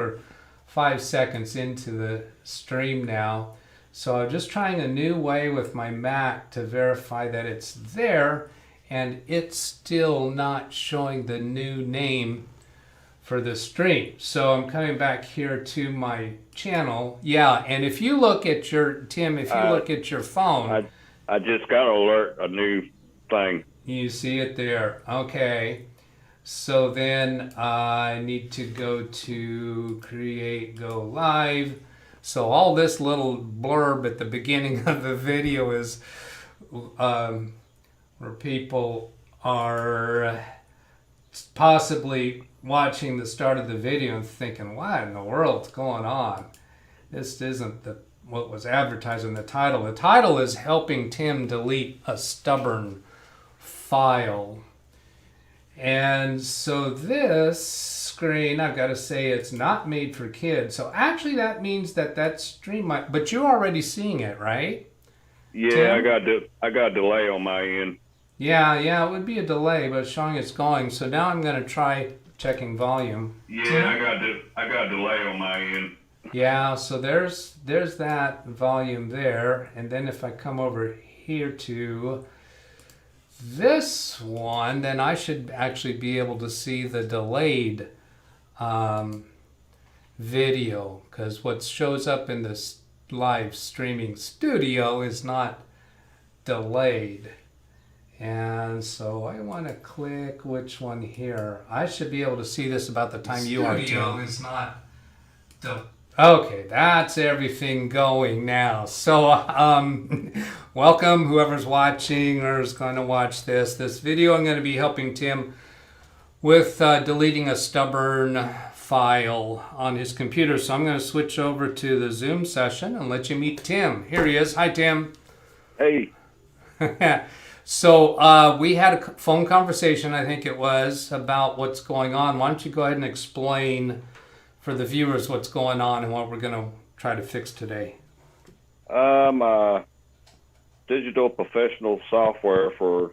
We're 5 seconds into the stream now. So I'm just trying a new way with my Mac to verify that it's there, and it's still not showing the new name for the stream. So I'm coming back here to my channel. Yeah, and if you look at your, Tim, if you look at your phone. I just got an alert, a new thing. You see it there. Okay. So then I need to go to create, go live. So all this little blurb at the beginning of the video is where people are possibly watching the start of the video and thinking, what in the world's going on? This isn't what was advertised in the title. The title is helping Tim delete a stubborn file. And so this screen, I've got to say, it's not made for kids. So actually that means that stream might, but you're already seeing it, right? Yeah, Tim? I got a delay on my end. Yeah, it would be a delay, but it's showing it's going. So now I'm going to try checking volume. Yeah, I got a delay on my end. Yeah, so there's that volume there. And then if I come over here to this one, then I should actually be able to see the delayed video, because what shows up in this live streaming studio is not delayed. And so I want to click which one here. I should be able to see this about the time you are. Studio is not delayed. Okay, that's everything going now. So, welcome whoever's watching or is going to watch this. This video I'm going to be helping Tim with deleting a stubborn file on his computer. So I'm going to switch over to the Zoom session and let you meet Tim. Here he is. Hi, Tim. Hey. So we had a phone conversation, I think it was, about what's going on. Why don't you go ahead and explain for the viewers what's going on and what we're going to try to fix today. Digital professional software for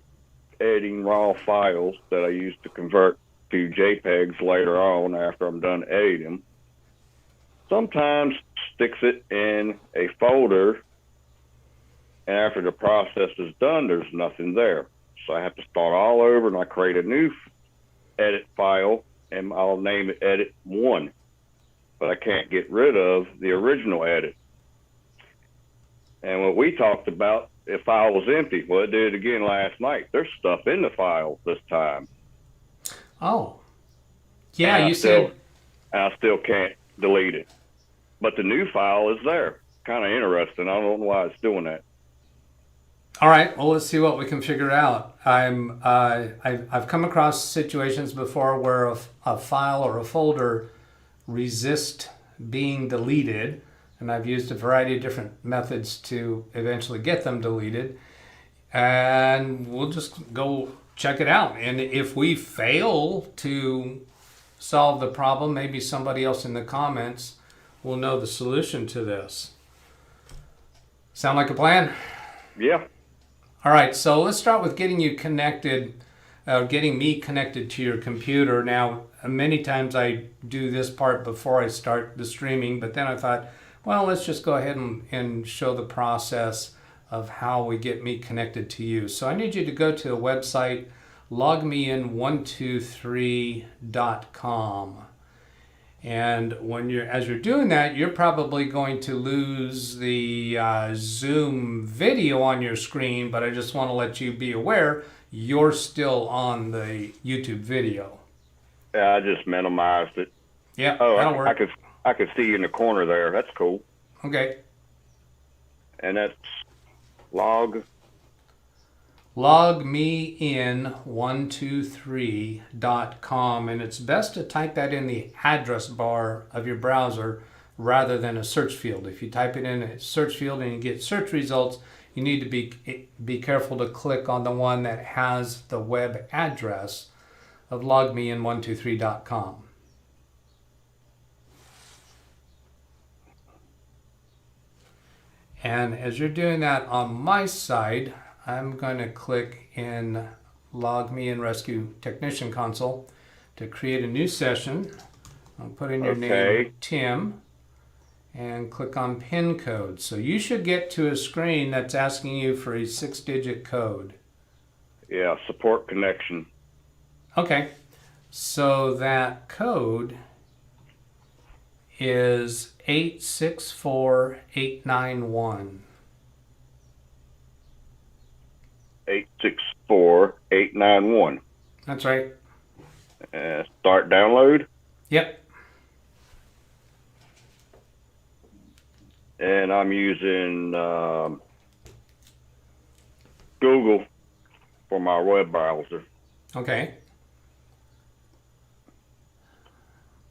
editing raw files that I use to convert to JPEGs later on after I'm done editing them. Sometimes sticks it in a folder, and after the process is done, there's nothing there. So I have to start all over, and I create a new edit file, and I'll name it edit 1. But I can't get rid of the original edit. And what we talked about, if file was empty, well, it did it again last night. There's stuff in the file this time. Oh. Yeah, you said. I still can't delete it. But the new file is there. Kind of interesting. I don't know why it's doing that. All right, well, let's see what we can figure out. I've come across situations before where a file or a folder resist being deleted, and I've used a variety of different methods to eventually get them deleted, and we'll just go check it out. And if we fail to solve the problem, maybe somebody else in the comments will know the solution to this. Sound like a plan? Yeah. All right, so let's start with getting you connected, getting me connected to your computer. Now, many times I do this part before I start the streaming, but then I thought, well, let's just go ahead and show the process of how we get me connected to you. So I need you to go to the website logmein123.com. And as you're doing that, you're probably going to lose the Zoom video on your screen, but I just want to let you be aware you're still on the YouTube video. Yeah, I just minimized it. Yeah, that'll work. I could see you in the corner there. That's cool. Okay. And that's logmein123.com, and it's best to type that in the address bar of your browser rather than a search field. If you type it in a search field and you get search results, you need to be careful to click on the one that has the web address of logmein123.com. And as you're doing that on my side, I'm going to click in Log Me In Rescue Technician Console to create a new session. I'll put in your name, Tim, and click on pin code. So you should get to a screen that's asking you for a 6-digit code. Yeah, support connection. Okay, so that code is 864891. 864891. That's right. Start download. Yep. And I'm using Google for my web browser. Okay.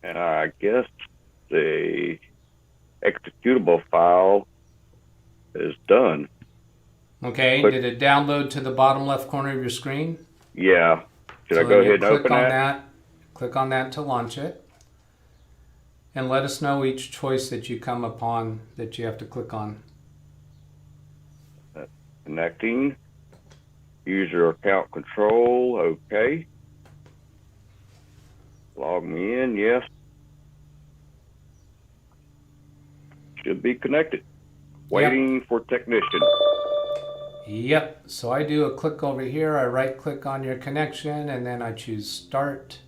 And I guess the executable file is done. Okay, did it download to the bottom left corner of your screen? Yeah. Should I go ahead and open that? Click on that to launch it. And let us know each choice that you come upon that you have to click on. Connecting. User account control. Okay. Log me in. Yes. Should be connected. Waiting for technician. Yep. So I do a click over here. I right click on your connection and then I choose start.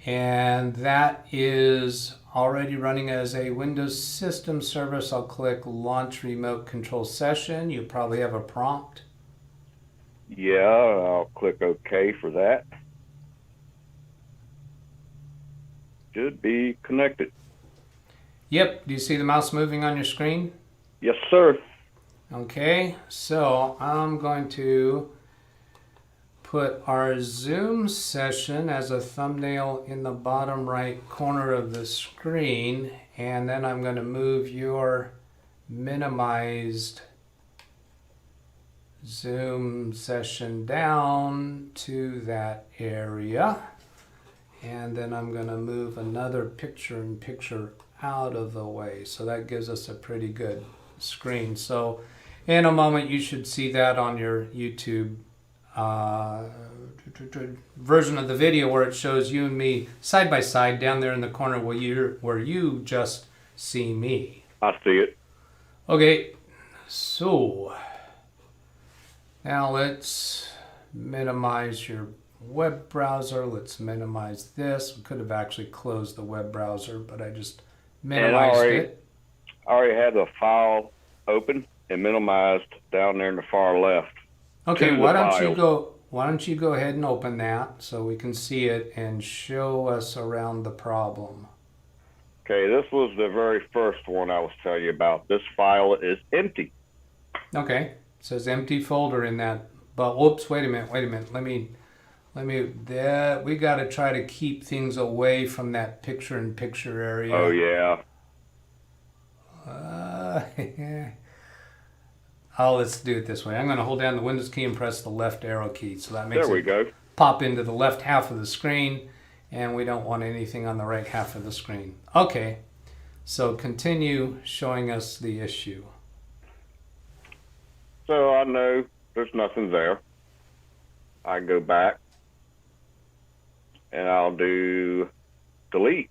And that is already running as a Windows system service. I'll click launch remote control session. You probably have a prompt. Yeah, I'll click OK for that. Should be connected. Yep. Do you see the mouse moving on your screen? Yes, sir. Okay. So I'm going to put our Zoom session as a thumbnail in the bottom right corner of the screen, and then I'm going to move your minimized Zoom session down to that area, and then I'm going to move another picture-in-picture out of the way, so that gives us a pretty good screen. So in a moment you should see that on your YouTube version of the video where it shows you and me side by side down there in the corner where you just see me. I see it. Okay, so now let's minimize your web browser. Let's minimize this. We could have actually closed the web browser, but I just minimized it. I already had the file open and minimized down there in the far left. Okay, why don't you go ahead and open that so we can see it and show us around the problem. Okay, this was the very first one I was telling you about. This file is empty. Okay, it says empty folder in that, but whoops, wait a minute. We got to try to keep things away from that picture-in-picture area. Oh, yeah. Oh, let's do it this way. I'm going to hold down the Windows key and press the left arrow key. So that makes it pop into the left half of the screen, and we don't want anything on the right half of the screen. Okay, so continue showing us the issue. So I know there's nothing there. I go back, and I'll do delete.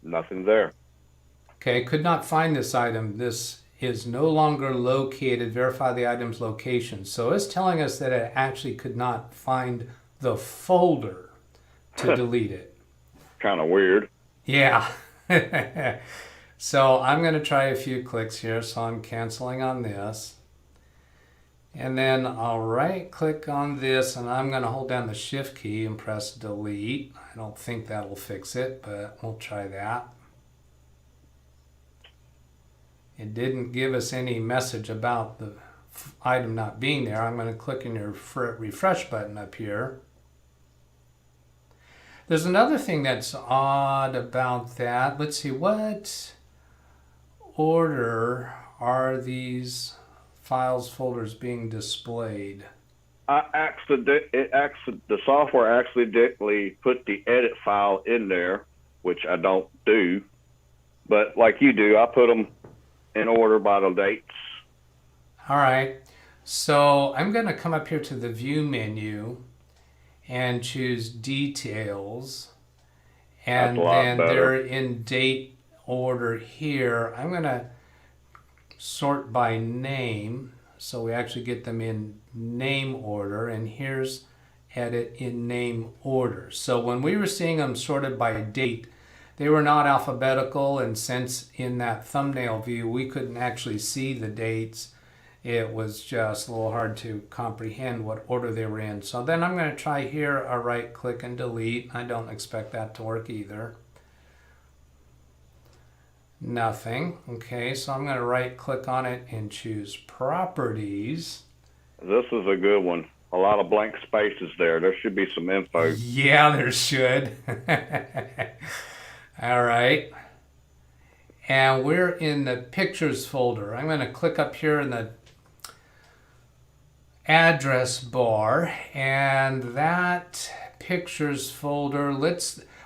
Nothing there. Okay, could not find this item. This is no longer located. Verify the item's location. So it's telling us that it actually could not find the folder to delete it. Kind of weird. Yeah. So I'm going to try a few clicks here. So I'm canceling on this. And then I'll right click on this and I'm going to hold down the shift key and press delete. I don't think that'll fix it, but we'll try that. It didn't give us any message about the item not being there. I'm going to click on your refresh button up here. There's another thing that's odd about that. Let's see, what order are these files folders being displayed? The software accidentally put the edit file in there, which I don't do. But like you do, I put them in order by the dates. All right. So I'm going to come up here to the view menu and choose details. That's And a lot then better. they're in date order here. I'm going to sort by name. So we actually get them in name order. And here's edit in name order. So when we were seeing them sorted by date, they were not alphabetical. And since in that thumbnail view, we couldn't actually see the dates, it was just a little hard to comprehend what order they were in. So then I'm going to try here a right click and delete. I don't expect that to work either. Nothing. Okay, so I'm going to right click on it and choose properties. This is a good one. A lot of blank spaces there. There should be some info. Yeah, there should. All right. And we're in the pictures folder. I'm going to click up here in the address bar, and that pictures folder,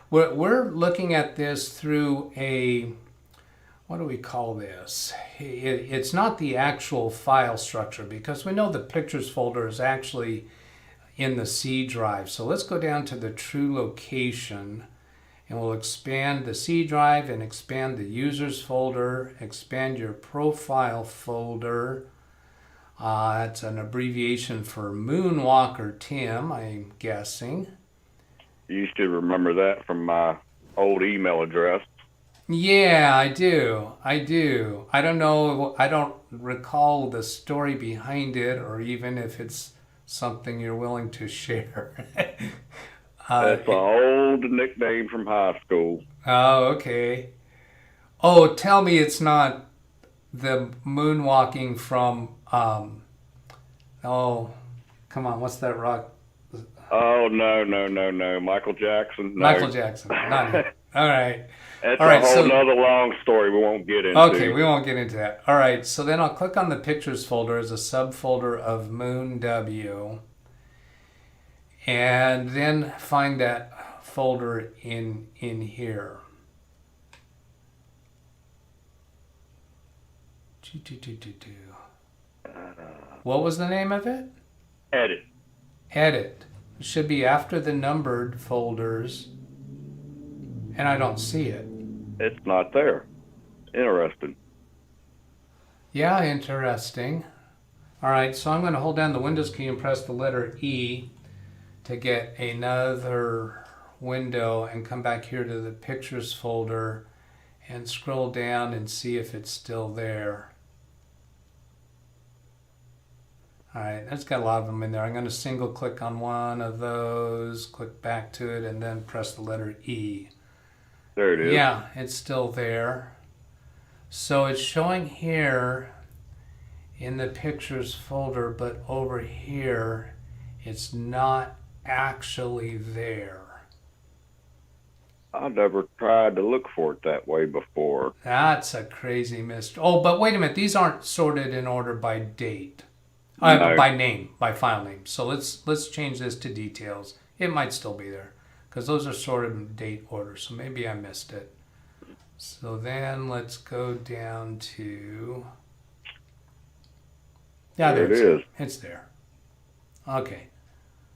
we're looking at this through a, what do we call this? It's not the actual file structure, because we know the pictures folder is actually in the C drive. So let's go down to the true location, and we'll expand the C drive and expand the users folder, expand your profile folder. It's an abbreviation for Moonwalker Tim, I'm guessing. You should remember that from my old email address. Yeah, I do. I don't know. I don't recall the story behind it, or even if it's something you're willing to share. That's an old nickname from high school. Oh, okay. Oh, tell me it's not the moonwalking from, oh, come on, what's that rock? Oh, no. Michael Jackson. No. Michael Jackson. Not him. All right. That's All right, a whole so nother long story we won't get into. okay, we won't get into that. All right, so then I'll click on the pictures folder as a subfolder of Moon W, and then find that folder in here. What was the name of it? Edit. Edit. It should be after the numbered folders, and I don't see it. It's not there. Interesting. Yeah, interesting. All right, so I'm going to hold down the Windows key and press the letter E to get another window, and come back here to the pictures folder and scroll down and see if it's still there. All right, that's got a lot of them in there. I'm going to single click on one of those, click back to it, and then press the letter E. There it is. Yeah, it's still there. So it's showing here in the pictures folder, but over here it's not actually there. I never tried to look for it that way before. That's a crazy mystery. Oh, but wait a minute. These aren't sorted in order by date. No. By name, by file name. So let's change this to details. It might still be there, because those are sorted in date order. So maybe I missed it. So then let's go down to, yeah, there it is. It's there. Okay.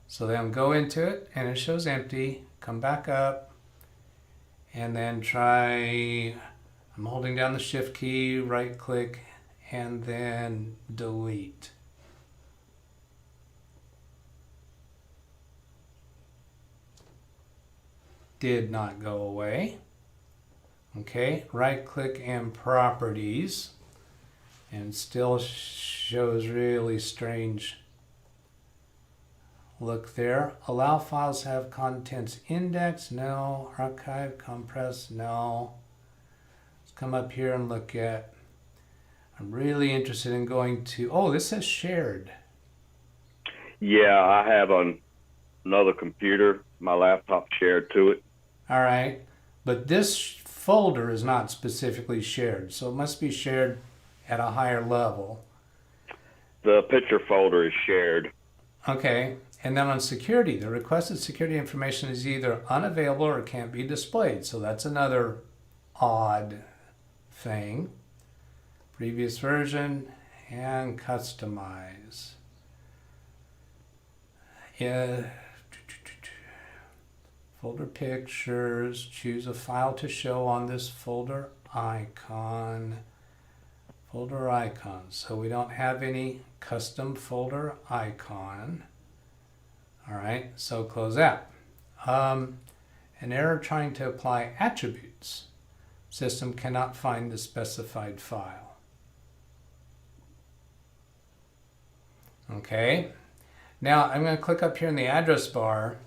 So then go into it, and it shows empty. Come back up, and then try, I'm holding down the shift key, right click, and then delete. Did not go away. Okay, right click and properties, and still shows really strange look there. Allow files to have contents index, no. Archive, compress, no. Let's come up here and look at, I'm really interested in going to, oh, this says shared. Yeah, I have another computer, my laptop shared to it. All right, but this folder is not specifically shared, so it must be shared at a higher level. The picture folder is shared. Okay, and then on security, the requested security information is either unavailable or can't be displayed. So that's another odd thing. Previous version, and customize. Yeah. Folder pictures, choose a file to show on this folder icon. Folder icon. So we don't have any custom folder icon. All right, so close that. An error trying to apply attributes. System cannot find the specified file. Okay, now I'm going to click up here in the address bar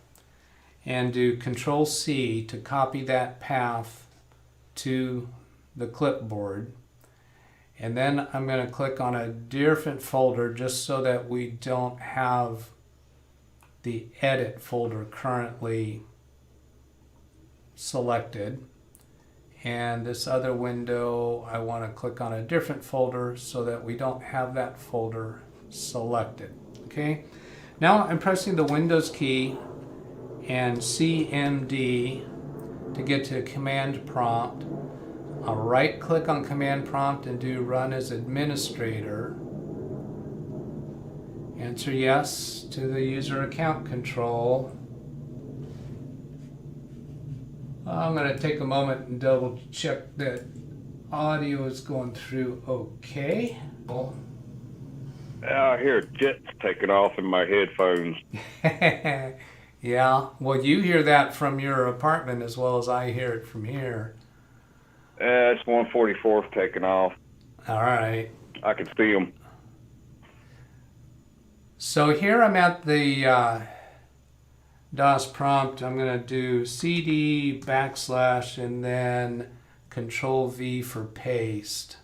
and do Control C to copy that path to the clipboard. And then I'm going to click on a different folder just so that we don't have the edit folder currently selected. And this other window, I want to click on a different folder so that we don't have that folder selected. Okay, now I'm pressing the Windows key and CMD to get to command prompt. I'll right click on command prompt and do run as administrator. Answer yes to the user account control. I'm going to take a moment and double check that audio is going through okay. I hear jets taking off in my headphones. Yeah, well, you hear that from your apartment as well as I hear it from here. It's 144th taking off. All right. I can see them. So here I'm at the DOS prompt. I'm going to do CD / and then Control V for paste.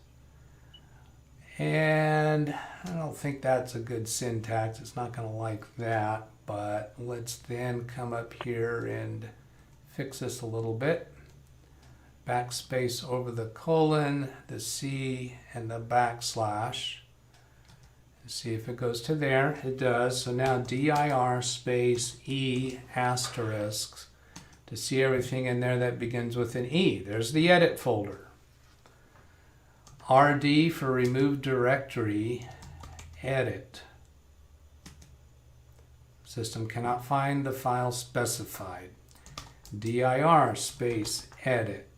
And I don't think that's a good syntax. It's not going to like that. But let's then come up here and fix this a little bit. Backspace over the colon, the C, and the /. See if it goes to there. It does. So now dir space E asterisk to see everything in there that begins with an E. There's the edit folder. RD for remove directory, edit. System cannot find the file specified. dir space edit.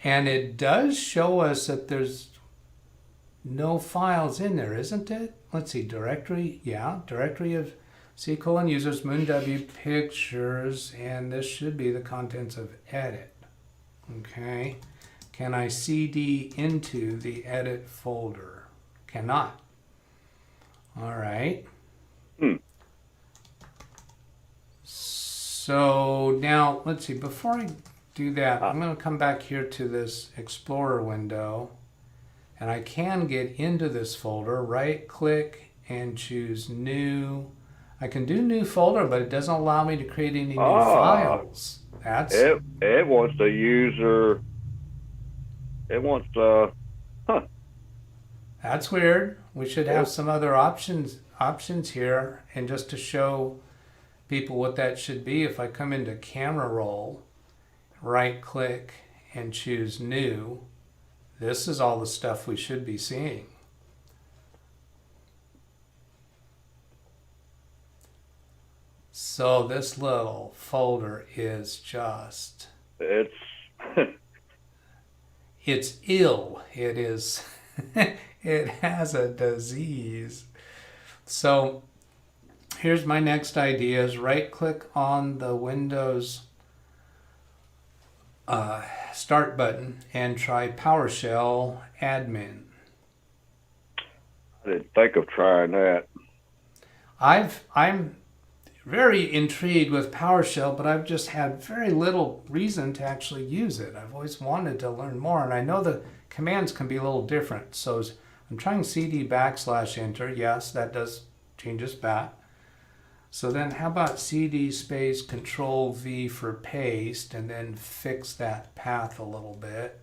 And it does show us that there's no files in there, isn't it? Let's see, directory, yeah, directory of C: users, moonw pictures, and this should be the contents of edit. Okay, can I CD into the edit folder? Cannot. All right. So now, let's see, before I do that, I'm going to come back here to this Explorer window, and I can get into this folder, right click and choose new. I can do new folder, but it doesn't allow me to create any new files. That's it wants the user. It wants That's weird. We should have some other options here, and just to show people what that should be, if I come into camera roll, right click and choose new, this is all the stuff we should be seeing. So this little folder is just, it's it's ill. It is, it has a disease. So here's my next idea is right click on the Windows start button and try PowerShell admin. I didn't think of trying that. I'm very intrigued with PowerShell, but I've just had very little reason to actually use it. I've always wanted to learn more, and I know the commands can be a little different. So I'm trying CD / enter. Yes, that does change us back. So then how about CD space Control V for paste, and then fix that path a little bit.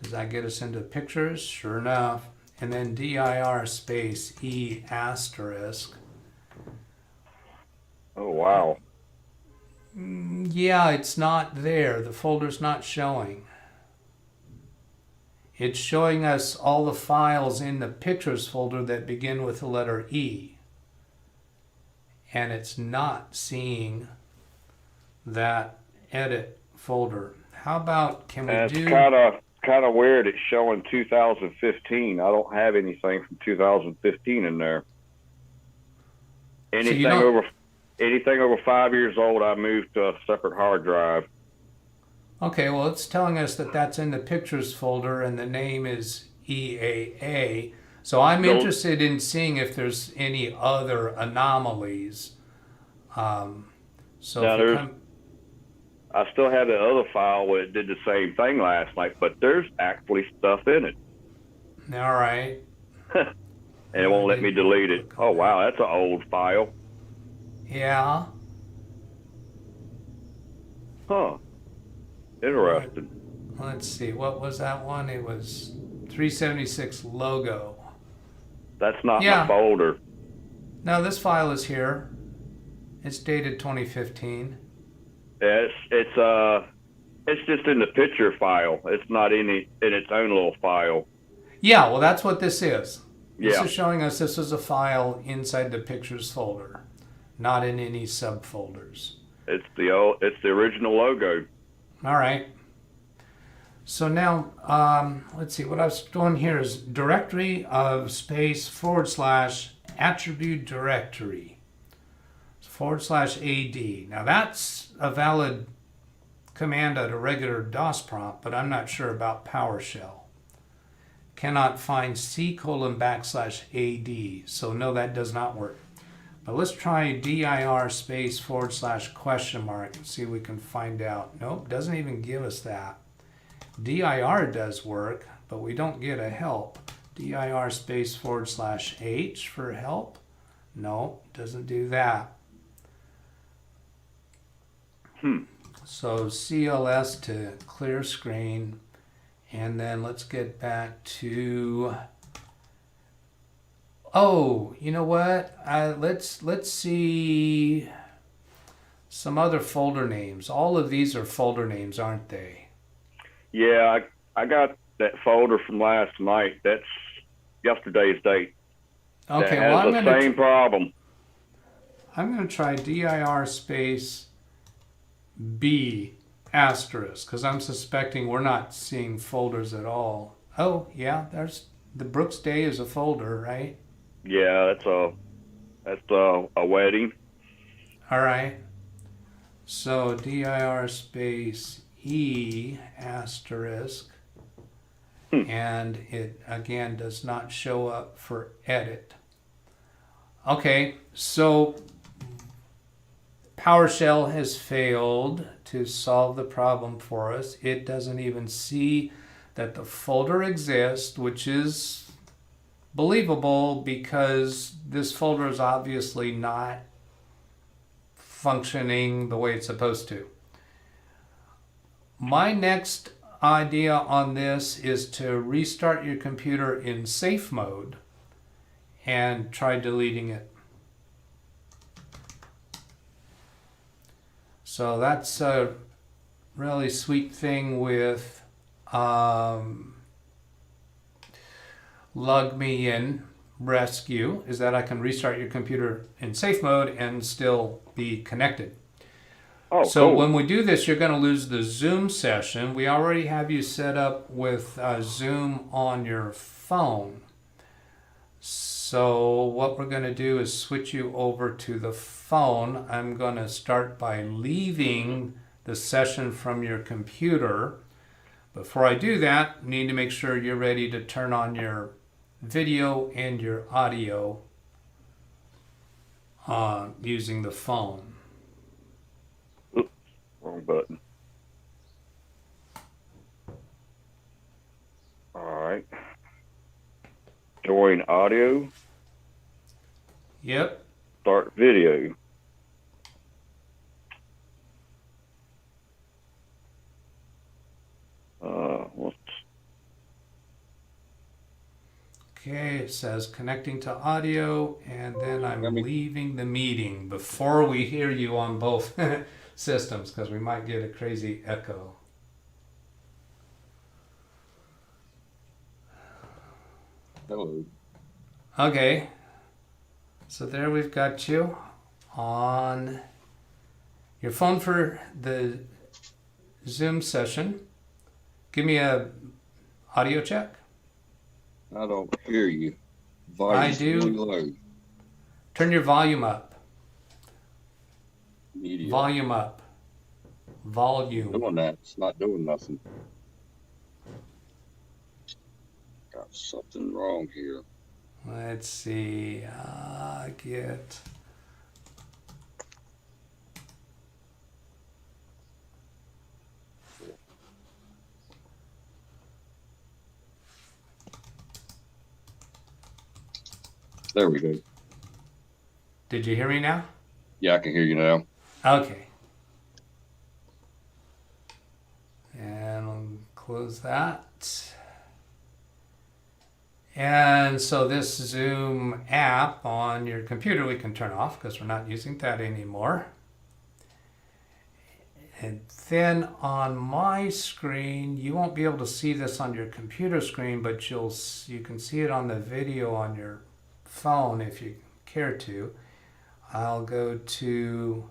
Does that get us into pictures? Sure enough. And then dir space E asterisk. Oh wow. Yeah, it's not there. The folder's not showing. It's showing us all the files in the pictures folder that begin with the letter E. And it's not seeing that edit folder. How about, can we It's do... kind of weird. It's showing 2015. I don't have anything from 2015 in there. Anything over 5 years old, I moved to a separate hard drive. Okay, well, it's telling us that that's in the pictures folder and the name is EAA. So I'm interested in seeing if there's any other anomalies. I still have the other file where it did the same thing last night, but there's actually stuff in it. All right. And it won't let me delete it. Oh, wow, that's an old file. Yeah. Huh. Interesting. Let's see, what was that one? It was 376 logo. That's not my folder. No, this file is here. It's dated 2015. It's just in the picture file. It's not in its own little file. Yeah, well, that's what this is. This Yeah. is showing us this is a file inside the pictures folder, not in any subfolders. It's the original logo. All right. So now, let's see, what I was doing here is directory of space / attribute directory /AD. Now that's a valid command at a regular DOS prompt, but I'm not sure about PowerShell. Cannot find C:\AD, so no, that does not work. But let's try dir space / and see if we can find out. Nope, doesn't even give us that. dir does work, but we don't get a help. dir space / h for help. No, doesn't do that. So CLS to clear screen, and then let's get back to, oh, you know what? Let's see some other folder names. All of these are folder names, aren't they? Yeah, I got that folder from last night. That's yesterday's date. Okay, that has the same problem. I'm going to try dir space B asterisk, because I'm suspecting we're not seeing folders at all. Oh, yeah, there's the Brooks Day is a folder, right? Yeah, that's a wedding. All right. So dir space E asterisk, and it again does not show up for edit. Okay, so PowerShell has failed to solve the problem for us. It doesn't even see that the folder exists, which is believable because this folder is obviously not functioning the way it's supposed to. My next idea on this is to restart your computer in safe mode and try deleting it. So that's a really sweet thing with Log Me In Rescue, is that I can restart your computer in safe mode and still be connected. Oh, so cool. When we do this, you're going to lose the Zoom session. We already have you set up with Zoom on your phone. So what we're going to do is switch you over to the phone. I'm going to start by leaving the session from your computer. Before I do that, you need to make sure you're ready to turn on your video and your audio using the phone. Oops, wrong button. All right. Join audio. Yep. Start video. Okay, it says connecting to audio, and then I'm leaving the meeting before we hear you on both systems because we might get a crazy echo. Hello. Okay, so there we've got you on your phone for the Zoom session. Give me a audio check. I don't hear you. I Volume's do. really low. Turn your volume up. Media. Volume up. Volume. Doing that. It's not doing nothing. Got something wrong here. Let's see. Get. There we go. Did you hear me now? Yeah, I can hear you now. Okay. And I'll close that. And so this Zoom app on your computer we can turn off because we're not using that anymore. And then on my screen, you won't be able to see this on your computer screen, but you can see it on the video on your phone if you care to. I'll go to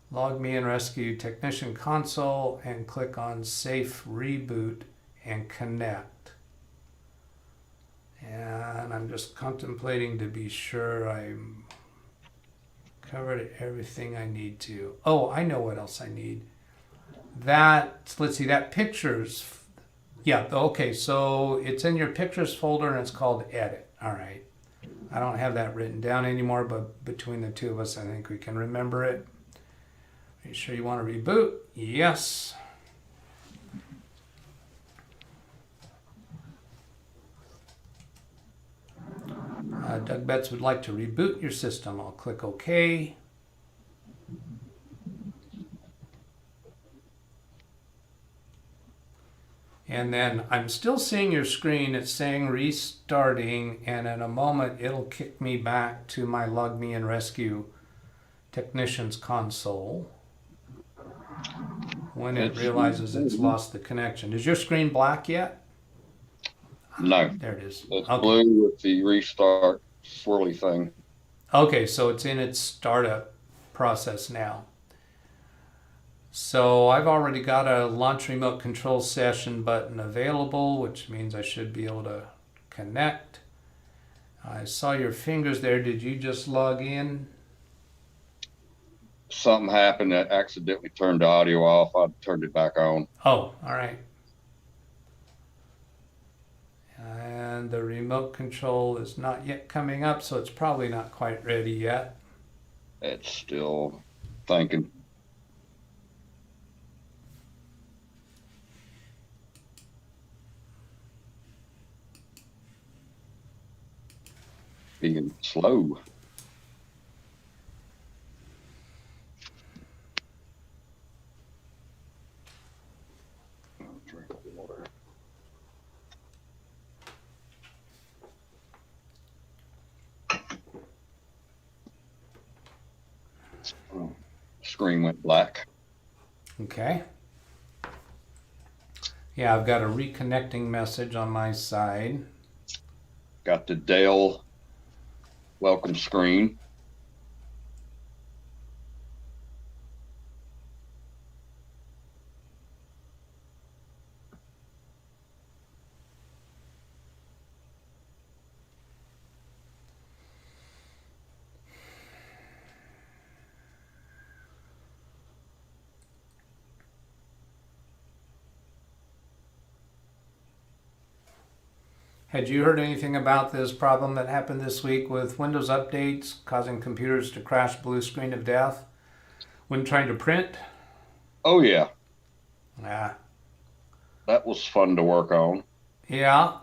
Log Me and Rescue Technician Console and click on Safe Reboot and Connect. And I'm just contemplating to be sure I'm covered everything I need to. Oh, I know what else I need. That, let's see, that pictures, yeah, okay, so it's in your pictures folder and it's called Edit. All right. I don't have that written down anymore, but between the two of us, I think we can remember it. Are you sure you want to reboot? Yes. DougBetts would like to reboot your system. I'll click OK. And then I'm still seeing your screen. It's saying restarting, and in a moment it'll kick me back to my Log Me and Rescue Technicians console when it realizes it's lost the connection. Is your screen black yet? No. There it is. It's Okay. blue with the restart swirly thing. Okay, so it's in its startup process now. So I've already got a launch remote control session button available, which means I should be able to connect. I saw your fingers there. Did you just log in? Something happened that accidentally turned the audio off. I turned it back on. Oh, all right. And the remote control is not yet coming up, so it's probably not quite ready yet. It's still thinking. Being slow. Drink water. Oh, screen went black. Okay. Yeah, I've got a reconnecting message on my side. Got the Dell welcome screen. Had you heard anything about this problem that happened this week with Windows updates causing computers to crash blue screen of death when trying to print? Oh yeah, Yeah. that was fun to work on. Yeah.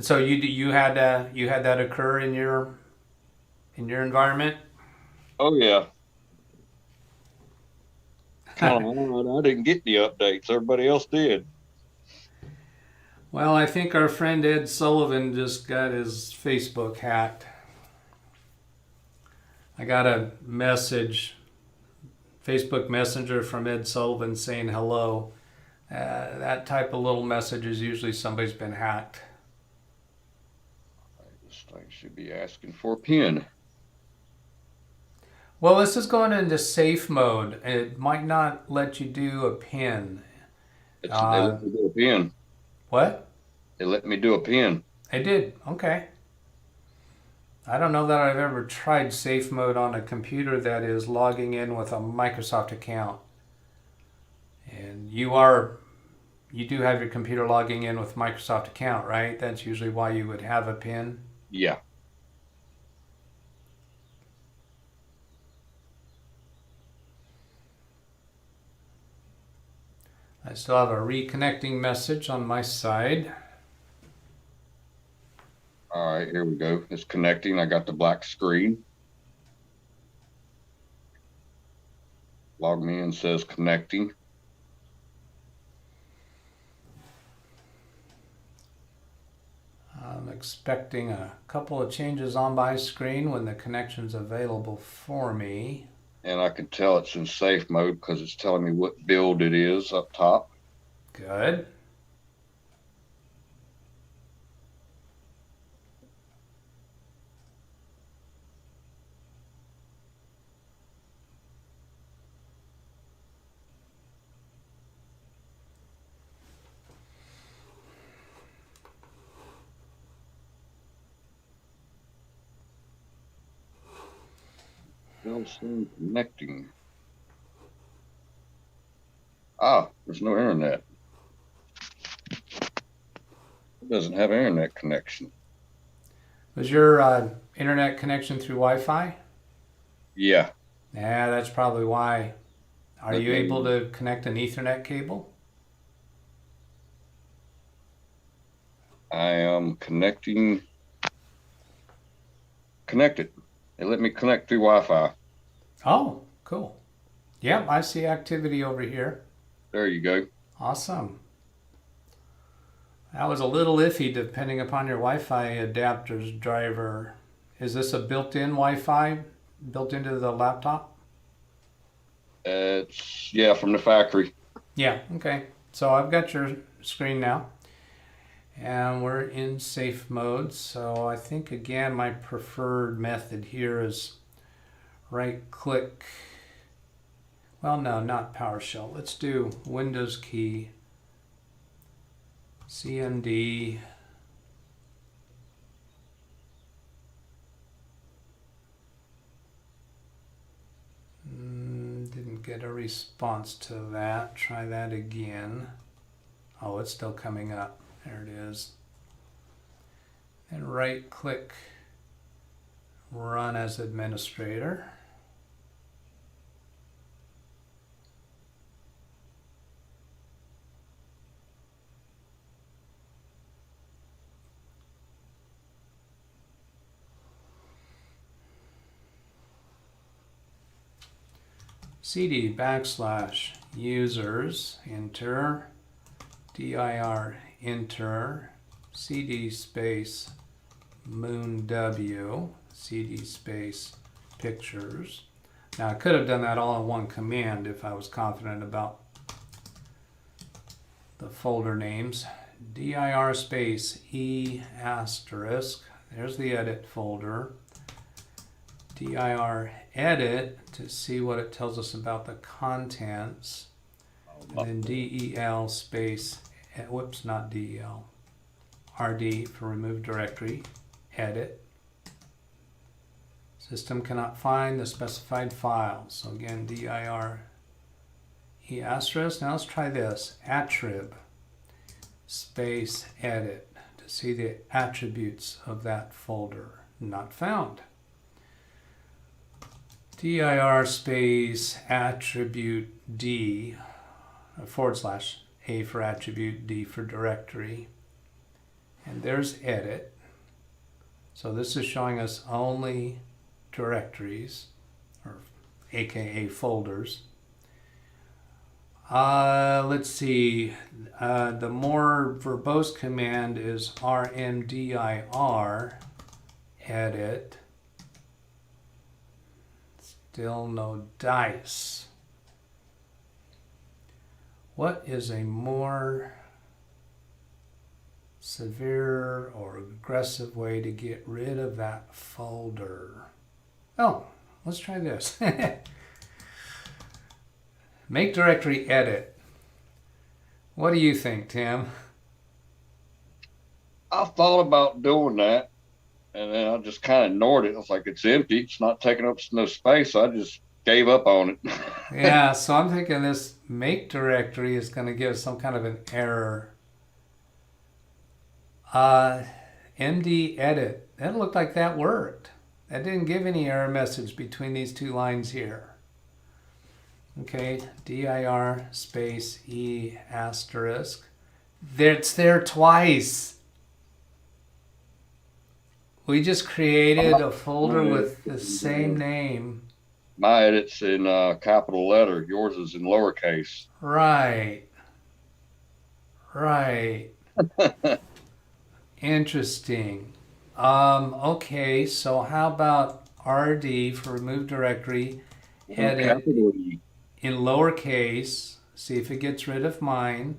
So you had that occur in your environment? Oh yeah. Kind of odd. I didn't get the updates. Everybody else did. Well, I think our friend Ed Sullivan just got his Facebook hacked. I got a message Facebook Messenger from Ed Sullivan saying hello. That type of little message is usually somebody's been hacked. This thing should be asking for a pin. Well, this is going into safe mode. It might not let you do a pin. They let me do a pin. What? They let me do a pin. I did. Okay. I don't know that I've ever tried safe mode on a computer that is logging in with a Microsoft account. And you do have your computer logging in with Microsoft account, right? That's usually why you would have a PIN. Yeah. I still have a reconnecting message on my side. All right, here we go. It's connecting. I got the black screen. Log me in, says connecting. I'm expecting a couple of changes on my screen when the connection's available for me. And I can tell it's in safe mode because it's telling me what build it is up top. Good. Still saying connecting. Ah, there's no internet. It doesn't have an internet connection. Was your internet connection through Wi-Fi? Yeah. Yeah, that's probably why. Are you able to connect an Ethernet cable? I am connected. They let me connect through Wi-Fi. Oh, cool. Yep, I see activity over here. There you go. Awesome. That was a little iffy depending upon your Wi-Fi adapter's driver. Is this a built-in Wi-Fi built into the laptop? It's, yeah, from the factory. Yeah, okay. So I've got your screen now. And we're in safe mode. So I think, again, my preferred method here is right-click. Well, no, not PowerShell. Let's do Windows key, CMD. Didn't get a response to that. Try that again. Oh, it's still coming up. There it is. And right click, run as administrator. CD / users, enter, dir, enter, cd space moon w, cd space pictures. Now I could have done that all in one command if I was confident about the folder names. Dir space e asterisk, there's the edit folder. Dir edit to see what it tells us about the contents. And then del space, whoops, not del, rd for remove directory, edit. System cannot find the specified file. So again, dir e asterisk. Now let's try this, attrib space edit to see the attributes of that folder. Not found. Dir space attribute D / A for attribute, D for directory. And there's edit. So this is showing us only directories, or AKA folders. Let's see. The more verbose command is rmdir edit. Still no dice. What is a more severe or aggressive way to get rid of that folder? Oh, let's try this. Make directory edit. What do you think, Tim? I thought about doing that, and then I just kind of ignored it. I was like, it's empty. It's not taking up no space. So I just gave up on it. Yeah, so I'm thinking this make directory is going to give some kind of an error. MD edit. That looked like that worked. That didn't give any error message between these two lines here. Okay, dir space e asterisk. It's there twice. We just created a folder with the same name. My edit's in capital letter. Yours is in lowercase. Right. Right. Interesting. Okay, so how about RD for remove directory, edit Capital E. in lowercase, see if it gets rid of mine,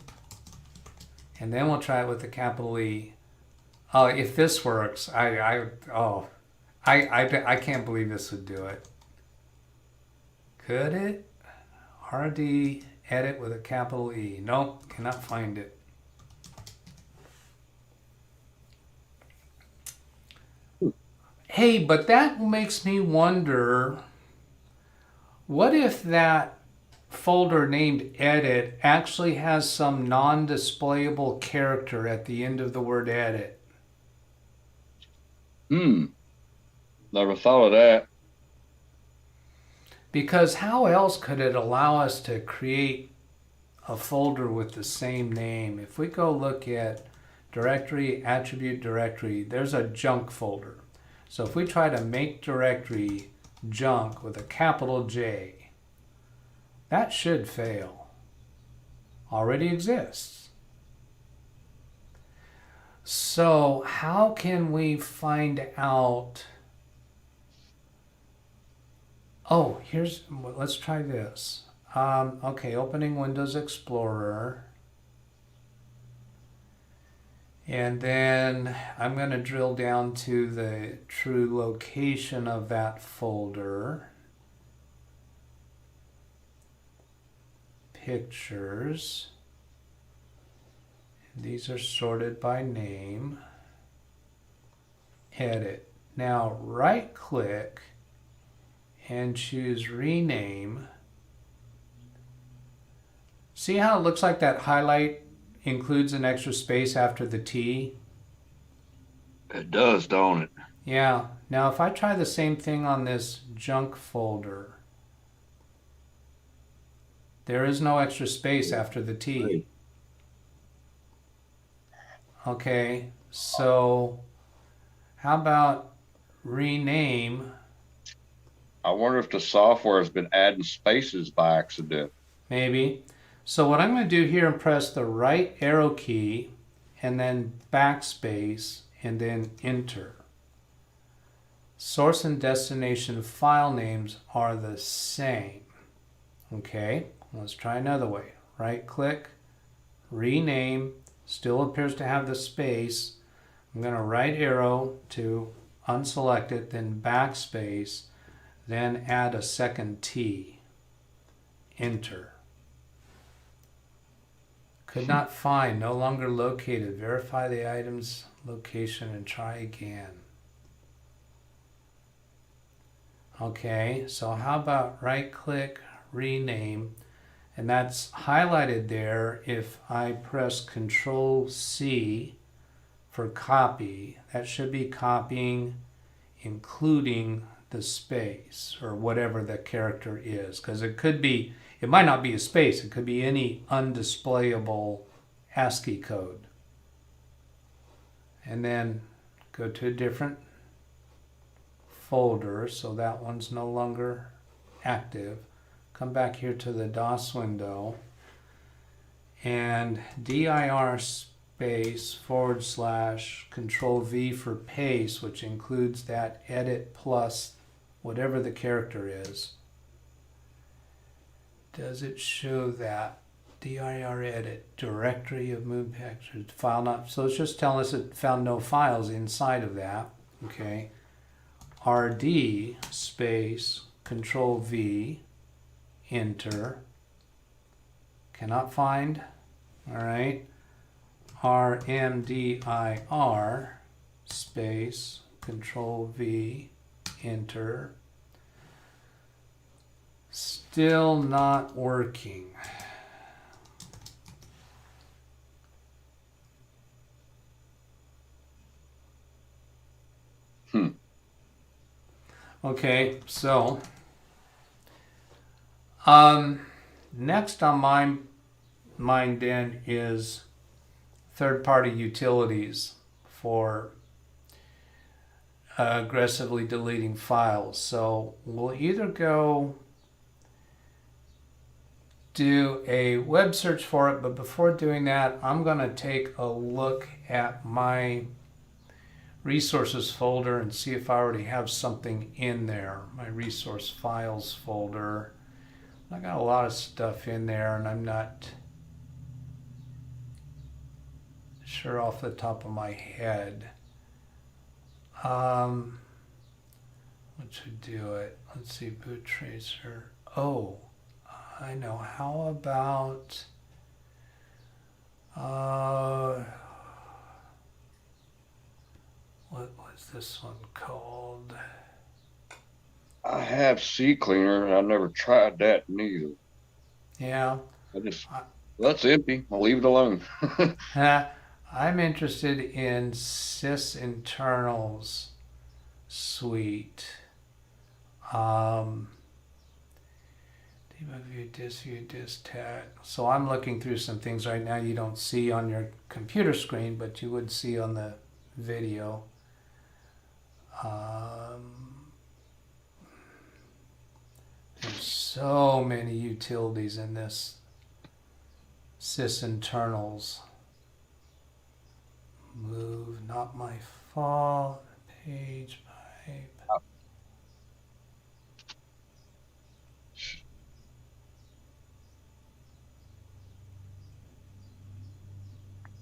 and then we'll try it with the capital E. Oh, if this works, I can't believe this would do it. Could it? RD edit with a capital E. Nope, cannot find it. Hey, but that makes me wonder, what if that folder named edit actually has some non-displayable character at the end of the word edit? Never thought of that. Because how else could it allow us to create a folder with the same name? If we go look at directory, attribute directory, there's a junk folder. So if we try to make directory junk with a capital J, that should fail. Already exists. So how can we find out? Oh, let's try this. Okay, opening Windows Explorer. And then I'm going to drill down to the true location of that folder. Pictures. And these are sorted by name. Edit. Now right click and choose rename. See how it looks like that highlight includes an extra space after the T? It does, don't it? Yeah. Now if I try the same thing on this junk folder, there is no extra space after the T. Okay, so how about rename? I wonder if the software has been adding spaces by accident. Maybe. So what I'm going to do here and press the right arrow key and then backspace and then enter. Source and destination file names are the same. Okay, let's try another way. Right click, rename, still appears to have the space. I'm going to right arrow to unselect it, then backspace, then add a second T. Enter. Could not find, no longer located. Verify the item's location and try again. Okay, so how about right click, rename, and that's highlighted there. If I press Control C for copy, that should be copying including the space or whatever the character is, because it might not be a space, it could be any undisplayable ASCII code. And then go to a different folder, so that one's no longer active. Come back here to the DOS window and dir space / Control V for paste, which includes that edit plus whatever the character is. Does it show that? dir edit, directory of moved pictures, file not, so it's just telling us it found no files inside of that. Okay, RD space control V, enter, cannot find. All right, RMDIR space control V, enter, still not working. Okay, so next on my mind then is third-party utilities for aggressively deleting files. So we'll either go do a web search for it, but before doing that, I'm going to take a look at my resources folder and see if I already have something in there. My resource files folder. I got a lot of stuff in there, and I'm not sure off the top of my head. What should do it? Let's see, boot tracer. Oh, I know. How about what was this one called? I have CCleaner, and I never tried that neither. Yeah. That's empty. I'll leave it alone. I'm interested in Sysinternals suite. Debug view disk tag. So I'm looking through some things right now you don't see on your computer screen, but you would see on the video. There's so many utilities in this Sysinternals. Move, not my fault. Page pipe.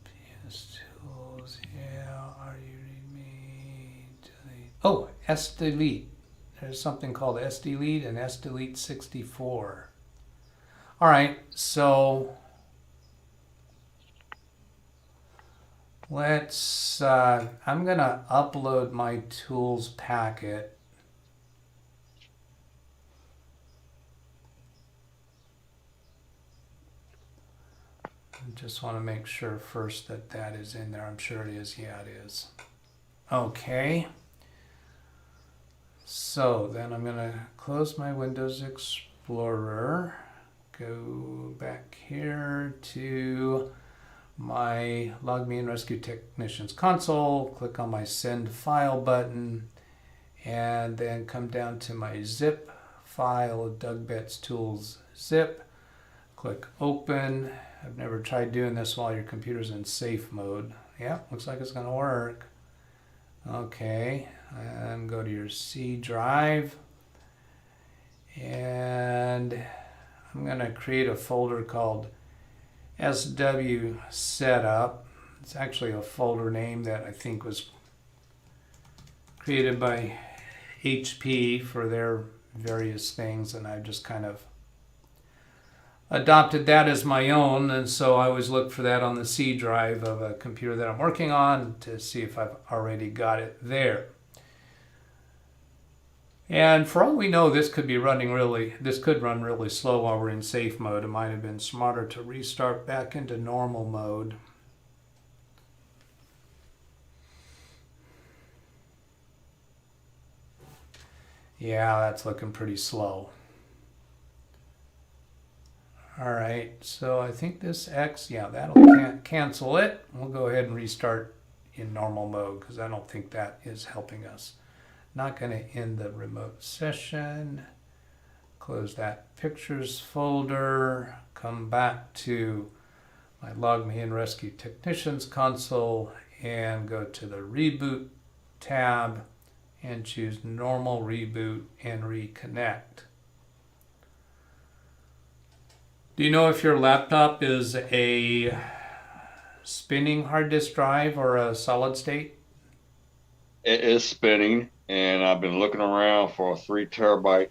PS tools, yeah. Are you read me? Delete. Oh, sdelete. There's something called sdelete and sdelete 64. All right, so let's, I'm going to upload my tools packet. I just want to make sure first that that is in there. I'm sure it is. Yeah, it is. Okay. So then I'm going to close my Windows Explorer, go back here to my Log Me and Rescue Technicians console, click on my Send File button, and then come down to my zip file, DougBetts Tools zip, click Open. I've never tried doing this while your computer's in safe mode. Yeah, looks like it's going to work. Okay, and go to your C drive, and I'm going to create a folder called SW Setup. It's actually a folder name that I think was created by HP for their various things, and I just kind of adopted that as my own, and so I always look for that on the C drive of a computer that I'm working on to see if I've already got it there. And for all we know, this could run really slow while we're in safe mode. It might have been smarter to restart back into normal mode. Yeah, that's looking pretty slow. All right, so I think this X, yeah, that'll cancel it. We'll go ahead and restart in normal mode because I don't think that is helping us. Not going to end the remote session. Close that pictures folder. Come back to my Log Me and Rescue Technicians console and go to the Reboot tab and choose Normal Reboot and Reconnect. Do you know if your laptop is a spinning hard disk drive or a solid state? It is spinning, and I've been looking around for a 3 terabyte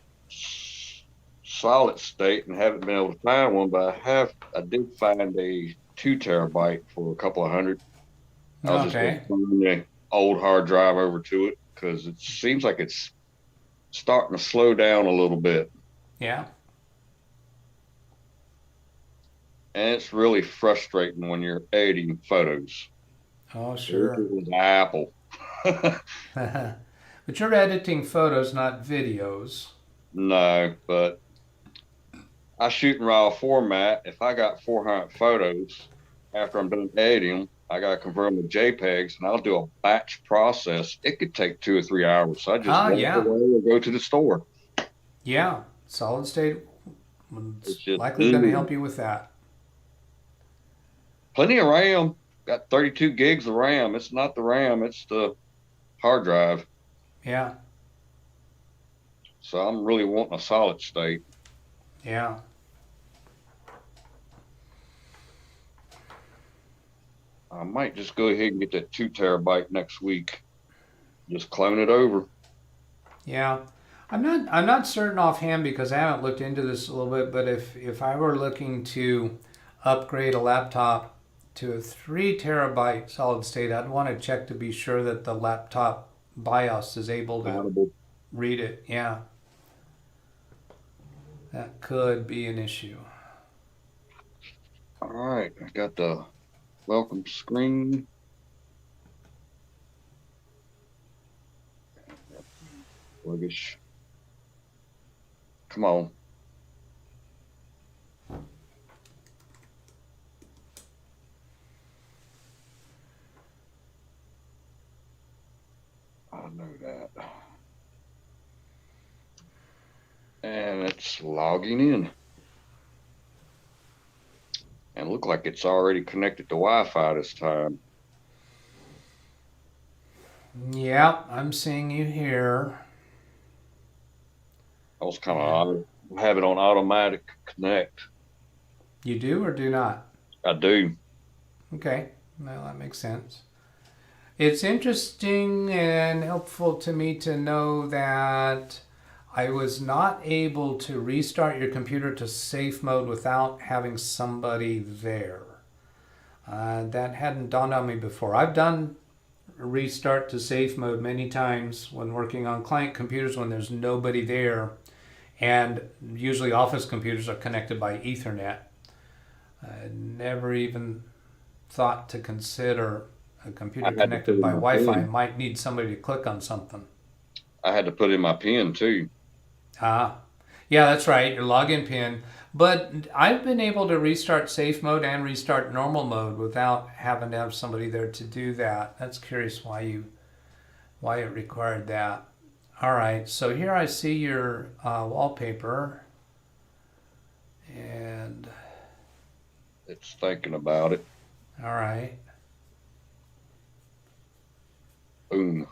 solid state and haven't been able to find one, but I did find a 2 terabyte for a couple of hundred. I was just going Okay. to turn the old hard drive over to it because it seems like it's starting to slow down a little bit. Yeah. And it's really frustrating when you're editing photos. Oh, This sure. is Apple. But you're editing photos, not videos. No, but I shoot in RAW format. If I got 400 photos, after I'm done editing them, I got to convert them to JPEGs, and I'll do a batch process. It could take 2 or 3 hours. So I just Ah, walk yeah. away or go to the store. Yeah. Solid state It's is just likely going to help you with that. plenty of RAM. Got 32 gigs of RAM. It's not the RAM, it's the hard drive. Yeah. So I'm really wanting a solid state. Yeah. I might just go ahead and get that 2 terabyte next week. Just clone it over. Yeah. I'm not certain offhand because I haven't looked into this a little bit, but if I were looking to upgrade a laptop to a 3 terabyte solid state, I'd want to check to be sure that the laptop BIOS is able to Compatible. read it. Yeah. That could be an issue. All right, I got the welcome screen. Sluggish. Come on. I know that. And it's logging in. And look like it's already connected to Wi-Fi this time. Yeah, I'm seeing you here. I was kind of odd. I have it on automatic connect. You do or do not? I do. Okay, well, that makes sense. It's interesting and helpful to me to know that I was not able to restart your computer to safe mode without having somebody there. That hadn't dawned on me before. I've done restart to safe mode many times when working on client computers when there's nobody there, and usually office computers are connected by Ethernet. I never even thought to consider a computer connected by Wi-Fi might need somebody to click on something. I had to put in my PIN too. Ah, yeah, that's right, your login pin. But I've been able to restart safe mode and restart normal mode without having to have somebody there to do that. That's curious why it required that. All right, so here I see your wallpaper, and It's thinking about it. all right. Boom.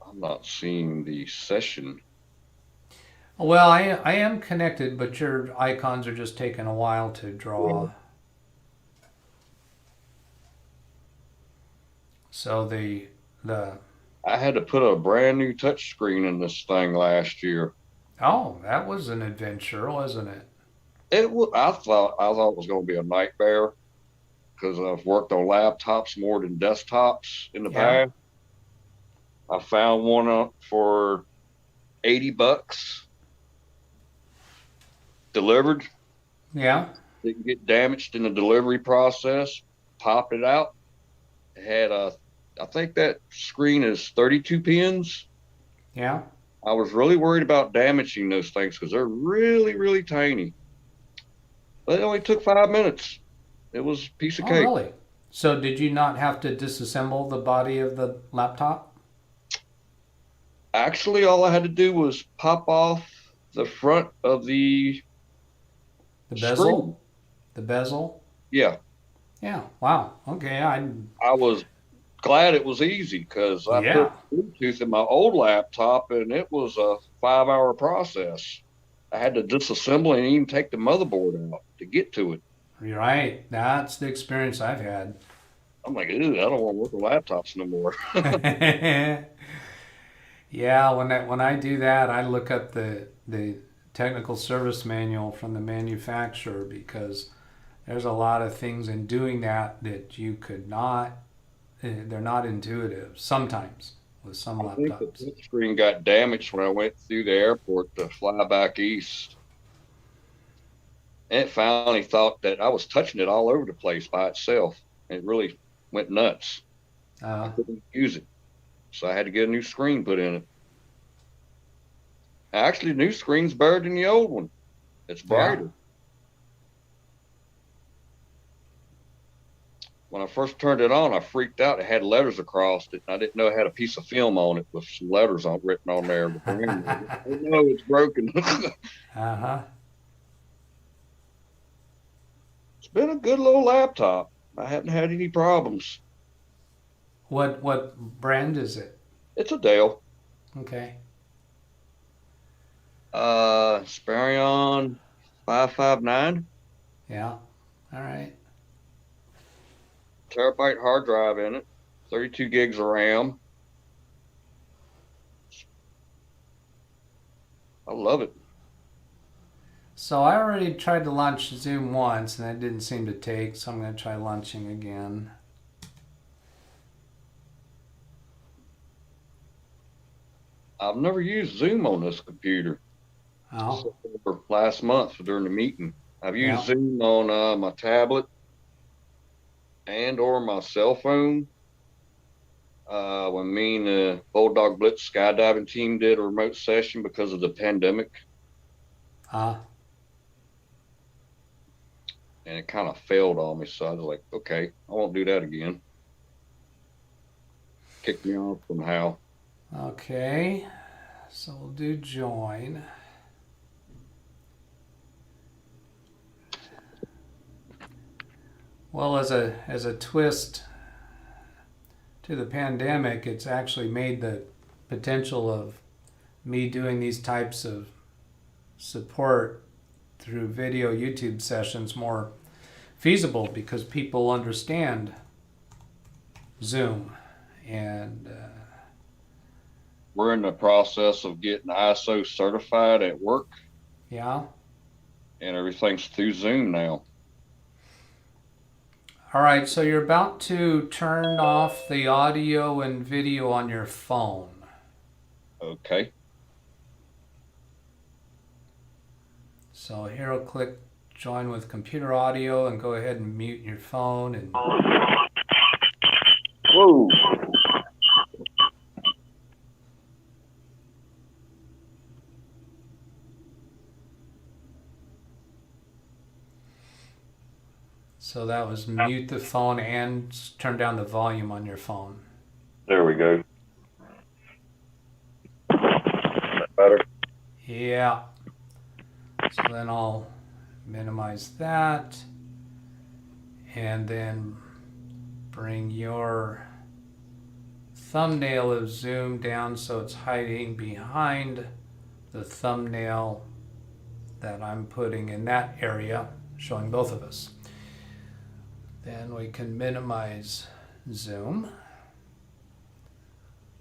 I'm not seeing the session. Well, I am connected, but your icons are just taking a while to draw. Yeah. So the I had to put a brand new touch screen in this thing last year. oh, that was an adventure, wasn't it? It was, I thought it was going to be a nightmare because I've worked on laptops more than desktops in the Yeah. past. I found one up for $80 delivered. Yeah. Didn't get damaged in the delivery process. Popped it out. It had I think that screen is 32 pins. Yeah. I was really worried about damaging those things because they're really, really tiny. But it only took 5 minutes. It was a piece of Oh, cake. really? So did you not have to disassemble the body of the laptop? Actually, all I had to do was pop off the front of the The screen. bezel? The bezel? Yeah, Yeah. Wow. Okay. I was glad it was easy because I Yeah. put Bluetooth in my old laptop and it was a 5-hour process. I had to disassemble and even take the motherboard out to get to it. You're right. That's the experience I've had. I'm like, ew, I don't want to work with laptops no more. Yeah, when I do that, I look up the technical service manual from the manufacturer because there's a lot of things in doing that you could not. They're not intuitive sometimes with some I think the laptops. touch screen got damaged when I went through the airport to fly back east. And it finally thought that I was touching it all over the place by itself. It really went nuts. I Uh, couldn't use it. So I had to get a new screen put in it. Actually, the new screen's better than the old one. It's yeah. brighter. When I first turned it on, I freaked out. It had letters across it. I didn't know it had a piece of film on it with some letters written on there. But oh no, it's broken. Uh-huh. It's been a good little laptop. I haven't had any problems. What brand is it? It's a Dell. Okay. Sparion 559. Yeah. All right. Terabyte hard drive in it, 32 gigs of RAM. I love it. So I already tried to launch Zoom once and it didn't seem to take, so I'm going to try launching again. I've never used Zoom on this computer. Oh. Except for last month during the meeting. I've used Yeah. Zoom on my tablet and or my cell phone. When me and the Bulldog Blitz skydiving team did a remote session because of the pandemic, Ah. and it kind of failed on me. So I was like, okay, I won't do that again. Kicked me off somehow. Okay. So we'll do join. Well, as a twist to the pandemic, it's actually made the potential of me doing these types of support through video YouTube sessions more feasible because people understand Zoom and We're in the process of getting ISO certified at work, yeah. and everything's through Zoom now. All right, so you're about to turn off the audio and video on your phone. Okay. So here I'll click join with computer audio and go ahead and mute your phone and Whoa. so that was mute the phone and turn down the volume on your phone. There we go. That better? Yeah. So then I'll minimize that and then bring your thumbnail of Zoom down so it's hiding behind the thumbnail that I'm putting in that area, showing both of us. Then we can minimize Zoom.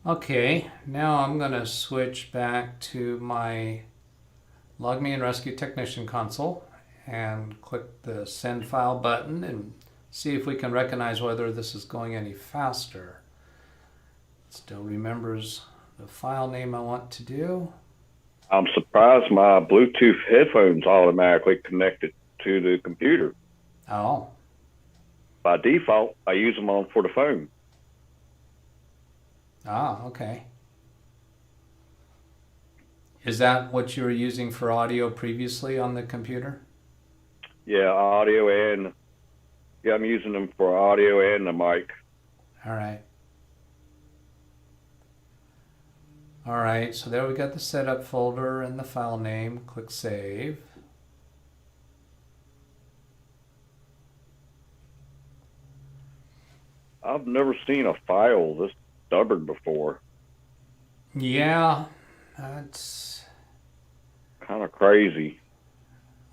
Okay, now I'm going to switch back to my Log Me and Rescue Technician console and click the Send File button and see if we can recognize whether this is going any faster. It still remembers the file name I want to do. I'm surprised my Bluetooth headphones automatically connected to the computer. Oh, By default, I use them on for the phone. okay. Is that what you were using for audio previously on the computer? Yeah, I'm using them for audio and the mic. All right. All right, so there we got the setup folder and the file name. Click Save. I've never seen a file this stubborn before. Yeah, that's. Kind of crazy.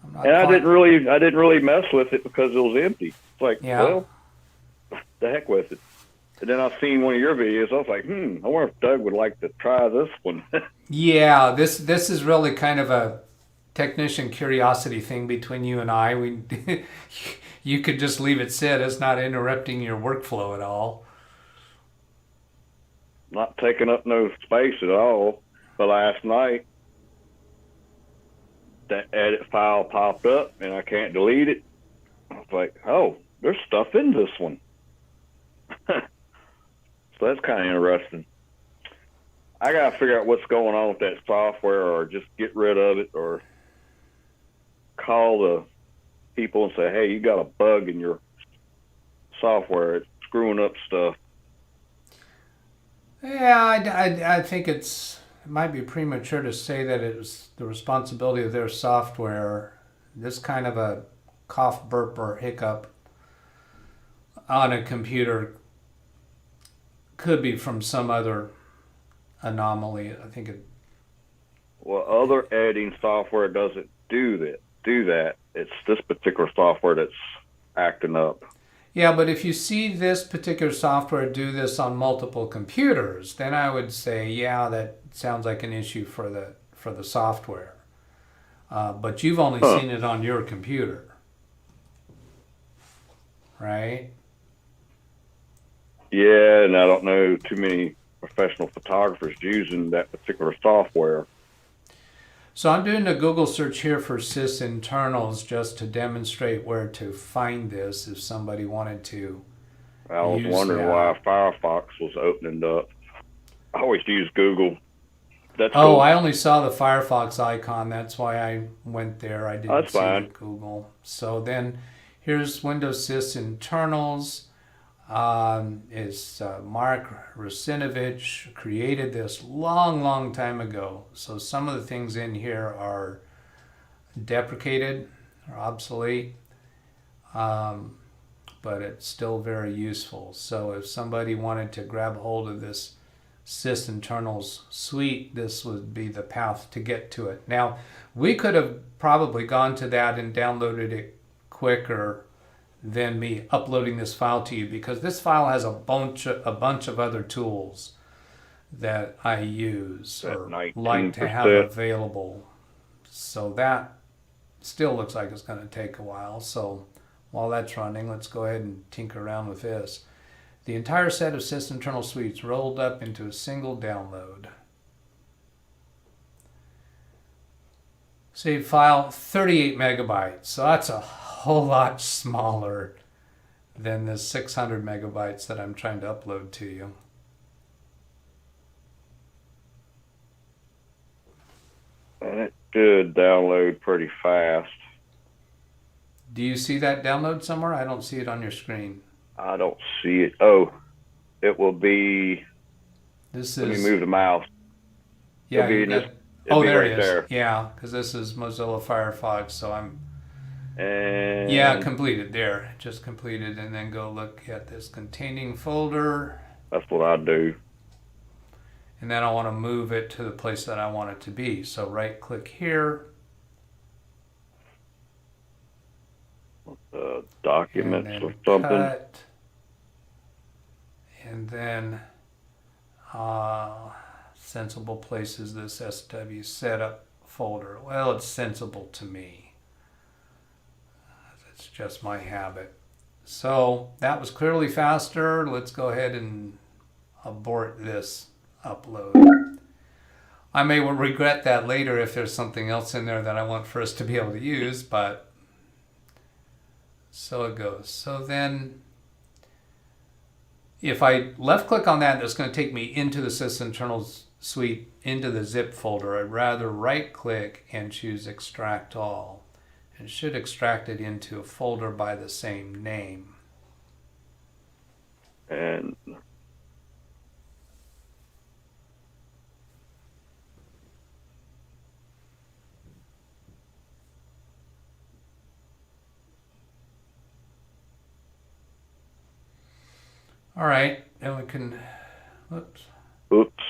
I'm And not I didn't really mess with it because it was empty. It's like, Yeah. well, the heck with it. And then I seen one of your videos. I was like, I wonder if Doug would like to try this one. Yeah, this is really kind of a technician curiosity thing between you and I. We, you could just leave it sit. It's not interrupting your workflow at all. Not taking up no space at all. But last night, that edit file popped up and I can't delete it. I was like, oh, there's stuff in this one. So that's kind of interesting. I got to figure out what's going on with that software, or just get rid of it, or call the people and say, hey, you got a bug in your software. It's screwing up stuff. Yeah, I think it might be premature to say that it was the responsibility of their software. This kind of a cough, burp, or hiccup on a computer could be from some other anomaly. I think it. Well, other editing software doesn't do that. It's this particular software that's acting up. Yeah, but if you see this particular software do this on multiple computers, then I would say, yeah, that sounds like an issue for the software. But you've only seen it on your computer, right? Yeah, and I don't know too many professional photographers using that particular software. So I'm doing a Google search here for Sysinternals just to demonstrate where to find this if somebody wanted to. I was use wondering that. why Firefox was opening up. I always use Google. That's Oh, cool. I only saw the Firefox icon. That's why I went there. I didn't That's see fine. the Google. So then here's Windows Sysinternals. It's Mark Rusinovich created this long time ago. So some of the things in here are deprecated or obsolete, but it's still very useful. So if somebody wanted to grab hold of this Sysinternals suite, this would be the path to get to it. Now, we could have probably gone to that and downloaded it quicker than me uploading this file to you, because this file has a bunch of other tools that I use or like to have 19%. available. So that still looks like it's going to take a while. So while that's running, let's go ahead and tinker around with this. The entire set of Sysinternal suites rolled up into a single download. Save file 38 megabytes. So that's a whole lot smaller than the 600 megabytes that I'm trying to upload to you. And it should download pretty fast. Do you see that download somewhere? I don't see it on your screen. I don't see it. Oh, it will be. This Let is. me move the mouse. Yeah. It'll be Got, it'll be there right it is. there. Yeah, because this is Mozilla Firefox, so I'm. And Yeah, completed there. Just completed, and then go look at this containing folder. that's what I do. And then I want to move it to the place that I want it to be. So right click here. Documents and or then something. Cut, and then sensible places this SW setup folder. Well, it's sensible to me. It's just my habit. So that was clearly faster. Let's go ahead and abort this upload. I may regret that later if there's something else in there that I want for us to be able to use, but so it goes. So then if I left click on that, it's going to take me into the Sysinternals suite, into the zip folder. I'd rather right click and choose extract all. It should extract it into a folder by the same name. And All right, then we can, whoops, Oops.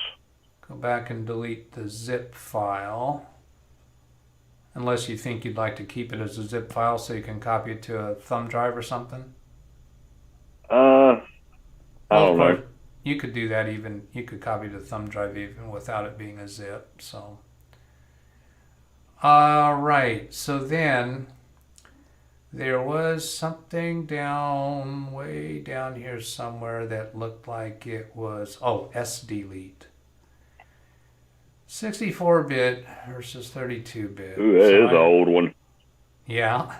go back and delete the zip file. Unless you think you'd like to keep it as a zip file so you can copy it to a thumb drive or something. I Well, don't of know. course, you could do that even, you could copy to thumb drive even without it being a zip, so. All right, so then there was something down, way down here somewhere that looked like it was, oh, S-delete. 64-bit versus 32-bit. Ooh, that is an old one. Yeah,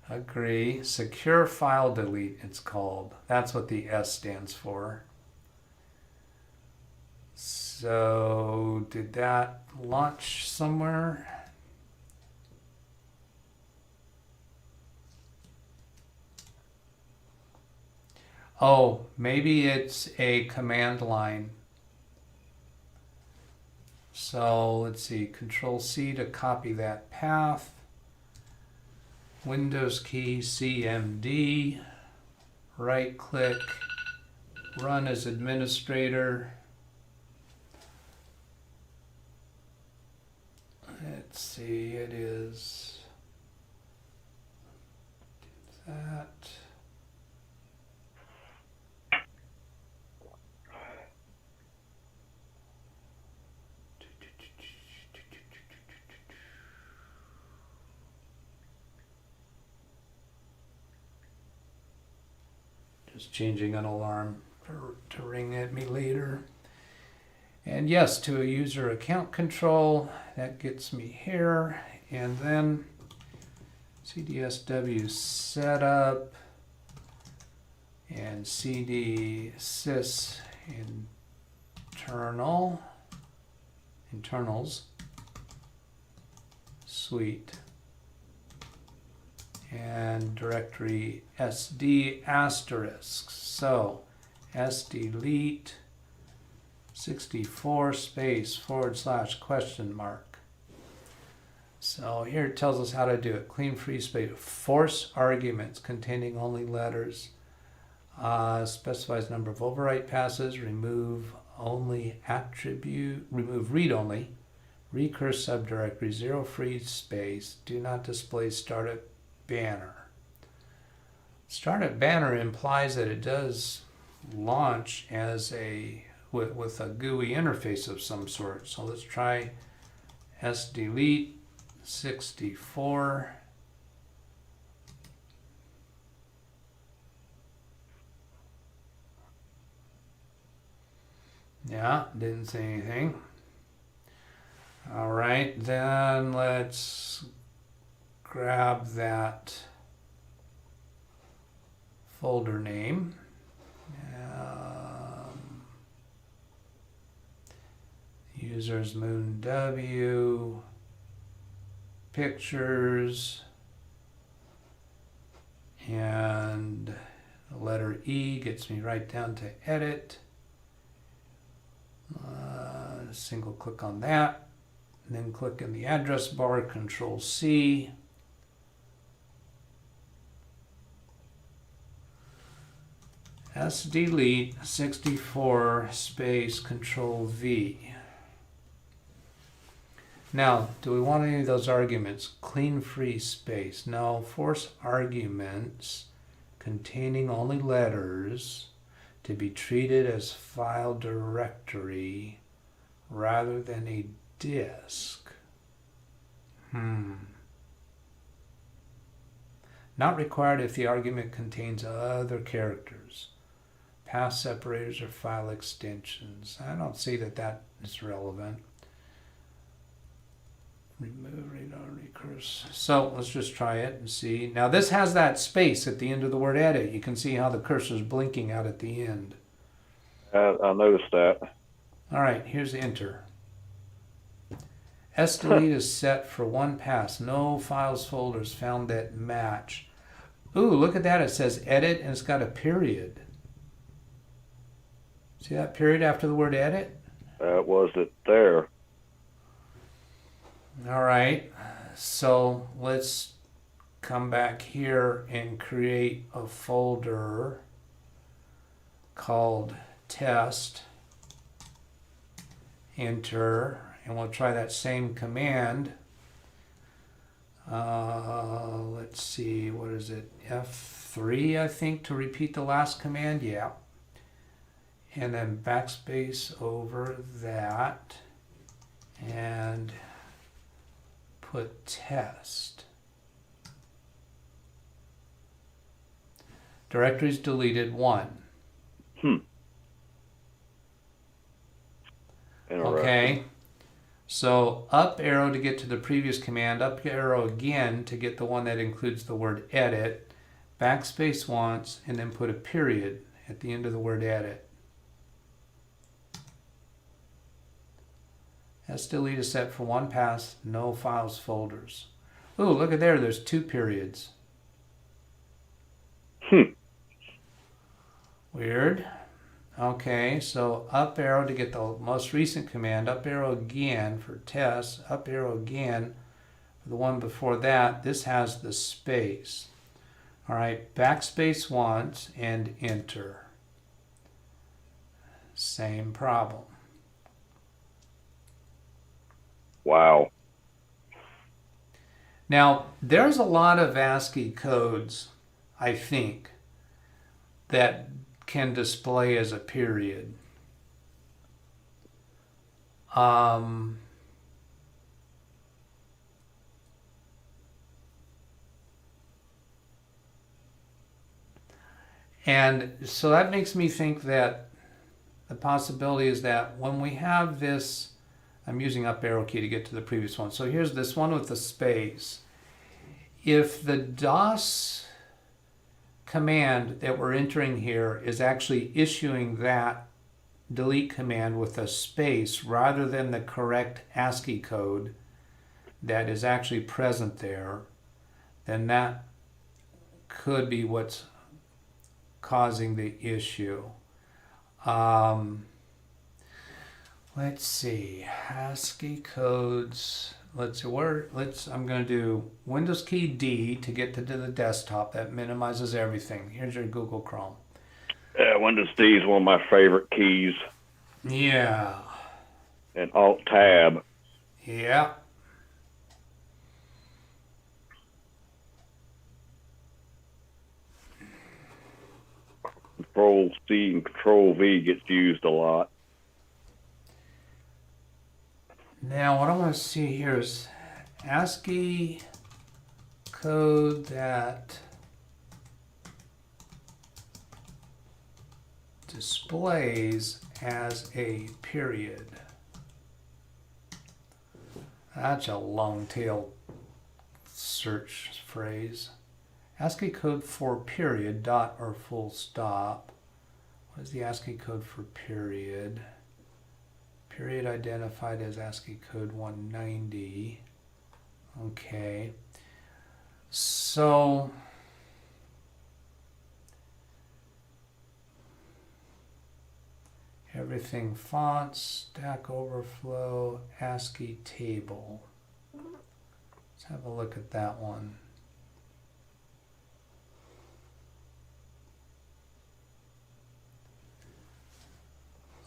agree. Secure file delete, it's called. That's what the S stands for. So, did that launch somewhere? Oh, maybe it's a command line. So let's see, Control C to copy that path. Windows key CMD. Right click, run as administrator. Let's see, it is that. Just changing an alarm to ring at me later. And yes, to a user account control, that gets me here. And then CDSW setup and CD sys internals suite and directory SD asterisks. So sdelete 64 space /? So here it tells us how to do it. Clean free space, force arguments containing only letters, specifies number of overwrite passes, remove only attribute, remove read only, recurse subdirectory, 0 free space, do not display startup banner. Startup banner implies that it does launch as a with a GUI interface of some sort. So let's try sdelete 64. Yeah, didn't say anything. All right, then let's grab that folder name. Users Moon W, pictures, and the letter E gets me right down to edit. Single click on that, and then click in the address bar, Control C. sdelete 64 space Control V. Now, do we want any of those arguments? Clean free space. No, force arguments containing only letters to be treated as file directory rather than a disk. Not required if the argument contains other characters, path separators, or file extensions. I don't see that that is relevant. Remove read on recurse. So let's just try it and see. Now this has that space at the end of the word edit. You can see how the cursor is blinking out at the end. I noticed that. All right, here's enter. sdelete is set for one pass. No files folders found that match. Ooh, look at that. It says edit and it's got a period. See that period after the word edit? Was it there? All right, so let's come back here and create a folder called test, enter, and we'll try that same command. Let's see, what is it? F3, I think, to repeat the last command. Yeah. And then backspace over that and put test. Directories deleted 1. Okay. So up arrow to get to the previous command, up arrow again to get the one that includes the word edit, backspace once, and then put a period at the end of the word edit. Delete is set for 1 pass, no files, folders. Ooh, look at there, there's 2 periods. Weird. Okay, so up arrow to get the most recent command, up arrow again for test, up arrow again for the one before that. This has the space. All right, backspace once and enter. Same problem. Wow. Now, there's a lot of ASCII codes, I think, that can display as a period. And so that makes me think that the possibility is that when we have this, I'm using up arrow key to get to the previous one. So here's this one with the space. If the DOS command that we're entering here is actually issuing that delete command with a space rather than the correct ASCII code that is actually present there, then that could be what's causing the issue. Let's see, ASCII codes. Let's see, I'm going to do Windows key D to get to the desktop. That minimizes everything. Here's your Google Chrome. Windows D is one of my favorite keys. Yeah. And Alt Tab. Yeah. Control C and Control V gets used a lot. Now, what I want to see here is ASCII code that displays as a period. That's a long tail search phrase. ASCII code for period, dot or full stop. What is the ASCII code for period? Period identified as ASCII code 190. Okay. So everything fonts, Stack Overflow, ASCII table. Let's have a look at that one.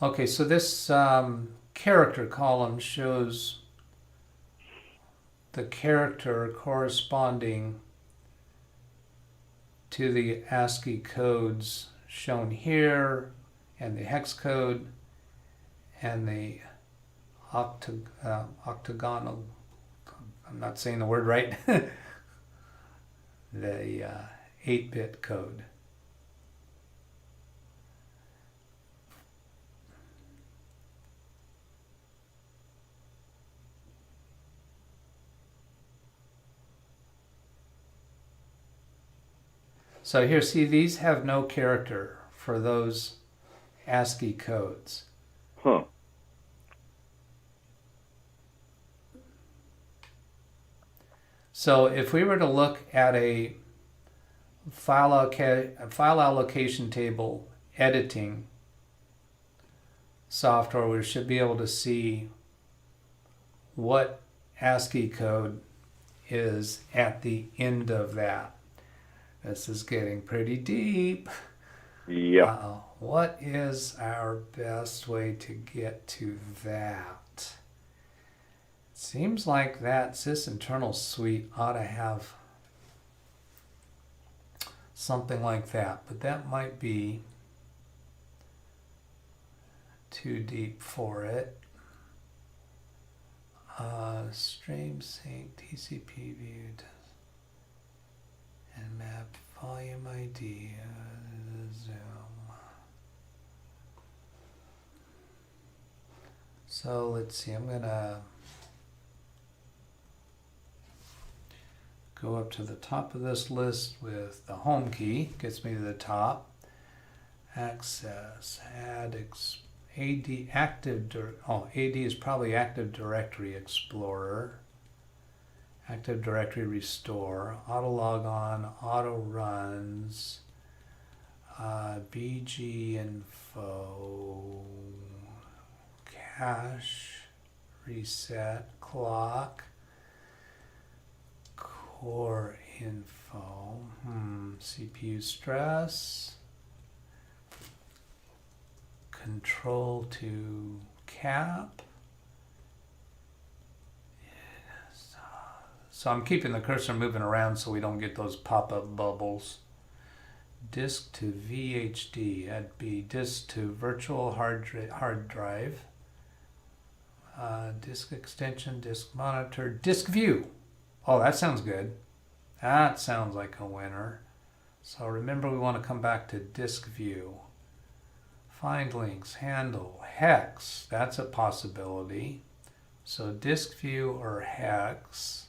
Okay, so this character column shows the character corresponding to the ASCII codes shown here, and the hex code, and the octagonal, I'm not saying the word right, the 8-bit code. So here, see, these have no character for those ASCII codes. Huh. So if we were to look at a file allocation table editing software, we should be able to see what ASCII code is at the end of that. This is getting pretty deep. Yep. Uh-oh. What is our best way to get to that? Seems like that Sysinternals suite ought to have something like that, but that might be too deep for it. Stream sync TCP viewed and map volume ID Zoom. So let's see, I'm gonna go up to the top of this list with the home key, gets me to the top. Access, add, AD, AD is probably Active Directory Explorer. Active Directory Restore, auto log on, auto runs, BG info, cache, reset, clock, core info, CPU stress, control to cap. So I'm keeping the cursor moving around so we don't get those pop-up bubbles. Disk to VHD, that'd be disk to virtual hard drive. Disk extension, disk monitor, disk view. Oh, that sounds good. That sounds like a winner. So remember, we want to come back to disk view. Find links, handle, hex, that's a possibility. So disk view or hex.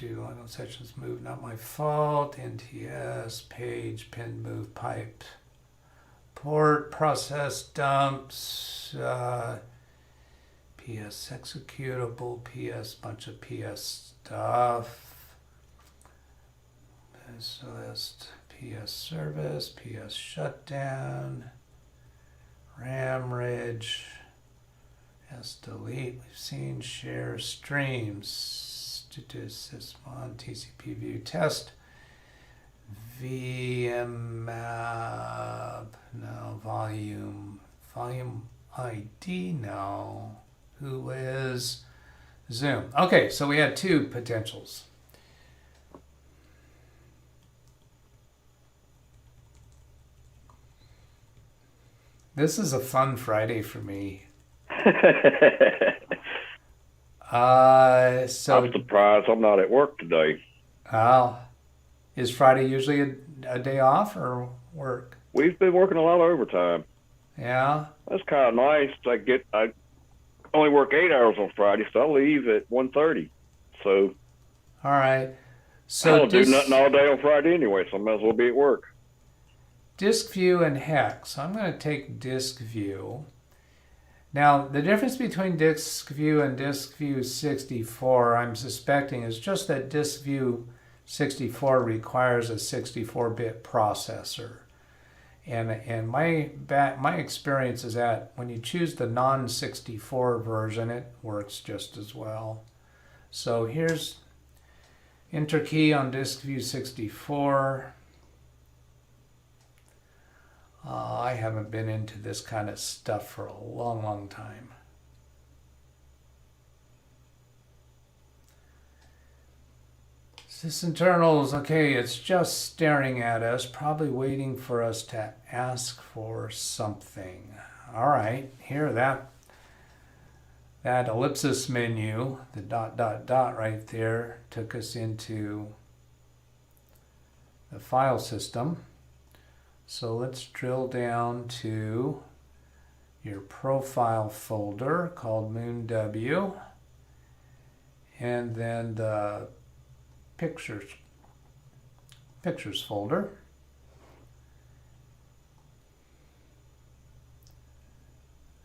Line sections move, not my fault. NTS, page, pin move, pipe, port, process dumps, PS executable, PS, bunch of PS stuff. This list, PS service, PS shutdown, RAM ridge, S delete, we've seen share streams, sysmon, TCP view test, VMAP, no, volume ID, no, who is Zoom. Okay, so we had two potentials. This is a fun Friday for me. I'm surprised I'm not at work today. Is Friday usually a day off or work? We've been working a lot of overtime. Yeah. That's kind of nice. I only work 8 hours on Friday, so I leave at 1:30. So. All right. So I don't do nothing all day on Friday anyway, so I might as well be at work. Disk view and hex. So I'm going to take disk view. Now, the difference between disk view and disk view 64, I'm suspecting, is just that disk view 64 requires a 64-bit processor. And my experience is that when you choose the non-64 version, it works just as well. So here's enter key on disk view 64. I haven't been into this kind of stuff for a long, long time. Sysinternals, okay, it's just staring at us, probably waiting for us to ask for something. All right, here, that ellipsis menu, the ... right there, took us into the file system. So let's drill down to your profile folder called MoonW, and then the pictures folder.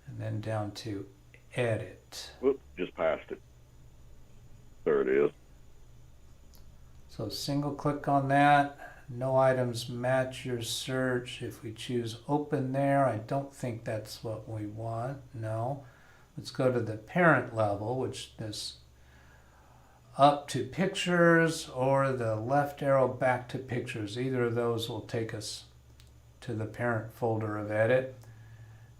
And then down to edit. Whoop, just passed it. There it is. So single click on that. No items match your search. If we choose open there, I don't think that's what we want. No. Let's go to the parent level, which this up to pictures or the left arrow back to pictures. Either of those will take us to the parent folder of edit.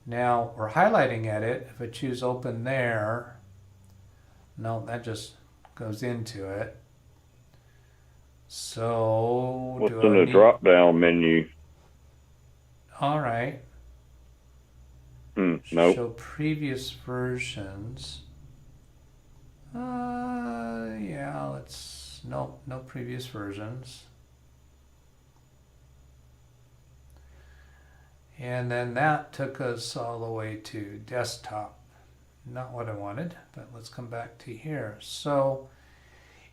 Now we're highlighting edit. If I choose open there, no, that just goes into it. So what's in the drop down menu? All right. Nope. Show previous versions. Yeah, let's, no previous versions. And then that took us all the way to desktop. Not what I wanted, but let's come back to here. So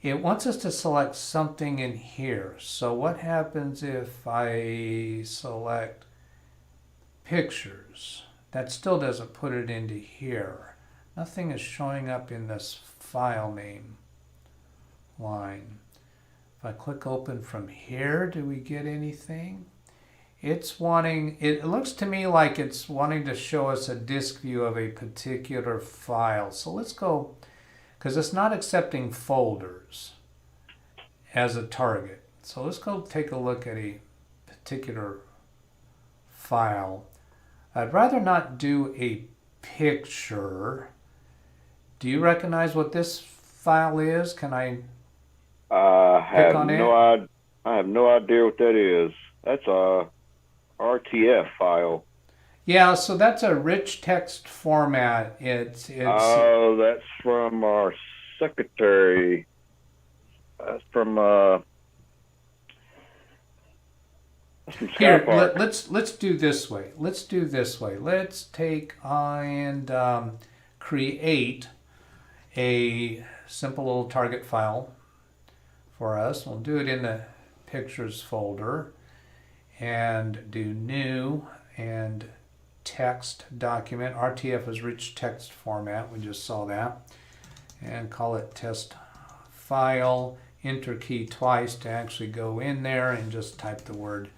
it wants us to select something in here. So what happens if I select pictures? That still doesn't put it into here. Nothing is showing up in this file name line. If I click open from here, do we get anything? It's wanting, it looks to me like it's wanting to show us a disk view of a particular file. So let's go, because it's not accepting folders as a target. So let's go take a look at a particular file. I'd rather not do a picture. Do you recognize what this file is? Can I I click on it? I have no idea what that is. That's a RTF file. Yeah, so that's a rich text format. It's Oh, that's from our secretary. That's from here. Skypark. Let's do this way. Let's do this way. Let's take and create a simple little target file for us. We'll do it in the pictures folder and do new and text document. RTF is rich text format. We just saw that. And call it test file. Enter key twice to actually go in there and just type the word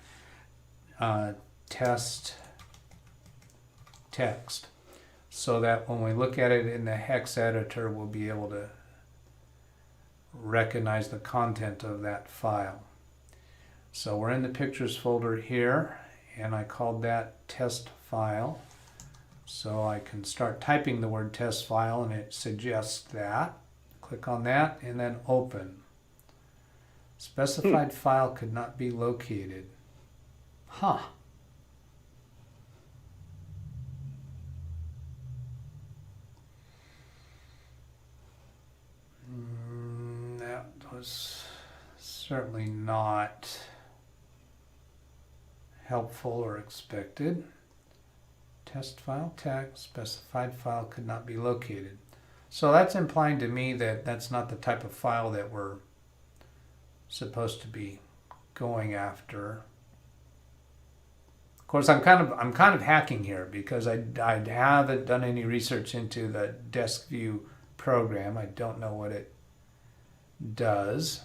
test text, so that when we look at it in the hex editor, we'll be able to recognize the content of that file. So we're in the pictures folder here, and I called that test file. So I can start typing the word test file, and it suggests that. Click on that and then open. Specified file could not be located. Huh. That was certainly not helpful or expected. Test file text, specified file could not be located. So that's implying to me that that's not the type of file that we're supposed to be going after. Of course, I'm kind of hacking here because I haven't done any research into the desk view program. I don't know what it does.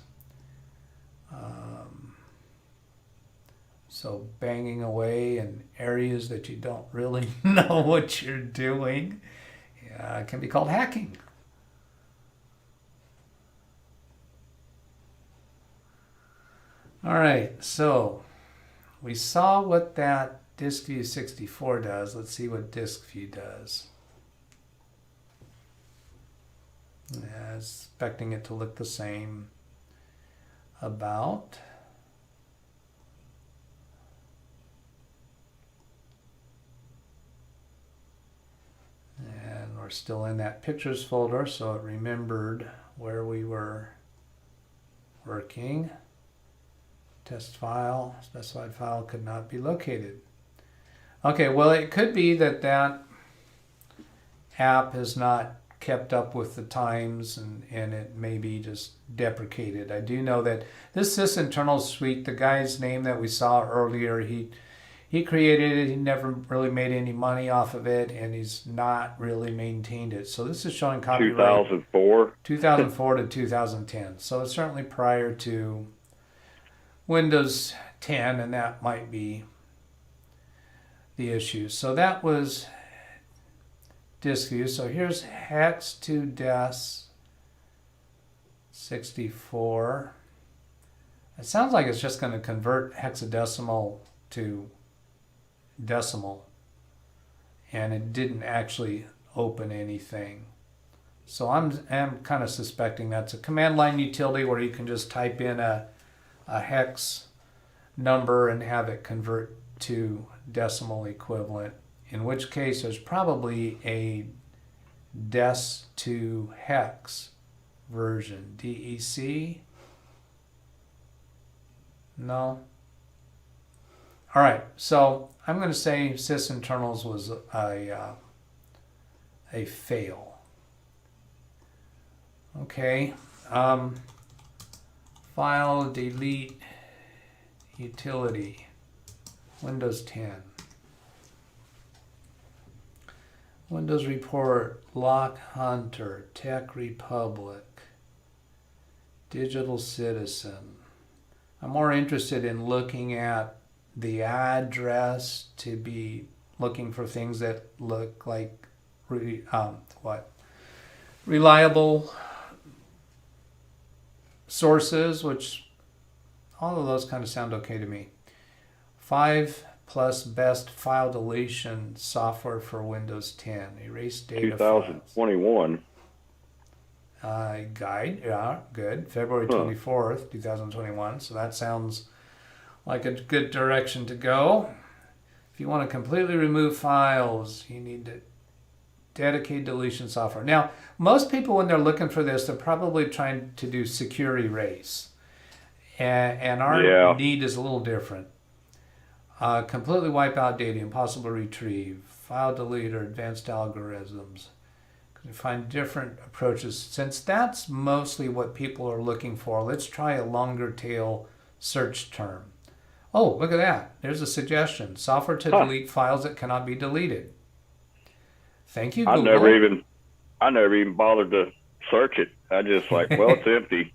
So banging away in areas that you don't really know what you're doing can be called hacking. All right, so we saw what that disk view 64 does. Let's see what disk view does. Expecting it to look the same about. And we're still in that pictures folder, so it remembered where we were working. Test file, specified file could not be located. Okay, well, it could be that that app has not kept up with the times, and it may be just deprecated. I do know that this Sysinternals suite, the guy's name that we saw earlier, he created it, he never really made any money off of it, and he's not really maintained it. So this is showing copyright 2004 to 2010. So it's certainly prior to Windows 10, and that might be the issue. So that was disk view. So here's hex to des 64. It sounds like it's just going to convert hexadecimal to decimal, and it didn't actually open anything. So I'm kind of suspecting that's a command line utility where you can just type in a hex number and have it convert to decimal equivalent, in which case there's probably a des to hex version. DEC? No. All right, so I'm going to say Sysinternals was a fail. Okay, file delete utility, Windows 10. Windows Report, Lock Hunter, Tech Republic, Digital Citizen. I'm more interested in looking at the address to be looking for things that look like reliable sources, which all of those kind of sound okay to me. 5+ best file deletion software for Windows 10. Erase data 2021. Guide, yeah, good. February 24th, 2021. So that sounds like a good direction to go. If you want to completely remove files, you need to dedicate deletion software. Now, most people, when they're looking for this, they're probably trying to do secure erase. And our need is a little different. Completely wipe out data, impossible to retrieve, file delete, or advanced algorithms. You find different approaches. Since that's mostly what people are looking for, let's try a longer tail search term. Oh, look at that. There's a suggestion. Software to delete files that cannot be deleted. Thank you, Google. I never even bothered to search it. I just like, well, it's empty.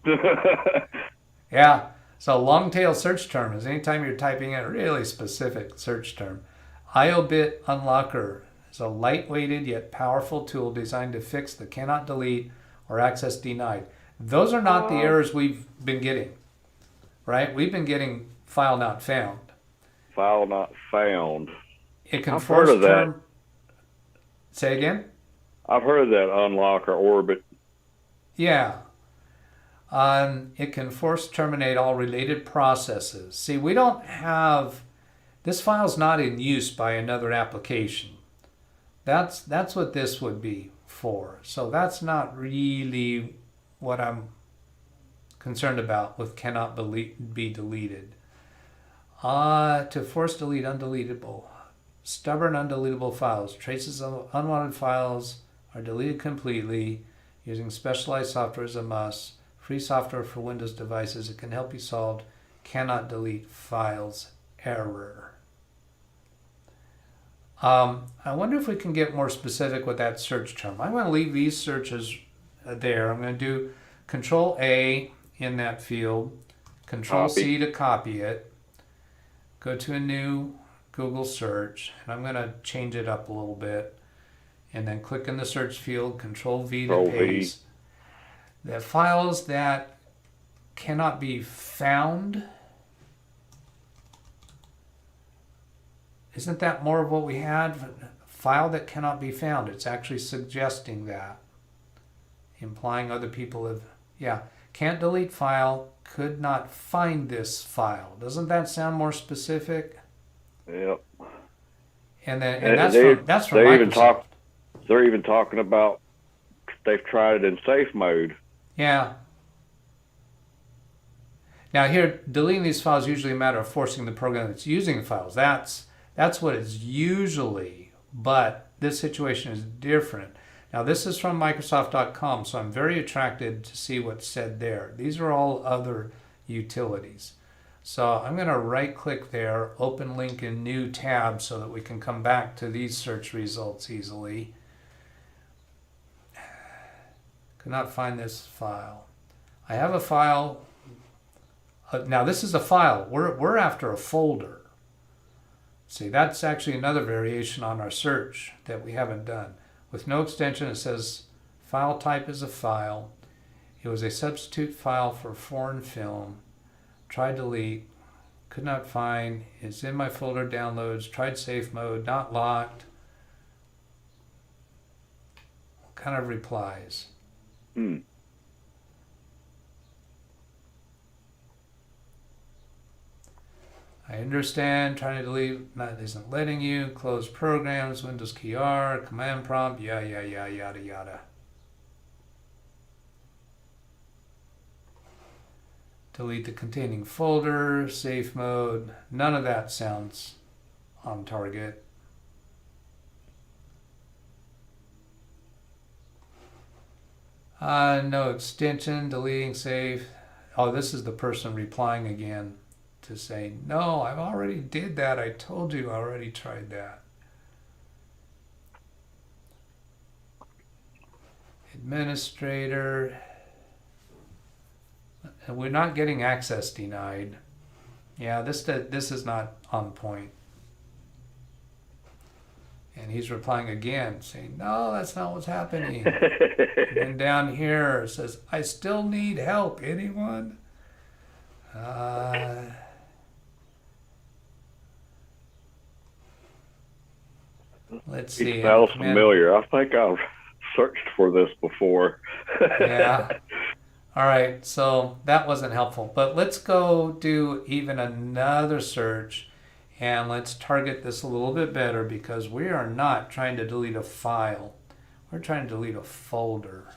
Yeah. So long tail search term is anytime you're typing in a really specific search term. IO-bit unlocker is a lightweighted yet powerful tool designed to fix the cannot delete or access denied. Those are not the errors we've been getting, right? We've been getting file not found. File not found. It can I've heard of that. Say again? I've heard of that unlock or orbit. Yeah. It can force terminate all related processes. See, we don't have, this file's not in use by another application. That's what this would be for. So that's not really what I'm concerned about with cannot be deleted. To force delete undeletable. Stubborn undeletable files. Traces of unwanted files are deleted completely. Using specialized software is a must. Free software for Windows devices. It can help you solve cannot delete files error. I wonder if we can get more specific with that search term. I'm going to leave these searches there. I'm going to do Control A in that field, Control C to copy it, go to a new Google search, and I'm going to change it up a little bit, and then click in the search field, Control V to paste. The files that cannot be found, isn't that more of what we had? File that cannot be found. It's actually suggesting that, implying other people have, can't delete file, could not find this file. Doesn't that sound more specific? Yep. And then that's from Microsoft. They're even talking about they've tried it in safe mode. Yeah. Now here, deleting these files is usually a matter of forcing the program that's using the files. That's what it's usually, but this situation is different. Now this is from Microsoft.com, so I'm very attracted to see what's said there. These are all other utilities. So I'm going to right click there, open link in new tab so that we can come back to these search results easily. Could not find this file. I have a file. Now this is a file. We're after a folder. See, that's actually another variation on our search that we haven't done. With no extension, it says file type is a file. It was a substitute file for foreign film. Tried delete. Could not find. It's in my folder downloads. Tried safe mode. Not locked. What kind of replies? I understand. Trying to delete. Not isn't letting you. Close programs. Windows key R. Command prompt. Yada yada. Delete the containing folder, safe mode. None of that sounds on target. No extension, deleting safe. Oh, this is the person replying again to say, no, I already did that. I told you I already tried that. Administrator. And we're not getting access denied. Yeah, this is not on point. And he's replying again, saying, no, that's not what's happening. And then down here it says, I still need help. Anyone? Let's see. It smells familiar. I think I've searched for this before. Yeah. All right, so that wasn't helpful, but let's go do even another search and let's target this a little bit better because we are not trying to delete a file. We're trying to delete a folder.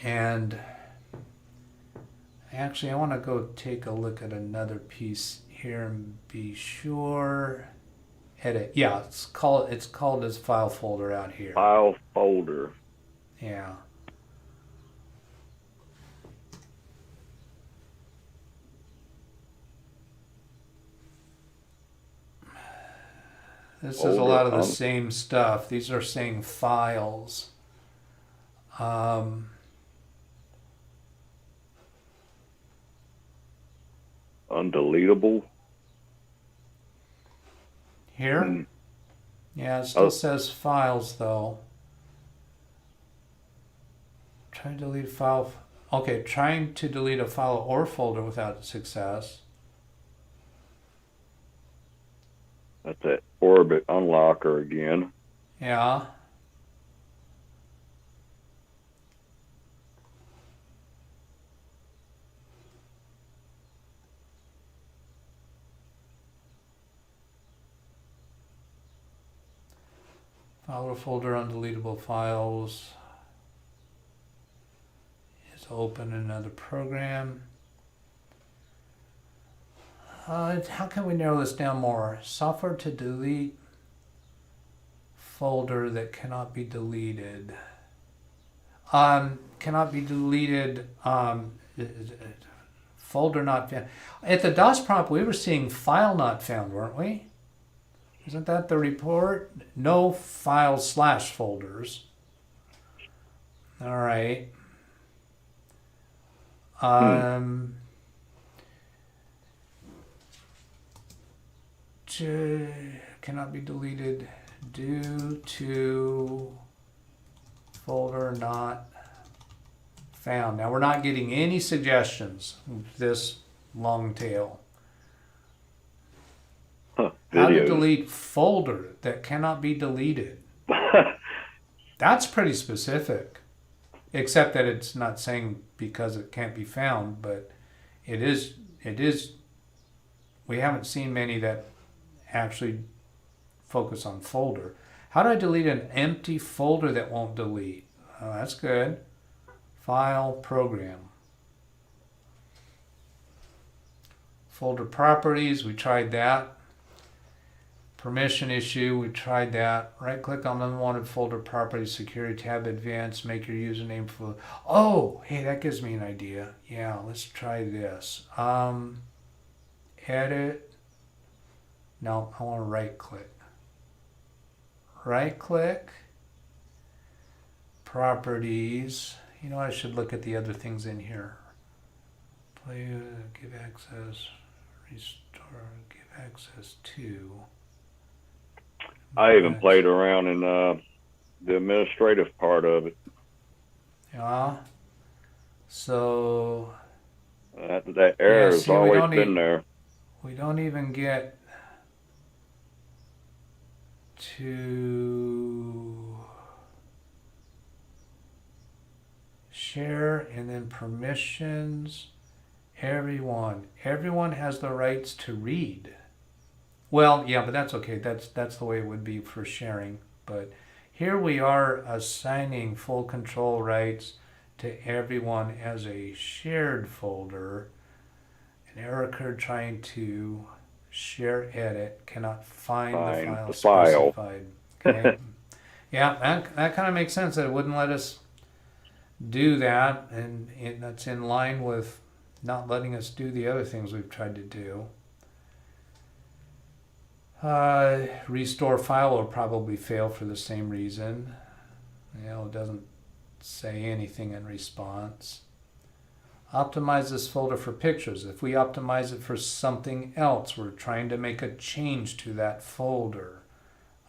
And actually, I want to go take a look at another piece here and be sure. Edit. Yeah, it's called as file folder out here. File folder. Yeah. This is a lot of the same stuff. These are saying files. Undeletable. Here? Yeah, it still says files though. Trying to delete a file. Okay, trying to delete a file or folder without success. That's that Orbit unlocker again. Yeah. File or folder undeletable files is open in another program. How can we narrow this down more? Software to delete folder that cannot be deleted. Cannot be deleted. Folder not found. At the DOS prompt, we were seeing file not found, weren't we? Isn't that the report? No files / folders. All right. Cannot be deleted due to folder not found. Now we're not getting any suggestions with this long tail. How to delete folder that cannot be deleted. That's pretty specific. Except that it's not saying because it can't be found, but it is. We haven't seen many that actually focus on folder. How do I delete an empty folder that won't delete? Oh, that's good. File, program. Folder properties, we tried that. Permission issue, we tried that. Right click on unwanted folder properties, security tab, advanced, make your username for. Oh, hey, that gives me an idea. Yeah, let's try this. Edit. No, I want to right click. Right click. Properties. You know, I should look at the other things in here. Play, give access, restore, give access to. I even played around in the administrative part of it. Yeah. So That error has see, we always don't been there. we don't even get to share, and then permissions. Everyone has the rights to read. Well, yeah, but that's okay. That's the way it would be for sharing. But here we are assigning full control rights to everyone as a shared folder. An error occurred trying to share edit, cannot find the file specified. Okay. Yeah, that kind of makes sense that it wouldn't let us do that, and that's in line with not letting us do the other things we've tried to do. Restore file will probably fail for the same reason. It doesn't say anything in response. Optimize this folder for pictures. If we optimize it for something else, we're trying to make a change to that folder.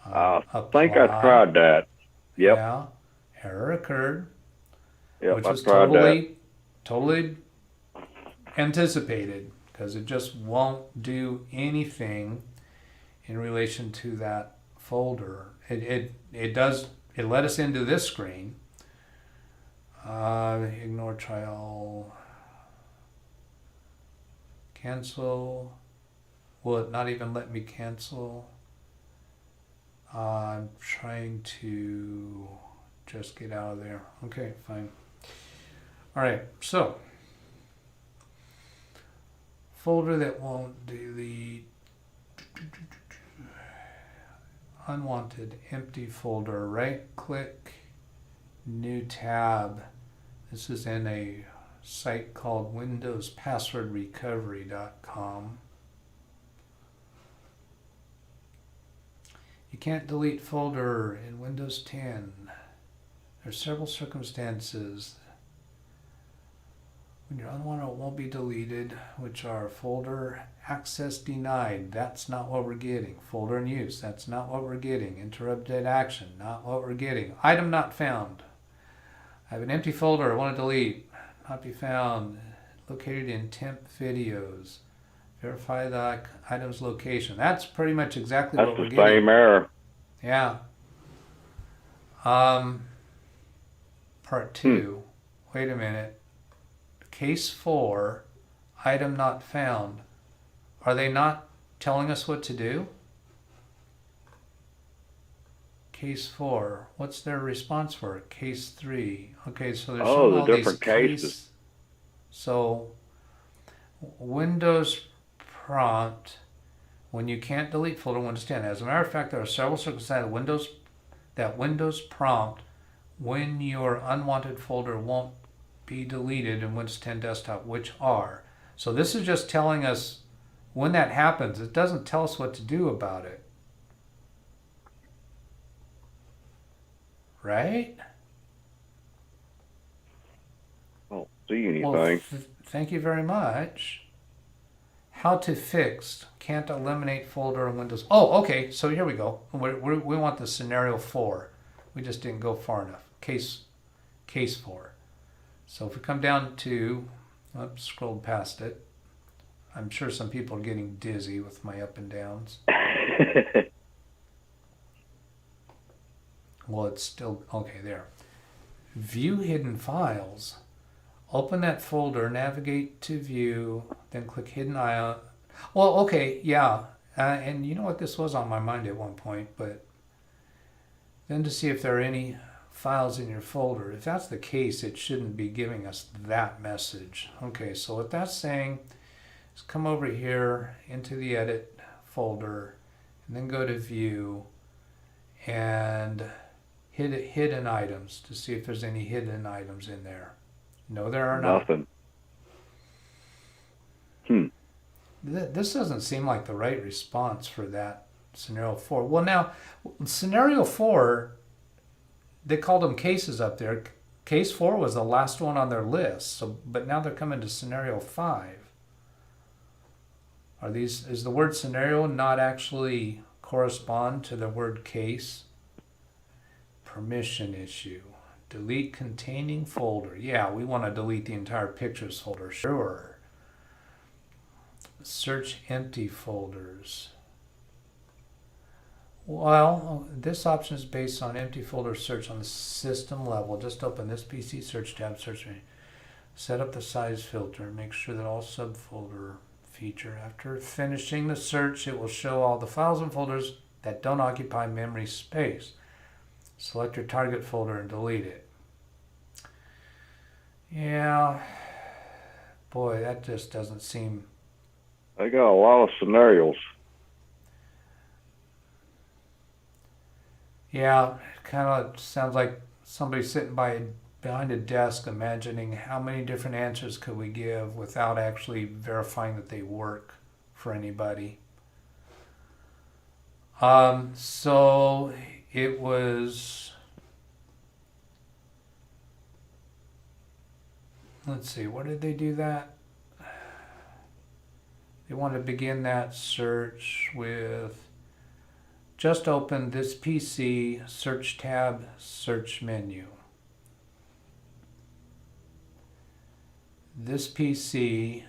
I think I tried that. Yep. Yeah. Error occurred. Yep, which I was tried totally anticipated, because it just won't do anything in relation to that folder. It let us into this screen. Ignore trial. Cancel. Will it not even let me cancel? I'm trying to just get out of there. Okay, fine. All right, so folder that won't delete, unwanted empty folder. Right click, new tab. This is in a site called windowspasswordrecovery.com. You can't delete folder in Windows 10. There are several circumstances when your unwanted won't be deleted, which are folder access denied. That's not what we're getting. Folder in use. That's not what we're getting. Interrupted action. Not what we're getting. Item not found. I have an empty folder I want to delete. Not be found. Located in temp videos. Verify the item's location. That's pretty much exactly what we're getting. That's the same error. Yeah. Part 2. Wait a minute. Case 4, item not found. Are they not telling us what to do? Case 4. What's their response for it? Case 3. Okay, so there's the all different these cases. So Windows prompt, when you can't delete folder in Windows 10. As a matter of fact, there are several circumstances Windows prompt when your unwanted folder won't be deleted in Windows 10 desktop, which are. So this is just telling us when that happens. It doesn't tell us what to do about it. Right? I don't see anything. Well, thank you very much. How to fix can't eliminate folder in Windows. Oh, okay. So here we go. We want the scenario 4. We just didn't go far enough. Case 4. So if we come down to, oops, scrolled past it. I'm sure some people are getting dizzy with my up and downs. Well, it's still, okay, there. View hidden files. Open that folder, navigate to view, then click hidden item. Well, okay, yeah. And you know what, this was on my mind at one point, but then to see if there are any files in your folder. If that's the case, it shouldn't be giving us that message. Okay, so what that's saying is come over here into the edit folder and then go to view and hidden items to see if there's any hidden items in there. No, there are not. Nothing. This doesn't seem like the right response for that scenario 4. Well, now, scenario 4, they called them cases up there. Case 4 was the last one on their list. So, but now they're coming to scenario 5. Is the word scenario not actually correspond to the word case. Permission issue. Delete containing folder. Yeah, we want to delete the entire pictures folder. Sure. Search empty folders. Well, this option is based on empty folder search on the system level. Just open this PC search tab, search menu. Set up the size filter. Make sure that all subfolder feature. After finishing the search, it will show all the files and folders that don't occupy memory space. Select your target folder and delete it. Yeah, boy, that just doesn't seem... They got a lot of scenarios. Yeah, it kind of sounds like somebody sitting behind a desk imagining how many different answers could we give without actually verifying that they work for anybody. So it was, let's see, what did they do that? They want to begin that search with just open this PC, search tab, search menu. This PC,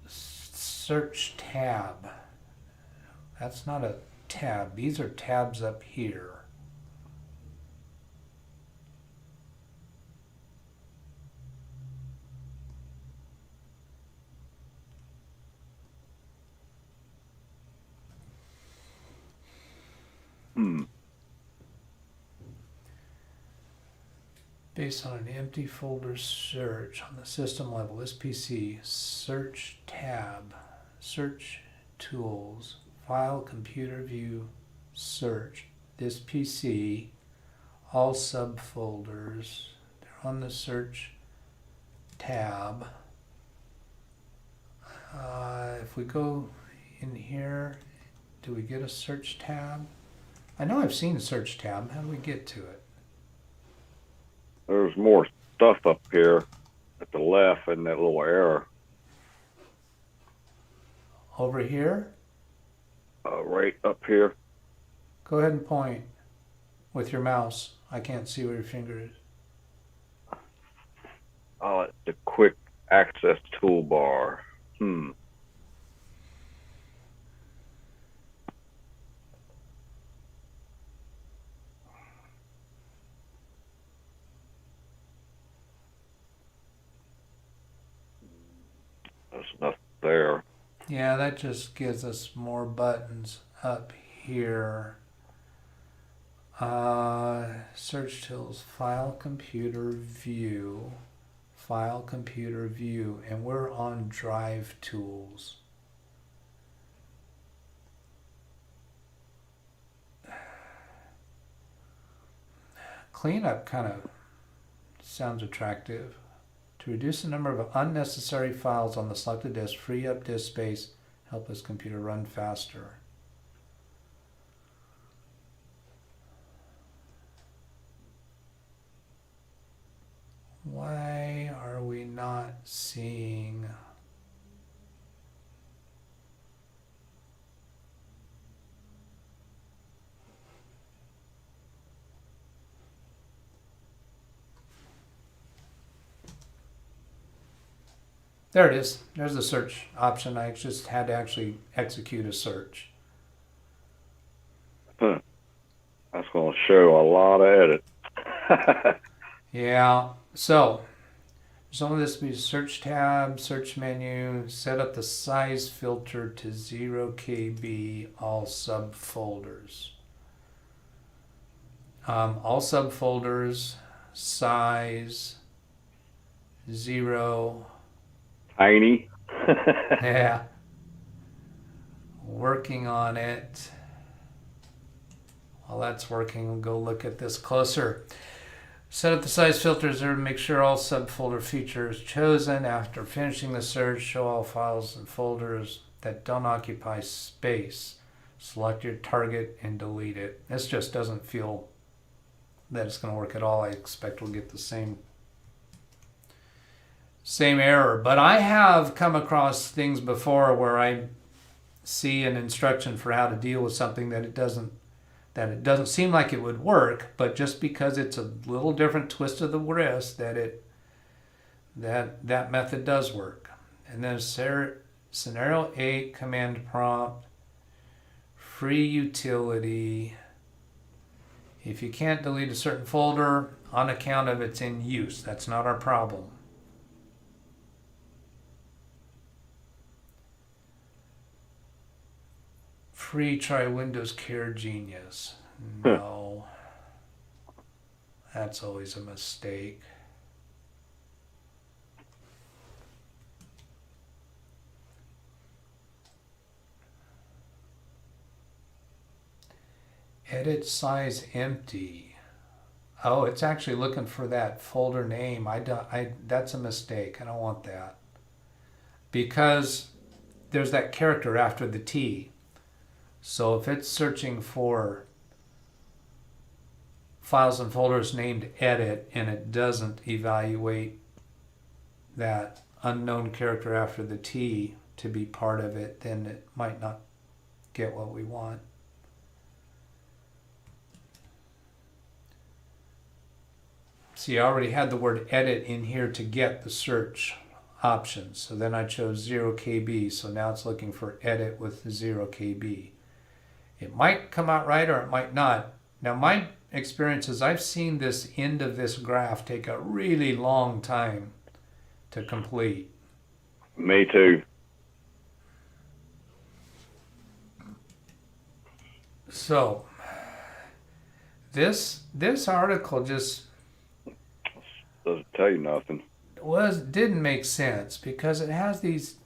search tab. That's not a tab. These are tabs up here. Based on an empty folder search on the system level, this PC, search tab, search tools, file, computer view, search. This PC, all subfolders, they're on the search tab. If we go in here, do we get a search tab? I know I've seen a search tab. How do we get to it? There's more stuff up here at the left in that little arrow. Over here? Right up here. Go ahead and point with your mouse. I can't see where your finger is. Oh, it's the quick access toolbar. There's nothing there. Yeah, that just gives us more buttons up here. Search tools, file, computer view, and we're on drive tools. Cleanup kind of sounds attractive. To reduce the number of unnecessary files on the selected disk, free up disk space, help this computer run faster. Why are we not seeing... There it is. There's the search option. I just had to actually execute a search. That's going to show a lot of edit. Yeah. So, some of this will be search tab, search menu, set up the size filter to 0 KB, all subfolders. All subfolders, size, 0. Tiny. Yeah. Working on it. While that's working, we'll go look at this closer. Set up the size filters to make sure all subfolder features chosen. After finishing the search, show all files and folders that don't occupy space. Select your target and delete it. This just doesn't feel that it's going to work at all. I expect we'll get the same Same error. But I have come across things before where I see an instruction for how to deal with something that it doesn't seem like it would work, but just because it's a little different twist of the wrist, that method does work. And then scenario 8 command prompt, free utility. If you can't delete a certain folder on account of its in use, that's not our problem. Free, try Windows Care Genius. No. That's always a mistake. Edit size empty. Oh, it's actually looking for that folder name. That's a mistake. I don't want that. Because there's that character after the T. So if it's searching for files and folders named edit and it doesn't evaluate that unknown character after the T to be part of it, then it might not get what we want. See, I already had the word edit in here to get the search options. So then I chose 0 KB. So now it's looking for edit with 0 KB. It might come out right or it might not. Now my experience is I've seen this end of this graph take a really long time to complete. Me too. So this article just Doesn't tell you nothing. didn't make sense because it has these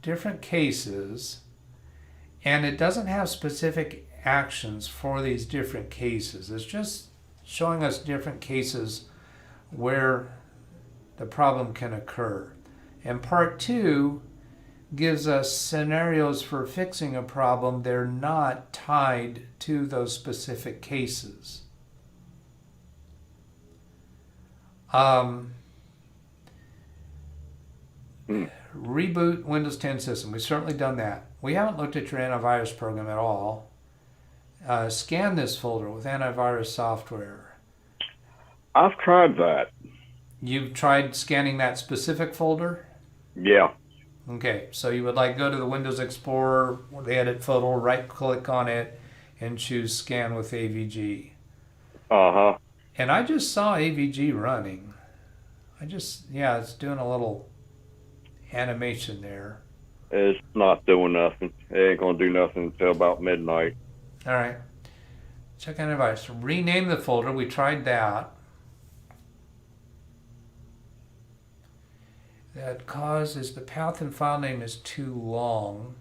different cases and it doesn't have specific actions for these different cases. It's just showing us different cases where the problem can occur. And part 2 gives us scenarios for fixing a problem. They're not tied to those specific cases. Reboot Windows 10 system. We've certainly done that. We haven't looked at your antivirus program at all. Scan this folder with antivirus software. I've tried that. You've tried scanning that specific folder? Yeah. Okay, so you would go to the Windows Explorer, or the edit photo, right click on it, and choose scan with AVG. Uh-huh. And I just saw AVG running. It's doing a little animation there. It's not doing nothing. It ain't gonna do nothing until about midnight. All right. Check antivirus. Rename the folder. We tried that. That cause is the path and file name is too long.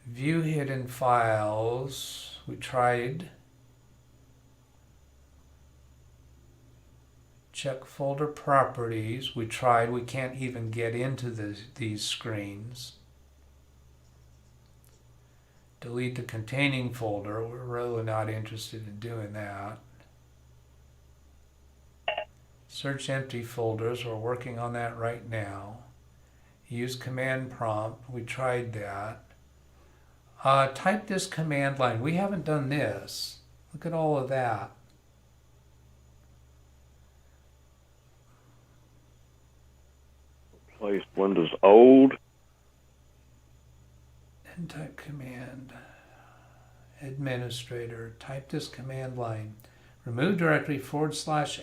View hidden files. We tried. Check folder properties. We tried. We can't even get into these screens. Delete the containing folder. We're really not interested in doing that. Search empty folders. We're working on that right now. Use command prompt. We tried that. Type this command line. We haven't done this. Look at all of that. Replace Windows old. And type command. Administrator. Type this command line. Remove directory /s/q.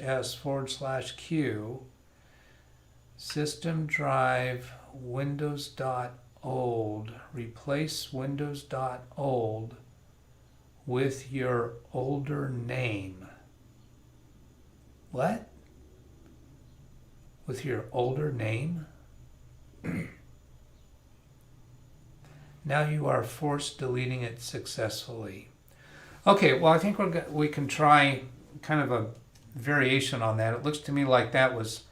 System drive windows.old. Replace windows.old with your older name. What? With your older name? Now you are forced deleting it successfully. Okay, well I think we can try kind of a variation on that. It looks to me like that was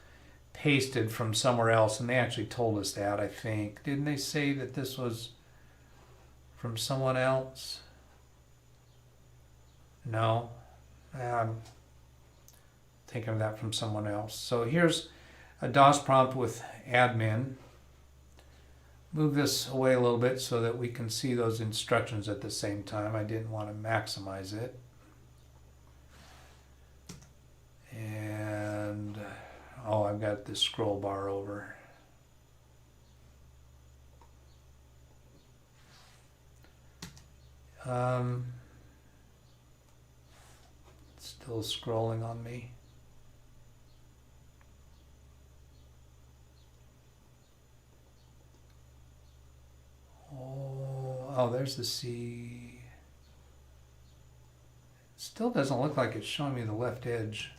pasted from somewhere else, and they actually told us that, I think. Didn't they say that this was from someone else? No. I taken that from someone else. So here's a DOS prompt with admin. Move this away a little bit so that we can see those instructions at the same time. I didn't want to maximize it. And, oh, I've got this scroll bar over. Still scrolling on me. Oh, there's the C. Still doesn't look like it's showing me the left edge.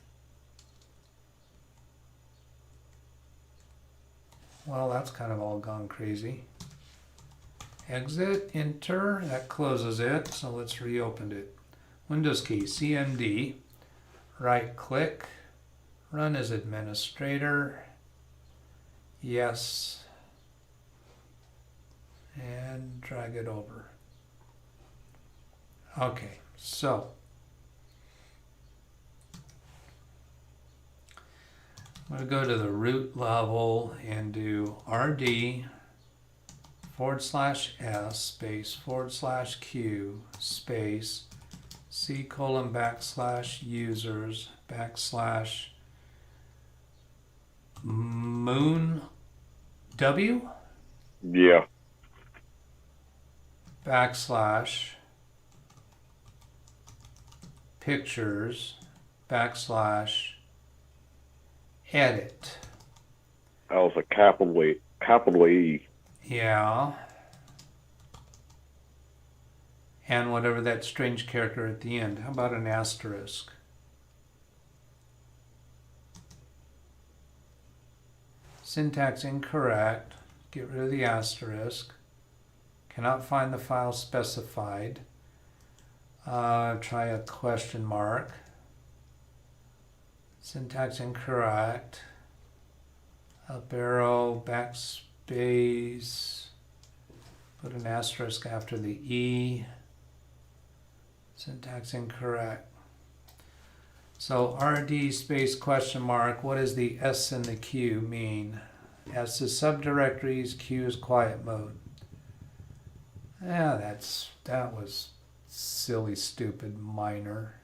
Well, that's kind of all gone crazy. Exit, enter, that closes it, so let's reopen it. Windows key, CMD, right click, run as administrator, yes, and drag it over. Okay, so I'm going to go to the root level and do RD /S space /Q space C:\users /moon W Yeah. /pictures /edit. That was a capital E. Yeah. And whatever that strange character at the end. How about an asterisk? Syntax incorrect. Get rid of the asterisk. Cannot find the file specified. Try a question mark. Syntax incorrect. Up arrow, backspace. Put an asterisk after the E. Syntax incorrect. So RD space question mark. What does the S and the Q mean? S is subdirectories, Q is quiet mode. Yeah, that was silly, stupid, minor.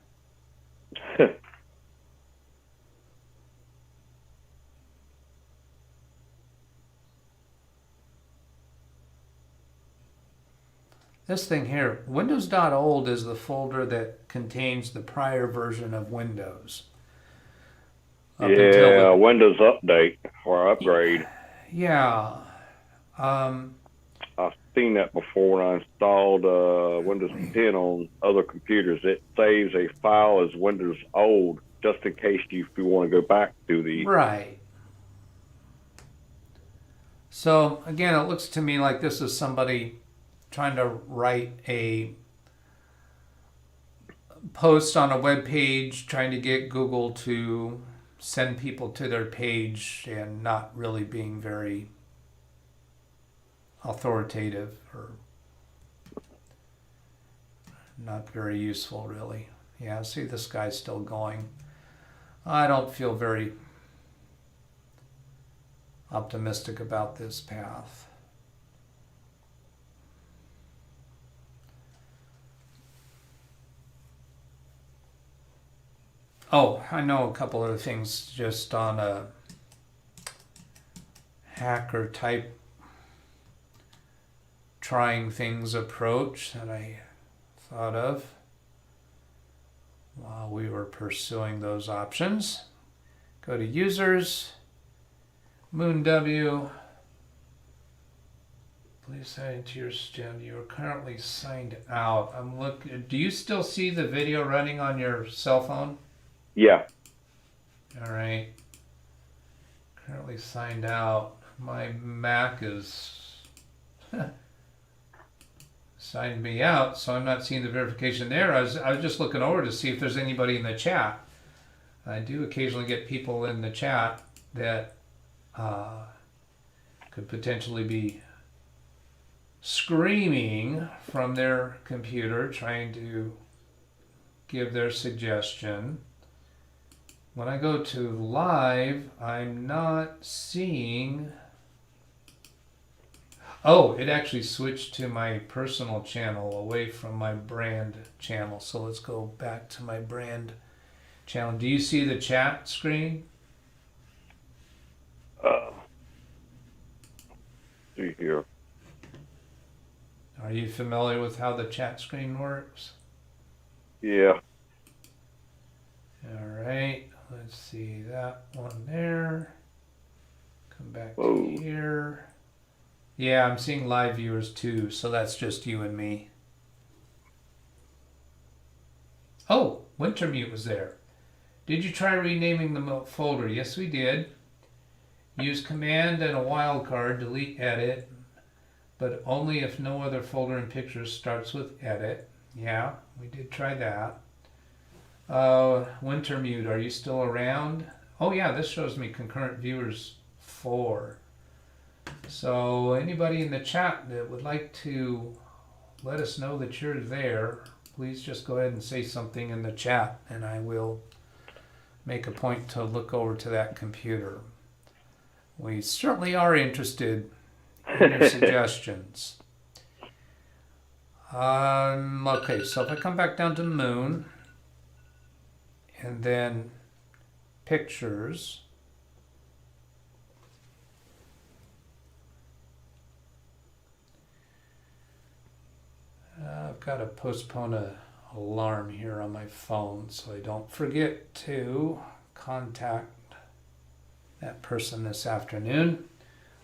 This thing here, Windows.old is the folder that contains the prior version of Windows. Yeah, Windows Update or Upgrade. Yeah. I've seen that before when I installed Windows 10 on other computers. It saves a file as Windows old, just in case if you want to go back to the... Right. So, again, it looks to me like this is somebody trying to write a post on a web page, trying to get Google to send people to their page and not really being very authoritative or not very useful, really. Yeah, see, this guy's still going. I don't feel very optimistic about this path. Oh, I know a couple other things just on a hacker type trying things approach that I thought of while we were pursuing those options. Go to users, Moon W. Please sign into your system. You are currently signed out. I'm looking. Do you still see the video running on your cell phone? Yeah. All right. Currently signed out. My Mac is signed me out, so I'm not seeing the verification there. I was just looking over to see if there's anybody in the chat. I do occasionally get people in the chat that could potentially be screaming from their computer trying to give their suggestion. when I go to live, I'm not seeing. Oh, it actually switched to my personal channel away from my brand channel. So let's go back to my brand channel. Do you see the chat screen? See here. Are you familiar with how the chat screen works? Yeah. All right, let's see that one there. Come back Whoa. to here. Yeah, I'm seeing live viewers too, so that's just you and me. Oh, Wintermute was there. Did you try renaming the folder? Yes, we did. Use command and a wildcard, delete edit, but only if no other folder in pictures starts with edit. Yeah, we did try that. Wintermute, are you still around? Oh yeah, this shows me concurrent viewers 4. So anybody in the chat that would like to let us know that you're there, please just go ahead and say something in the chat and I will make a point to look over to that computer. We certainly are interested in your suggestions. Okay, so if I come back down to Moon and then Pictures, I've got to postpone an alarm here on my phone so I don't forget to contact that person this afternoon.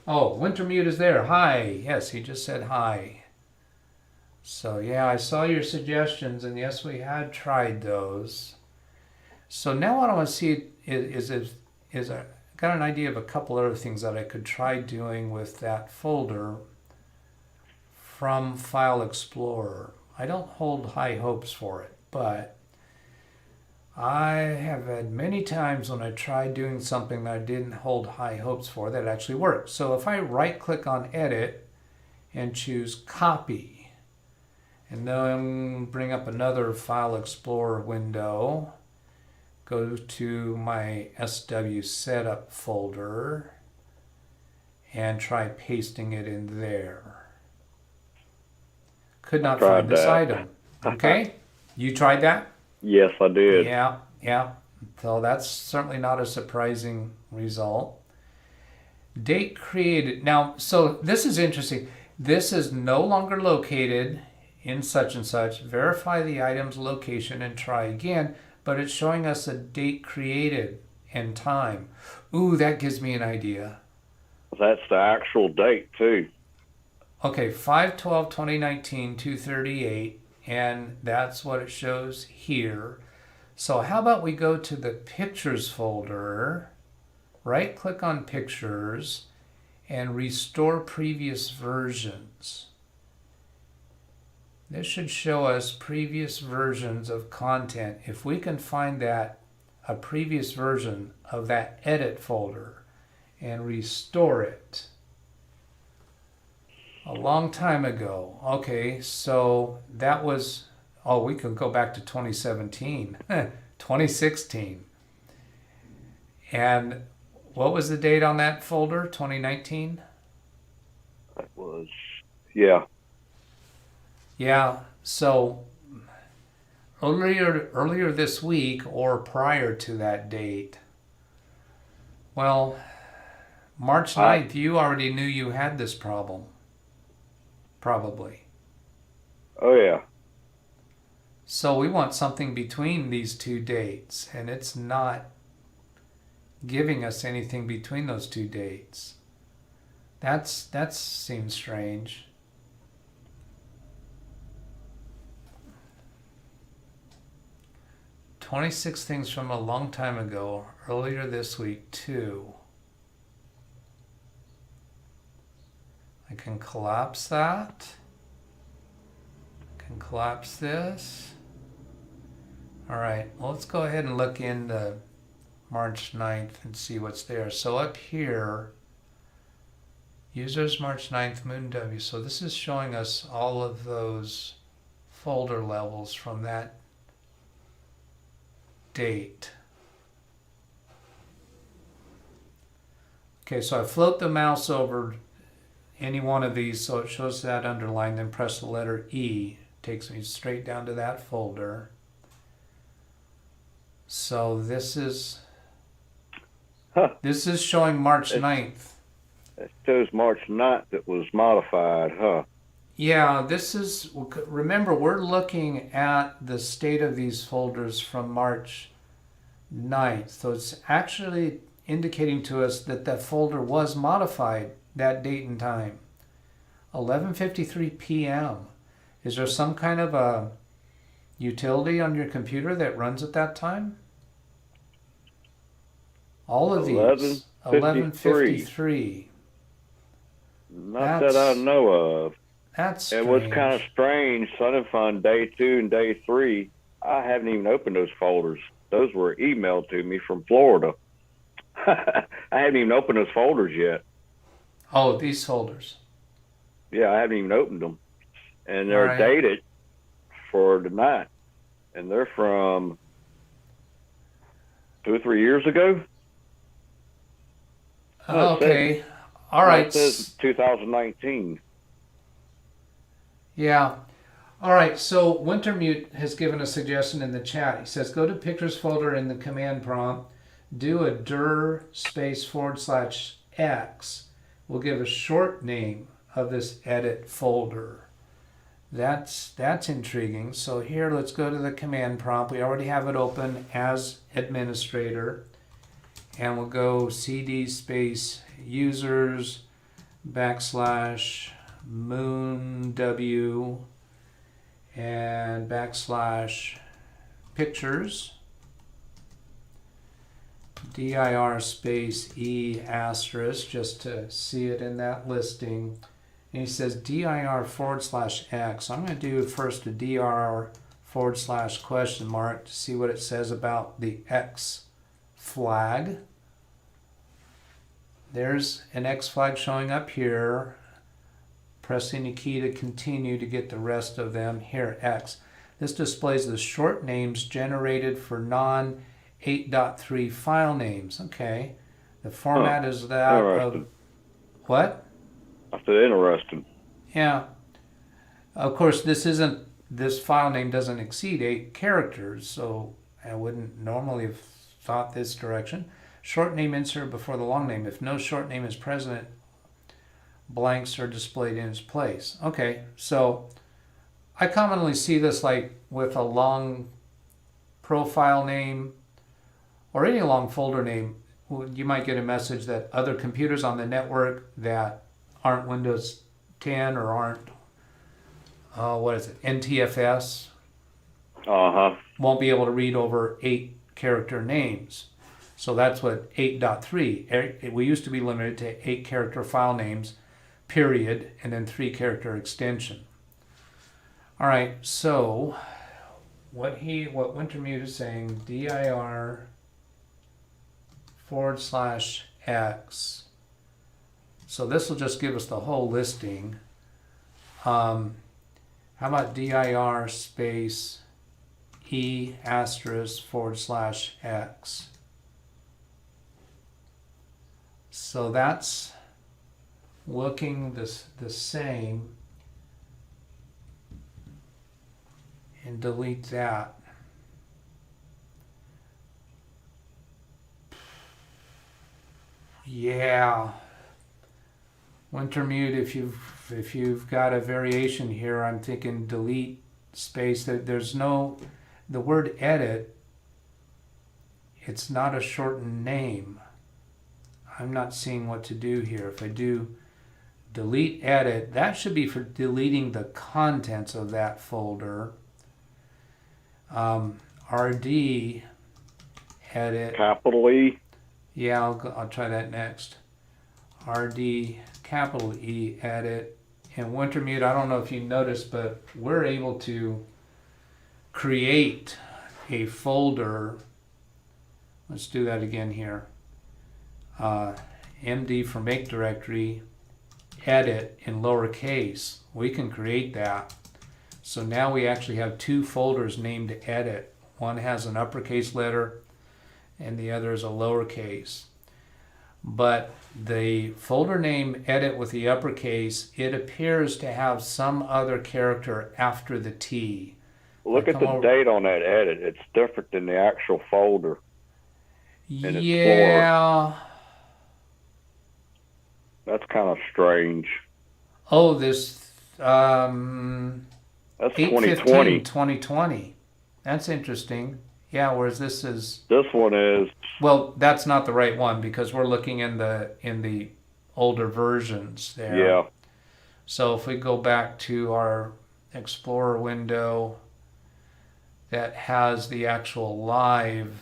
Oh, Wintermute is there. Hi. Yes, he just said hi. So yeah, I saw your suggestions, and yes, we had tried those. So now what I want to see is I got an idea of a couple other things that I could try doing with that folder from File Explorer. I don't hold high hopes for it, but I have had many times when I tried doing something that I didn't hold high hopes for that actually worked. So if I right click on Edit and choose Copy, and then bring up another File Explorer window, go to my SW Setup folder and try pasting it in there. Could not find this item. Okay, you tried that? Yes, I did. Yeah. So that's certainly not a surprising result. Date created. Now, so this is interesting. This is no longer located in such and such. Verify the item's location and try again, but it's showing us a date created and time. Ooh, that gives me an idea. That's the actual date too. Okay, 5/12/2019, 2:38, and that's what it shows here. So how about we go to the Pictures folder, right click on Pictures, and restore previous versions. This should show us previous versions of content. If we can find that, a previous version of that edit folder, and restore it. A long time ago. Okay, so that was, oh, we could go back to 2017, 2016. And what was the date on that folder? 2019? That was, yeah. Yeah, so earlier this week or prior to that date, well, March 9th, you already knew you had this problem. Probably. Oh, yeah. So we want something between these two dates, and it's not giving us anything between those two dates. That seems strange. "26 things from a long time ago, earlier this week too." I can collapse that. I can collapse this. All right, well, let's go ahead and look into March 9th and see what's there. So up here, users March 9th, Moon W. So this is showing us all of those folder levels from that date. Okay, so I float the mouse over any one of these so it shows that underline, then press the letter E. Takes me straight down to that folder. So this is showing March 9th. It shows March 9th it was modified, huh? Yeah, this is, remember, we're looking at the state of these folders from March 9th. So it's actually indicating to us that that folder was modified that date and time. 11:53 p.m. Is there some kind of a utility on your computer that runs at that time? All of these. 11:53. Not that I know of. That's strange. It was kind of strange. Sun and Fun Day 2 and Day 3, I haven't even opened those folders. Those were emailed to me from Florida. I haven't even opened those folders yet. Oh, these folders. Yeah, I haven't even opened them. And they're dated for tonight. And they're from 2 or 3 years ago. Okay. All right. It says 2019. Yeah. All right. So Wintermute has given a suggestion in the chat. He says, go to pictures folder in the command prompt, do a dir /x. We'll give a short name of this edit folder. That's intriguing. So here, let's go to the command prompt. We already have it open as administrator. And we'll go cd space users /moonw and /pictures dir space e asterisk, just to see it in that listing. And he says dir /x. I'm going to do first a dir /? to see what it says about the X flag. There's an X flag showing up here. Pressing the key to continue to get the rest of them. Here, X. This displays the short names generated for non 8.3 file names. Okay. The format is that of what? That's interesting. Yeah. Of course, this file name doesn't exceed 8 characters, so I wouldn't normally have thought this direction. Short name insert before the long name. If no short name is present, blanks are displayed in its place. Okay, so I commonly see this like with a long profile name or any long folder name. You might get a message that other computers on the network that aren't Windows 10 or aren't, NTFS, won't be able to read over 8 character names. So that's what 8.3. We used to be limited to 8 character file names, period, and then 3 character extension. All right, so what Wintermute is saying, dir /x. So this will just give us the whole listing. How about dir space e asterisk /x. So that's looking the same. And delete that. Yeah. Wintermute, if you've got a variation here, I'm thinking delete space. There's no, the word edit, it's not a shortened name. I'm not seeing what to do here. If I do delete edit, that should be for deleting the contents of that folder. RD edit. Capital E. Yeah, I'll try that next. RD capital E edit. And Wintermute, I don't know if you noticed, but we're able to create a folder. Let's do that again here. MD for make directory, edit in lowercase. We can create that. So now we actually have 2 folders named edit. One has an uppercase letter and the other is a lowercase. but the folder name edit with the uppercase, it appears to have some other character after the T. Look at the date on that edit. It's different than the actual folder. Yeah. That's kind of strange. Oh, this That's 2020. 2020. That's interesting. Yeah, whereas this one is, well, that's not the right one because we're looking in the older versions there. yeah. So if we go back to our Explorer window that has the actual live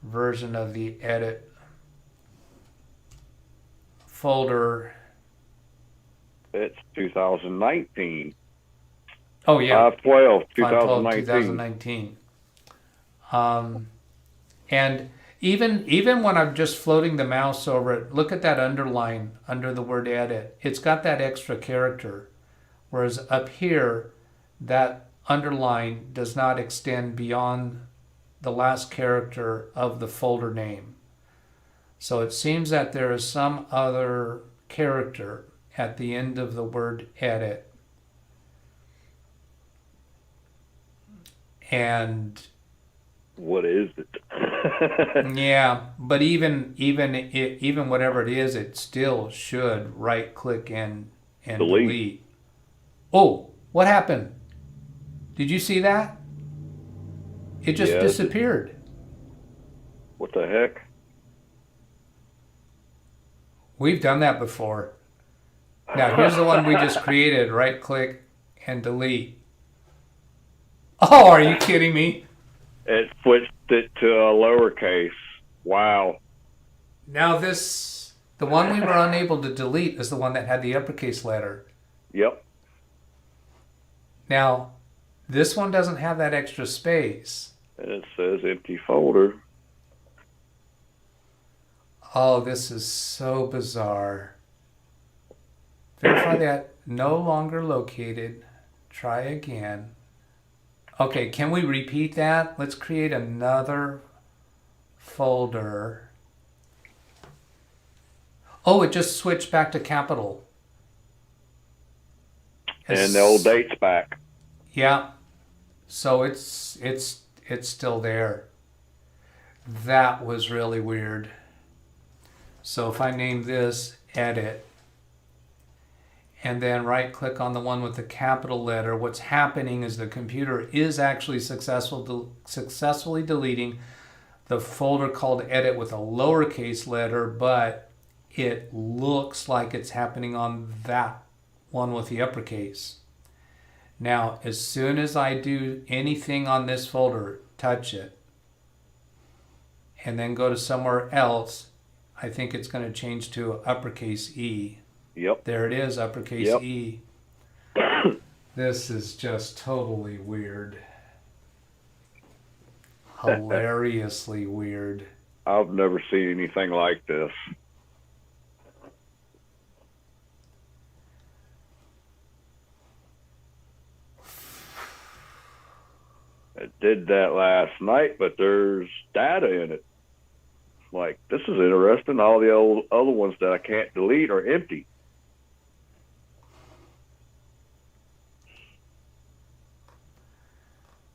version of the edit folder. It's 2019. Oh yeah. 5/12, 2019. And even when I'm just floating the mouse over it, look at that underline under the word edit. It's got that extra character. Whereas up here, that underline does not extend beyond the last character of the folder name. So it seems that there is some other character at the end of the word edit. And what is it? yeah, but even whatever it is, it still should right click and delete. Oh, what happened? Did you see that? It just disappeared. What the heck? We've done that before. Now here's the one we just created. Right click and delete. Oh, are you kidding me? It switched it to a lowercase. Wow. Now the one we were unable to delete is the one that had the uppercase letter. Yep. Now, this one doesn't have that extra space. And it says empty folder. Oh, this is so bizarre. Verify that no longer located. Try again. Okay, can we repeat that? Let's create another folder. Oh, it just switched back to capital. And the old date's back. Yeah. So it's still there. That was really weird. So if I name this edit and then right click on the one with the capital letter, what's happening is the computer is actually successfully deleting the folder called edit with a lowercase letter, but it looks like it's happening on that one with the uppercase. Now, as soon as I do anything on this folder, touch it, and then go to somewhere else, I think it's going to change to uppercase E. Yep. There it is, uppercase E. This is just totally weird. Hilariously weird. I've never seen anything like this. It did that last night, but there's data in it. Like, this is interesting. All the old other ones that I can't delete are empty.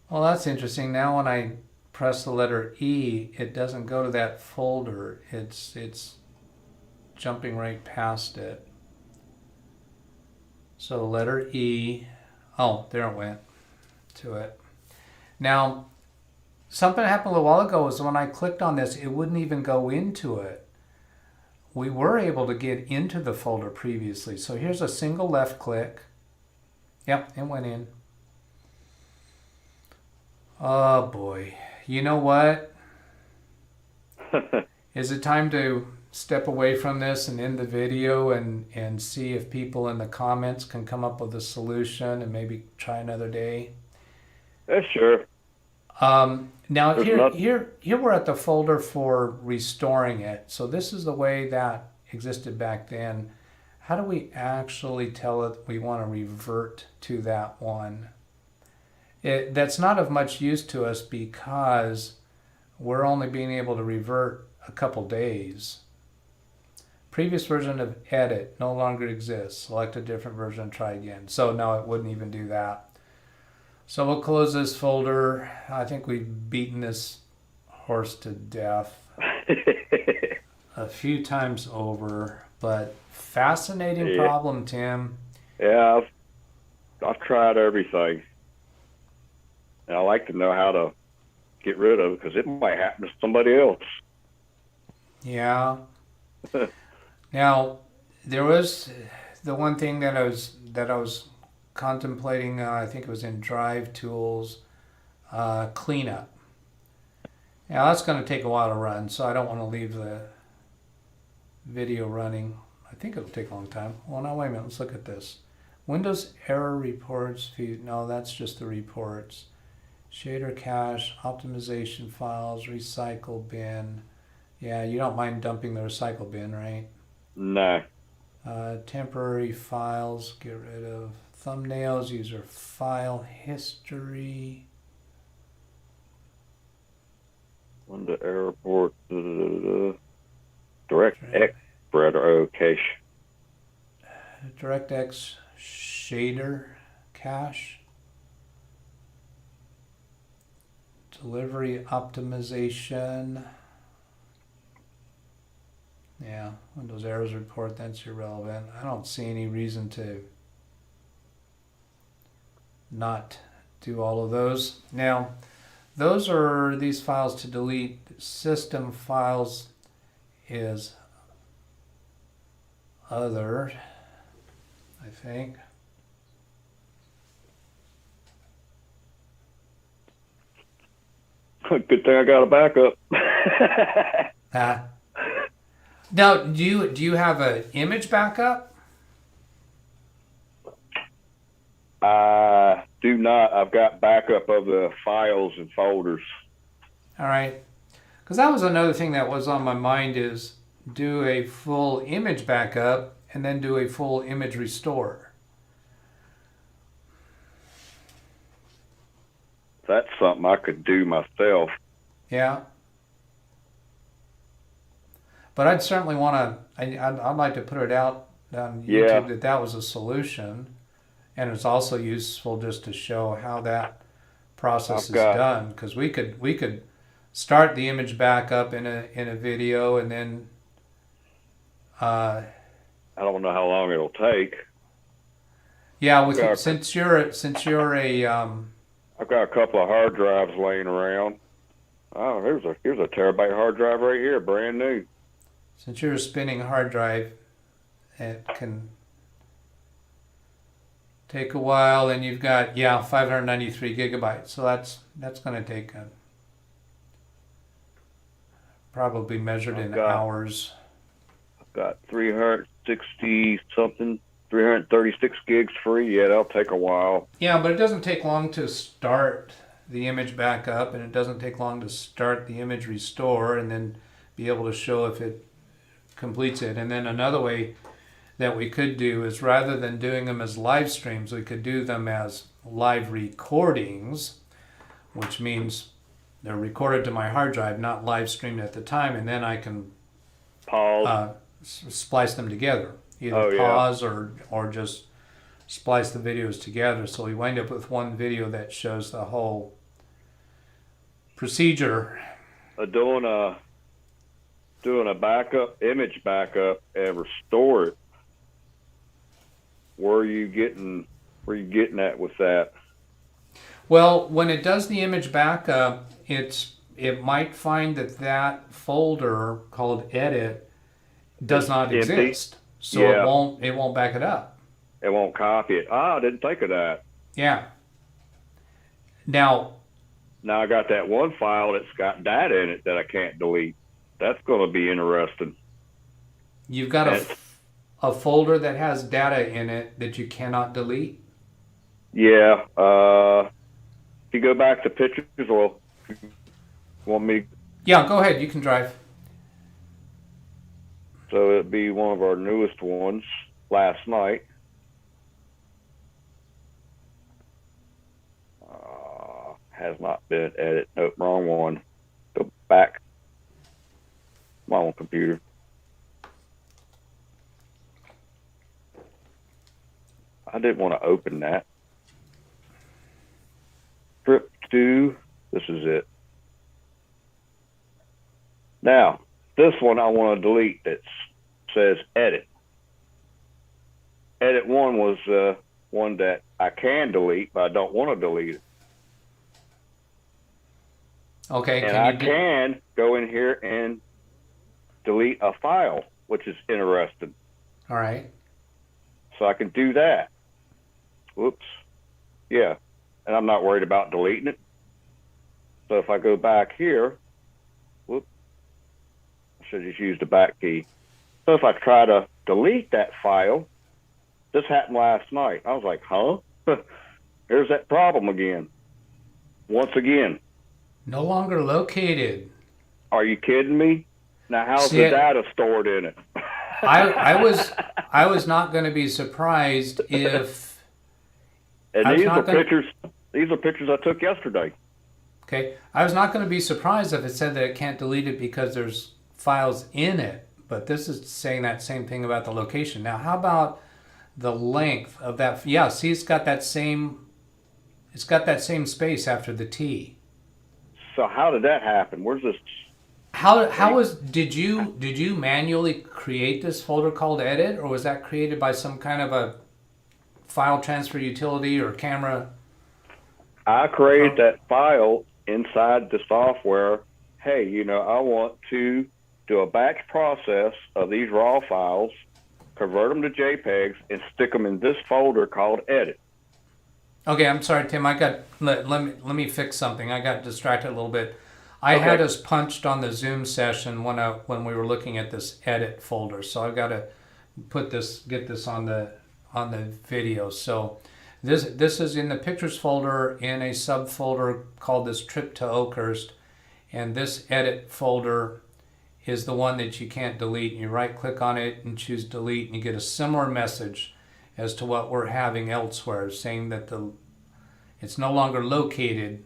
Well, that's interesting. Now when I press the letter E, it doesn't go to that folder. It's jumping right past it. So letter E, oh, there it went to it. Now, something happened a little while ago is when I clicked on this, it wouldn't even go into it. We were able to get into the folder previously. So here's a single left click. Yep, it went in. Oh boy. You know what? Is it time to step away from this and end the video and see if people in the comments can come up with a solution and maybe try another day? Yeah, sure. Now here we're at the folder for restoring it. So this is the way that existed back then. How do we actually tell it we want to revert to that one? That's not of much use to us because we're only being able to revert a couple days. previous version of edit no longer exists. Select a different version and try again. So no, it wouldn't even do that. So we'll close this folder. I think we've beaten this horse to death a few times over, but fascinating problem, Tim. Yeah, I've tried everything. And I like to know how to get rid of it because it might happen to somebody else. Yeah. Now, there was the one thing that I was contemplating. I think it was in Drive Tools, cleanup. Now that's going to take a while to run, so I don't want to leave the video running. I think it'll take a long time. Well, now wait a minute. Let's look at this. Windows error reports. No, that's just the reports. Shader cache, optimization files, recycle bin. Yeah, you don't mind dumping the recycle bin, right? No. Temporary files, get rid of thumbnails, user file history. Windows error report. DirectX spreader. Oh, cache. DirectX shader cache. Delivery optimization. Yeah, Windows errors report, that's irrelevant. I don't see any reason to not do all of those. Now, those are these files to delete. System files is other, I think. Good thing I got a backup. Now, do you have an image backup? I do not. I've got backup of the files and folders. All right. Because that was another thing that was on my mind is do a full image backup and then do a full image restore. That's something I could do myself. Yeah. But I'd certainly want to, I'd like to put it out on YouTube that was a solution. And it's also useful just to show how that process is done. Because we could start the image backup in a video and then I don't know how long it'll take. Yeah, since you're a I've got a couple of hard drives laying around. Oh, here's a terabyte hard drive right here, brand new. Since you're a spinning hard drive, it can take a while, and you've got 593 gigabytes. So that's going to take probably measured in hours. I've got 360 something. 336 gigs free. Yeah, that'll take a while. Yeah, but it doesn't take long to start the image backup, and it doesn't take long to start the image restore, and then be able to show if it completes it. And then another way that we could do is rather than doing them as live streams, we could do them as live recordings, which means they're recorded to my hard drive, not live streamed at the time, and then I can pause, splice them together. Either pause or just splice the videos together. So we wind up with one video that shows the whole procedure. Doing a backup, image backup, and restore it. Where are you getting at with that? Well, when it does the image backup, it might find that folder called edit does not exist. So it won't back it up. It won't copy it. I didn't think of that. Yeah. Now I got that one file that's got data in it that I can't delete. That's going to be interesting. You've got a folder that has data in it that you cannot delete? Yeah. If you go back to pictures, well, want me? Yeah, go ahead. You can drive. So it'd be one of our newest ones last night. Has not been edited. Nope, wrong one. Go back. My own computer. I didn't want to open that. Script 2, this is it. Now, this one I want to delete that says edit. Edit 1 was one that I can delete, but I don't want to delete it. Okay. And I can go in here and delete a file, which is interesting. All right. So I can do that. Whoops. Yeah. And I'm not worried about deleting it. So if I go back here, whoop, I should just use the back key. So if I try to delete that file, this happened last night. I was like, huh? Here's that problem again. Once again. No longer located. Are you kidding me? Now, how's the data stored in it? I was not going to be surprised if. And these are pictures. These are pictures I took yesterday. Okay, I was not going to be surprised if it said that it can't delete it because there's files in it. But this is saying that same thing about the location. Now, how about the length of that? Yeah, see, it's got that same. It's got that same space after the T. So how did that happen? Where's this? Did you manually create this folder called edit, or was that created by some kind of a file transfer utility or camera? I created that file inside the software. Hey, you know, I want to do a batch process of these raw files, convert them to JPEGs, and stick them in this folder called edit. Okay, I'm sorry, Tim. Let me fix something. I got distracted a little bit. I had us punched on the Zoom session when we were looking at this edit folder. So I've got to get this on the video. So this is in the pictures folder in a subfolder called this trip to Oakhurst, and this edit folder is the one that you can't delete. And you right click on it and choose delete, and you get a similar message as to what we're having elsewhere, saying that it's no longer located,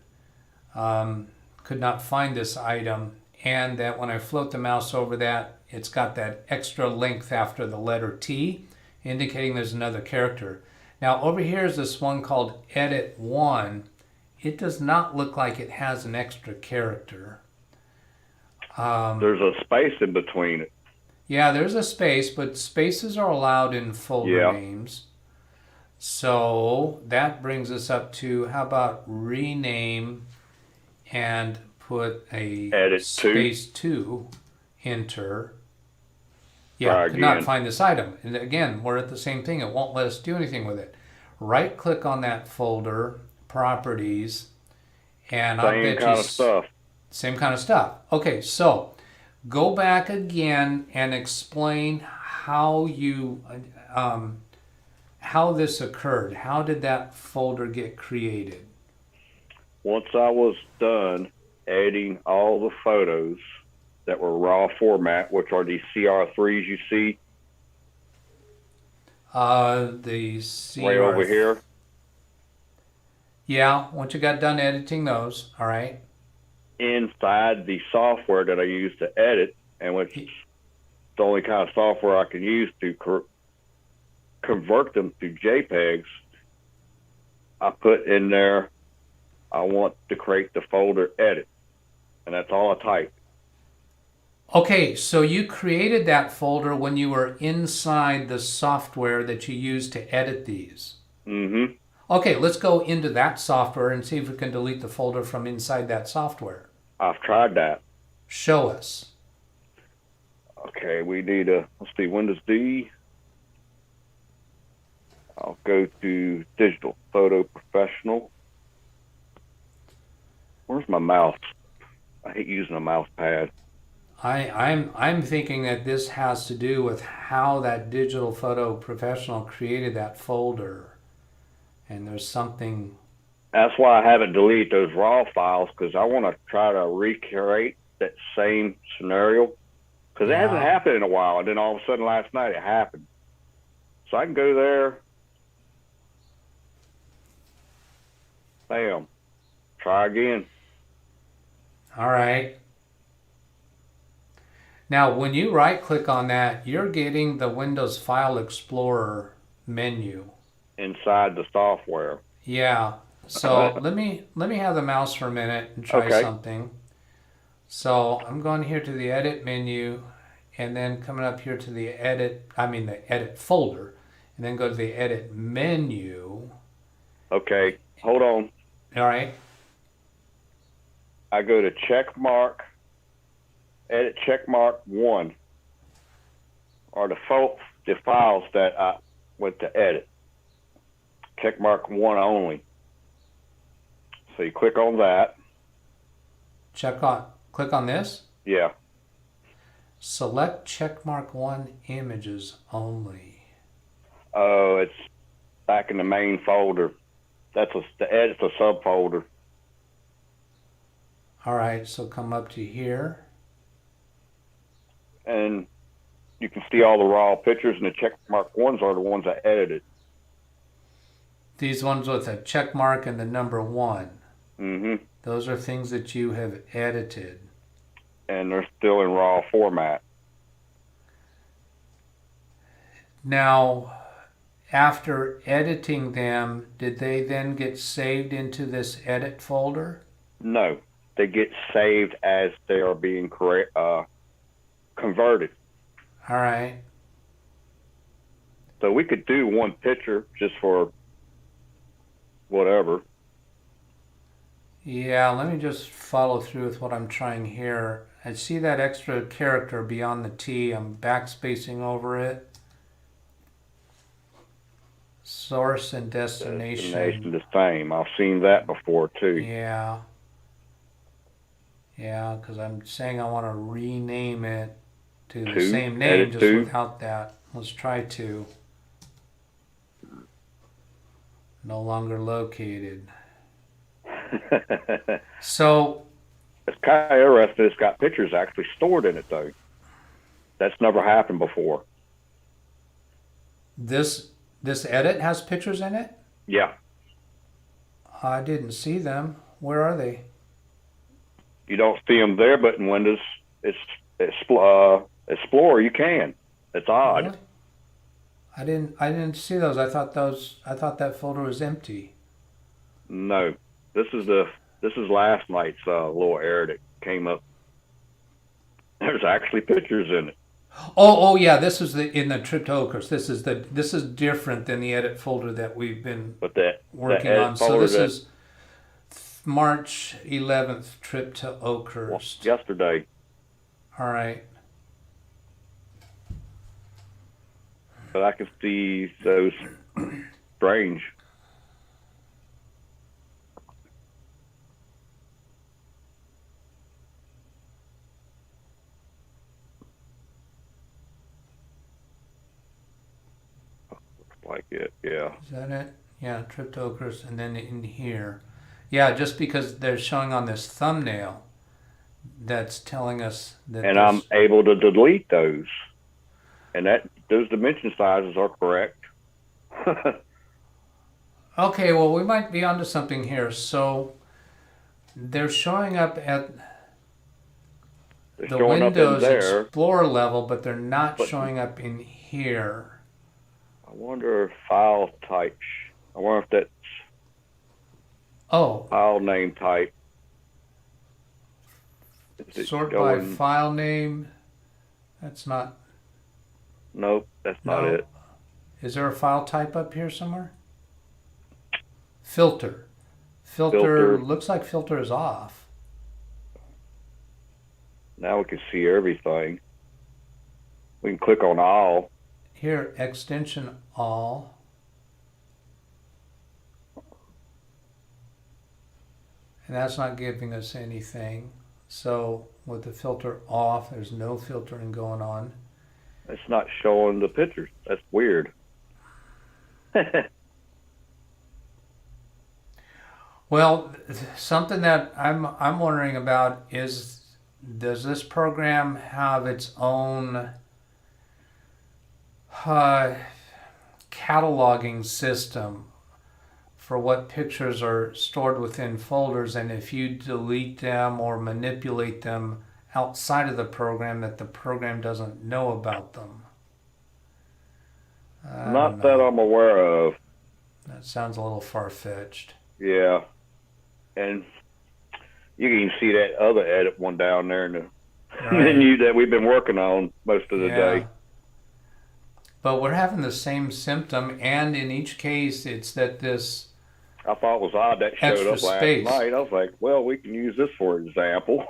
could not find this item, and that when I float the mouse over that, it's got that extra length after the letter T, indicating there's another character. Now over here is this one called edit 1. It does not look like it has an extra character. There's a space in between it. Yeah, there's a space, but spaces are allowed in folder names. So that brings us up to, how about rename and put a edit space 2, enter. Yeah, could not find this item. And again, we're at the same thing. It won't let us do anything with it. Right click on that folder, properties, and I bet you... Same kind of stuff. Same kind of stuff. Okay, so go back again and explain how you... how this occurred. How did that folder get created? Once I was done editing all the photos that were raw format, which are these CR3s you see. The CR... Right over here. Yeah, once you got done editing those, all right. Inside the software that I use to edit, and which is the only kind of software I can use to convert them to JPEGs, I put in there, I want to create the folder edit, and that's all I type. Okay, so you created that folder when you were inside the software that you use to edit these. Mm-hmm. Okay, let's go into that software and see if we can delete the folder from inside that software. I've tried that. Show us. Okay, we need let's see, Windows D. I'll go to Digital Photo Professional. Where's my mouse? I hate using a mouse pad. I'm thinking that this has to do with how that Digital Photo Professional created that folder. And there's something... That's why I haven't deleted those raw files, because I want to try to recreate that same scenario. Because it hasn't happened in a while, and then all of a sudden last night it happened. So I can go there. Bam. Try again. All right. Now, when you right-click on that, you're getting the Windows File Explorer menu. inside the software. Yeah. So let me have the mouse for a minute and try Okay. something. So I'm going here to the edit menu and then coming up here to the edit folder, and then go to the edit menu. Okay. Hold on. All right. I go to check mark, edit check mark 1, or the files that I went to edit. Check mark 1 only. So you click on that. Click on this. Yeah. Select checkmark 1 images only. Oh, it's back in the main folder. The edit's a subfolder. All right, so come up to here. And you can see all the raw pictures, and the check mark 1s are the ones I edited. These ones with a check mark and the number 1. Mm-hmm. Those are things that you have edited. And they're still in raw format. Now, after editing them, did they then get saved into this edit folder? No, they get saved as they are being converted. All right. So we could do one picture just for whatever. Yeah, let me just follow through with what I'm trying here. I see that extra character beyond the T. I'm backspacing over it. Source and destination. Destination the same. I've seen that before too. Yeah. Yeah, because I'm saying I want to rename it to the same name, edit just to. without that. Let's try to. No longer located. So It's kind of interesting. It's got pictures actually stored in it though. That's never happened before. this edit has pictures in it? Yeah. I didn't see them. Where are they? You don't see them there, but in Windows, Explorer, you can. It's odd. Really? I didn't see those. I thought that folder was empty. No, this is last night's little error that came up. There's actually pictures in it. Oh yeah, this is in the Triptocus. This is different than the edit folder that we've been But that working on. So this is March 11th trip to Oakhurst. Yesterday. All right. But I can see those strange. Looks like it, yeah. Is that it? Yeah, trip to Oakhurst, and then in here. Yeah, just because they're showing on this thumbnail, that's telling us that. And I'm able to delete those. And those dimension sizes are correct. Okay, well, we might be onto something here. So they're showing up at the Windows Explorer level, but they're not showing up in here. I wonder if file type. I wonder if that's file name type. Sort by file name. That's not. Nope, that's not it. Is there a file type up here somewhere? Filter. Filter. Looks like filter is off. Now we can see everything. We can click on all. Here, extension all. And that's not giving us anything. So with the filter off, there's no filtering going on. It's not showing the pictures. That's weird. Well, something that I'm wondering about is, does this program have its own cataloging system for what pictures are stored within folders, and if you delete them or manipulate them outside of the program, that the program doesn't know about them? Not that I'm aware of. That sounds a little far-fetched. Yeah, and you can even see that other edit one down there in the menu that we've been working on most of the day. But we're having the same symptom, and in each case, it's that this I thought it was odd that showed up last night. I was like, well, we can use this for example.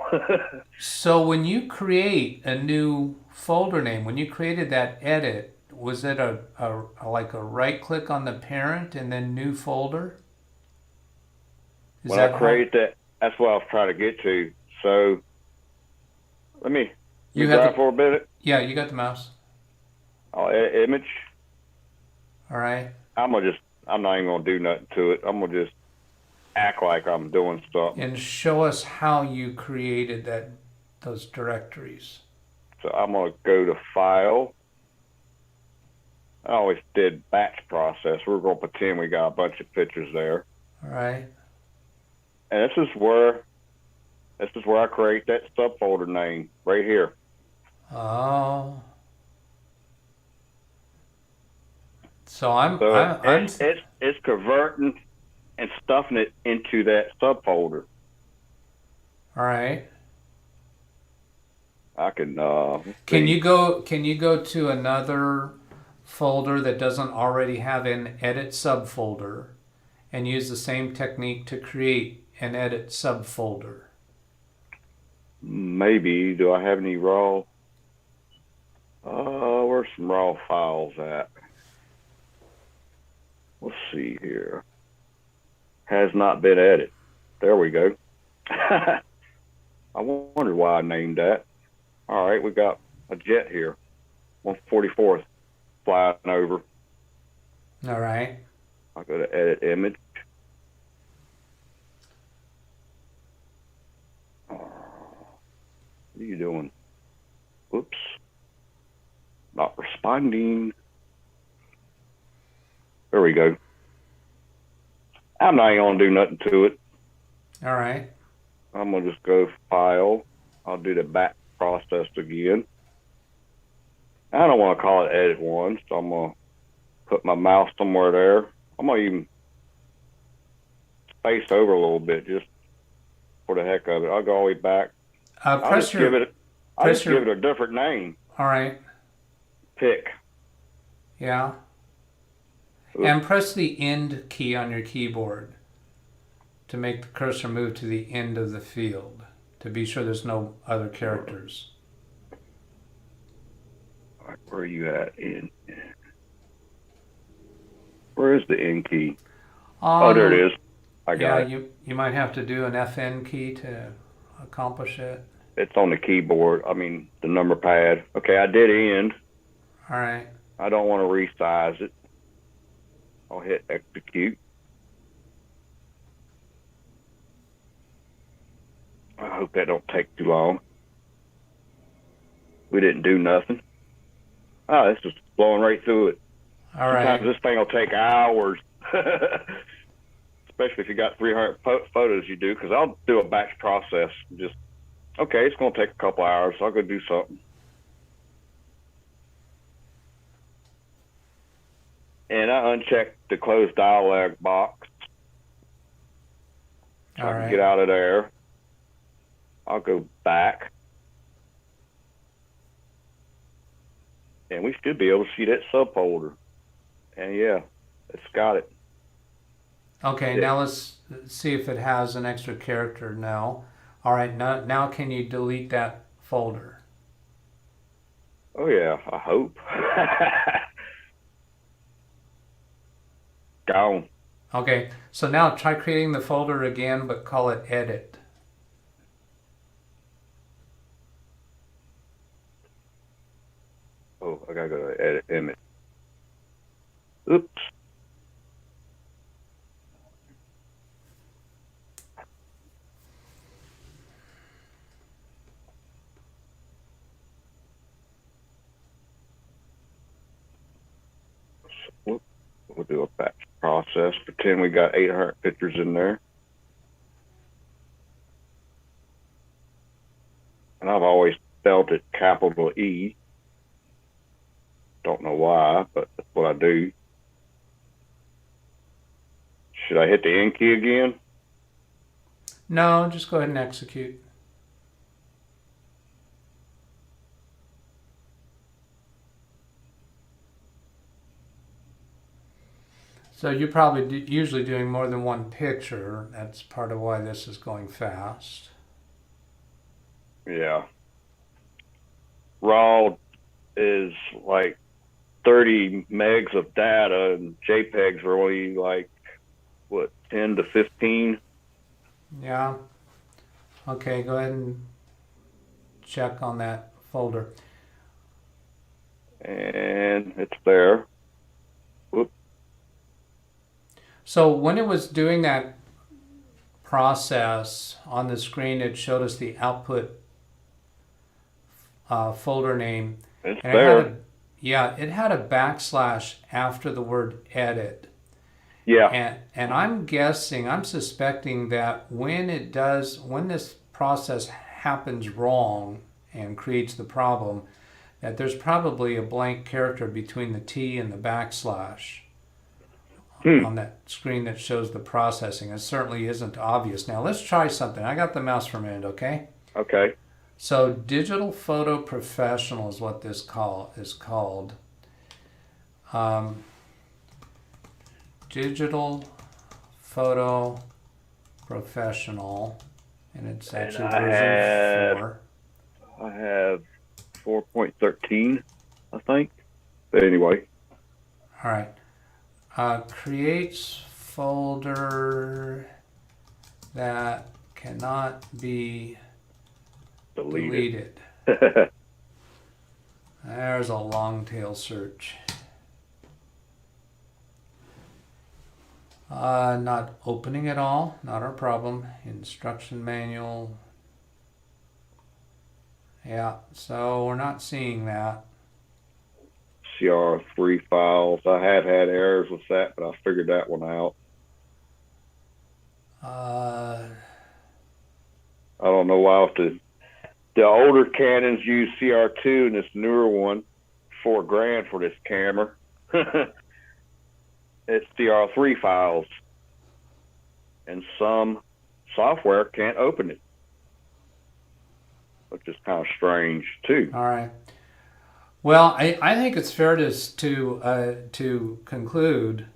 So when you create a new folder name, when you created that edit, was it like a right click on the parent and then new folder? When I created that, that's what I was trying to get to. So let me drive for a minute. Yeah, you got the mouse. I'll edit image. All right. I'm not even gonna do nothing to it. I'm gonna just act like I'm doing something. And show us how you created those directories. So I'm gonna go to File. I always did batch process. We're gonna pretend we got a bunch of pictures there. All right. And this is where I create that subfolder name right here. Oh. So it's converting and stuffing it into that subfolder. All right. I can. Can you go to another folder that doesn't already have an edit subfolder, and use the same technique to create an edit subfolder? Maybe. Do I have any raw? Where's some raw files at? Let's see here. Has not been edited. There we go. I wonder why I named that. All right, we got a jet here. 144th flying over. All right. I'll go to edit image. What are you doing? Whoops. Not responding. There we go. I'm not even gonna do nothing to it. All right. I'm gonna just go File. I'll do the back process again. I don't want to call it edit one, so I'm gonna put my mouse somewhere there. I'm gonna even space over a little bit just for the heck of it. I'll go all the way back. I'll just give it a different name. All right. Pick. Yeah. Oops. And press the end key on your keyboard to make the cursor move to the end of the field, to be sure there's no other characters. All right, where are you at? Where is the end key? There it is. I got it. You might have to do an FN key to accomplish it. It's on the keyboard. I mean, the number pad. Okay, I did end. All right. I don't want to resize it. I'll hit execute. I hope that don't take too long. We didn't do nothing. Oh, this is blowing right through it. All right. Sometimes this thing will take hours. Especially if you got 300 photos you do, because I'll do a batch process. Just, okay, it's going to take a couple hours, so I'll go do something. And I unchecked the close dialog box. So I can get out of there. I'll go back. And we should be able to see that subfolder. And yeah, it's got it. Okay, now let's see if it has an extra character now. All right, now can you delete that folder? Oh yeah, I hope. Gone. Okay, so now try creating the folder again, but call it edit. Oh, I gotta go to edit image. Oops. We'll do a batch process. Pretend we got 800 pictures in there. And I've always spelled it capital E. Don't know why, but that's what I do. Should I hit the N key again? No, just go ahead and execute. So you're probably usually doing more than one picture. That's part of why this is going fast. Yeah. RAW is like 30 megs of data, and JPEG's are only like, what, 10 to 15? Yeah. Okay, go ahead and check on that folder. And it's there. Whoop. So when it was doing that process on the screen, it showed us the output folder name. It's and there. It had a backslash after the word edit. Yeah. And I'm suspecting that when this process happens wrong and creates the problem, that there's probably a blank character between the T and the backslash on that screen that shows the processing. It certainly isn't obvious. Now let's try something. I got the mouse for a minute, okay? Okay. So Digital Photo Professional is what this is called. Digital Photo Professional, and it's actually version 4. I have 4.13, I think. But anyway. All right. Creates folder that cannot be deleted. There's a long tail search. Not opening at all, not our problem. Instruction manual. Yeah, so we're not seeing that. CR3 files. I have had errors with that, but I figured that one out. I don't know why the older Canons use CR2 and this newer one, $4,000 for this camera. It's CR3 files, and some software can't open it, which is kind of strange too. All right. Well, I think it's fair to conclude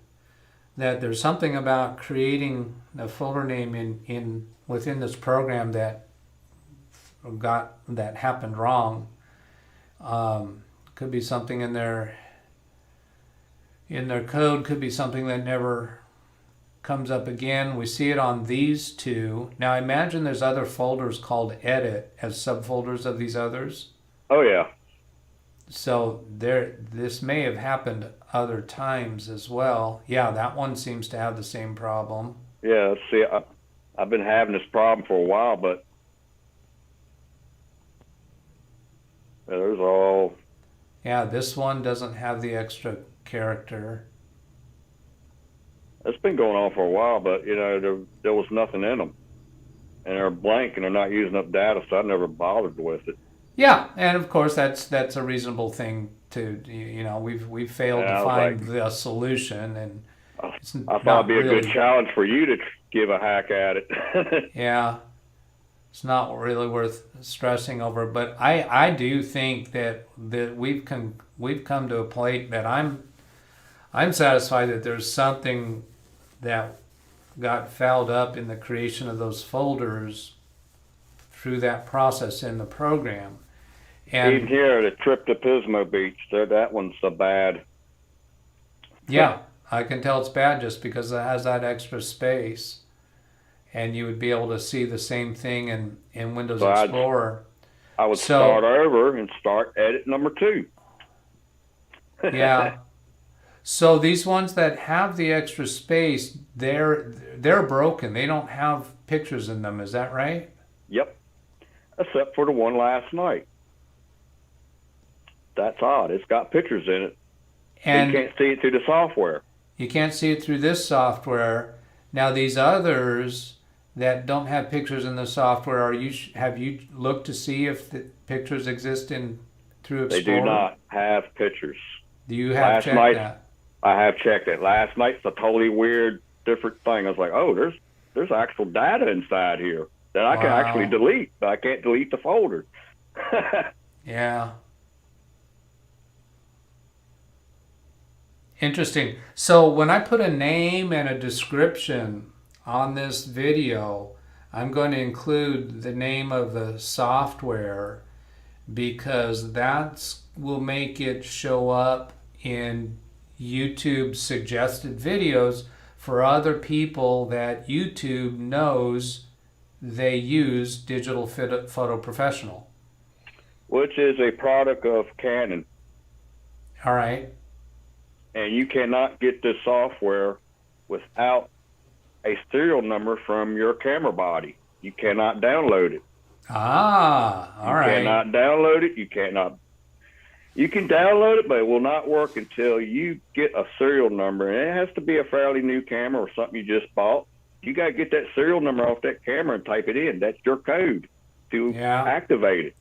that there's something about creating a folder name within this program that happened wrong. Could be something in their code, could be something that never comes up again. We see it on these two. Now I imagine there's other folders called edit as subfolders of these others. Oh yeah. So this may have happened other times as well. Yeah, that one seems to have the same problem. Yeah, see, I've been having this problem for a while, but there's all... Yeah, this one doesn't have the extra character. It's been going on for a while, but there was nothing in them, and they're blank and they're not using up data, so I never bothered with it. Yeah, and of course that's a reasonable thing to we've failed to find the solution, and I thought it'd be a good challenge for you to give a hack at it. Yeah, it's not really worth stressing over, but I do think that we've come to a point that I'm satisfied that there's something that got fouled up in the creation of those folders through that process in the program. And even here, the Triptopismo Beach, that one's so bad. Yeah, I can tell it's bad just because it has that extra space. And you would be able to see the same thing in Windows Explorer. I would start over and start edit number 2. Yeah. So these ones that have the extra space, they're broken. They don't have pictures in them. Is that right? Yep. Except for the one last night. That's odd. It's got pictures in it. And you can't see it through the software. You can't see it through this software. Now these others that don't have pictures in the software, have you looked to see if the pictures exist through Explorer? They do not have pictures. Do you have checked that? I have checked it. Last night's a totally weird different thing. I was like, oh, there's actual data inside here that I can actually delete, but I can't delete the folder. Yeah. Interesting. So when I put a name and a description on this video, I'm going to include the name of the software because that will make it show up in YouTube suggested videos for other people that YouTube knows they use Digital Photo Professional. Which is a product of Canon. All right. And you cannot get this software without a serial number from your camera body. You cannot download it. All right. You cannot download it. You can download it, but it will not work until you get a serial number. And it has to be a fairly new camera or something you just bought. You got to get that serial number off that camera and type it in. That's your code to activate it.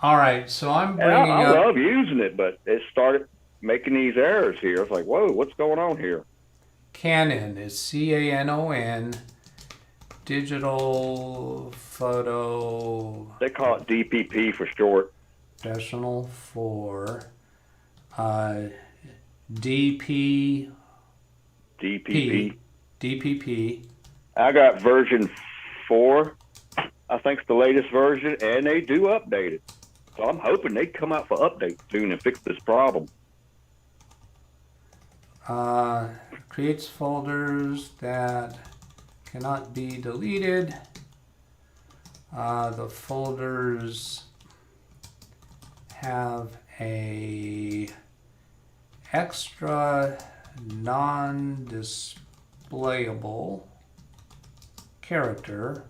All right, so I'm bringing I up... love using it, but it started making these errors here. It's like, whoa, what's going on here? Canon is C-A-N-O-N, Digital Photo... They call it DPP for short. Professional for DPP. I got version 4. I think it's the latest version, and they do update it. So I'm hoping they come out for update soon and fix this problem. Creates folders that cannot be deleted. The folders have a extra non-displayable character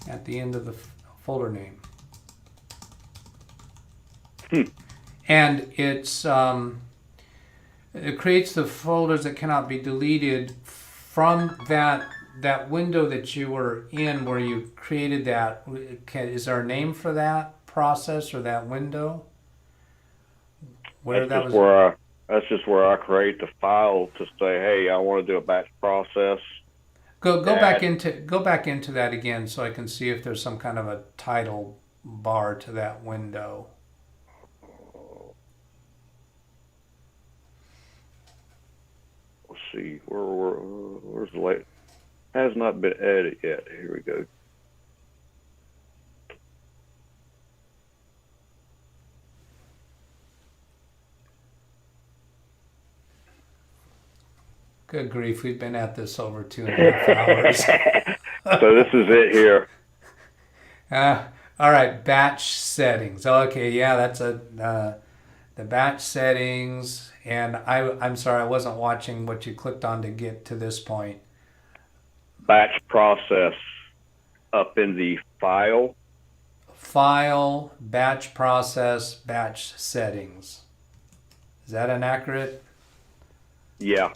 at the end of the folder name. And it creates the folders that cannot be deleted from that window that you were in where you created that. Is there a name for that process or that window? That's just where I create the file to say, hey, I want to do a batch process. Go back into that again so I can see if there's some kind of a title bar to that window. Let's see, where's the late? Has not been added yet. Here we go. Good grief, we've been at this over 2.5 hours. So this is it here. All right, batch settings. Okay, yeah, that's the batch settings. And I'm sorry, I wasn't watching what you clicked on to get to this point. Batch process up in the file. File, batch process, batch settings. Is that inaccurate? Yeah.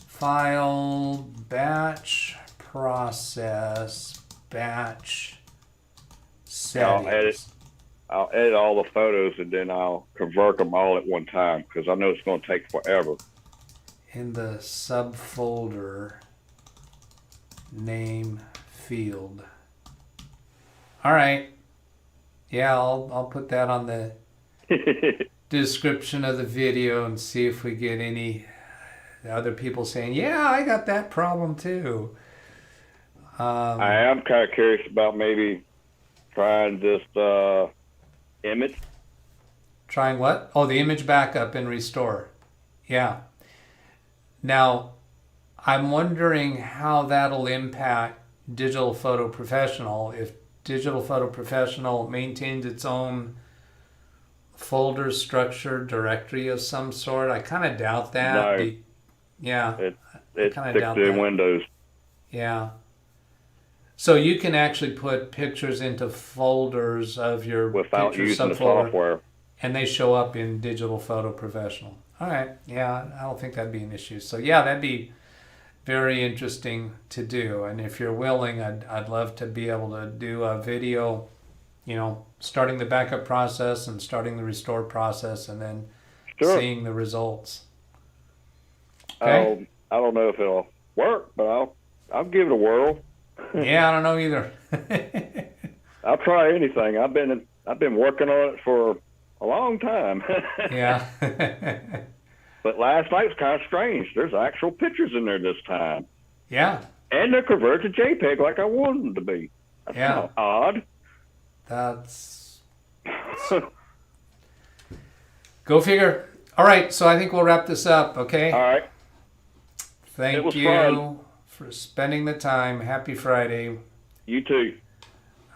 File, batch, process, batch, settings. I'll edit all the photos and then I'll convert them all at one time because I know it's going to take forever. In the subfolder name field. All right. Yeah, I'll put that on the description of the video and see if we get any other people saying, yeah, I got that problem too. I am kind of curious about maybe trying this image. Trying what? Oh, the image backup and restore. Yeah. Now, I'm wondering how that'll impact Digital Photo Professional. If Digital Photo Professional maintains its own folder structure directory of some sort. I kind of doubt that. No. Yeah. It's sticks to Windows. Yeah. So you can actually put pictures into folders of your without picture using the subfolder, software. and they show up in Digital Photo Professional. All right. Yeah, I don't think that'd be an issue. So yeah, that'd be very interesting to do. And if you're willing, I'd love to be able to do a video, starting the backup process and starting the restore process, and then Sure. seeing the results. Okay. I don't know if it'll work, but I'll give it a whirl. Yeah, I don't know either. I'll try anything. I've been working on it for a long time. Yeah. But last night was kind of strange. There's actual pictures in there this time. Yeah. And they're converted to JPEG like I wanted them to be. That's Yeah. kind of odd. That's... Go figure. All right, so I think we'll wrap this up, okay? All right. Thank was you fun. for spending the time. Happy Friday. You too.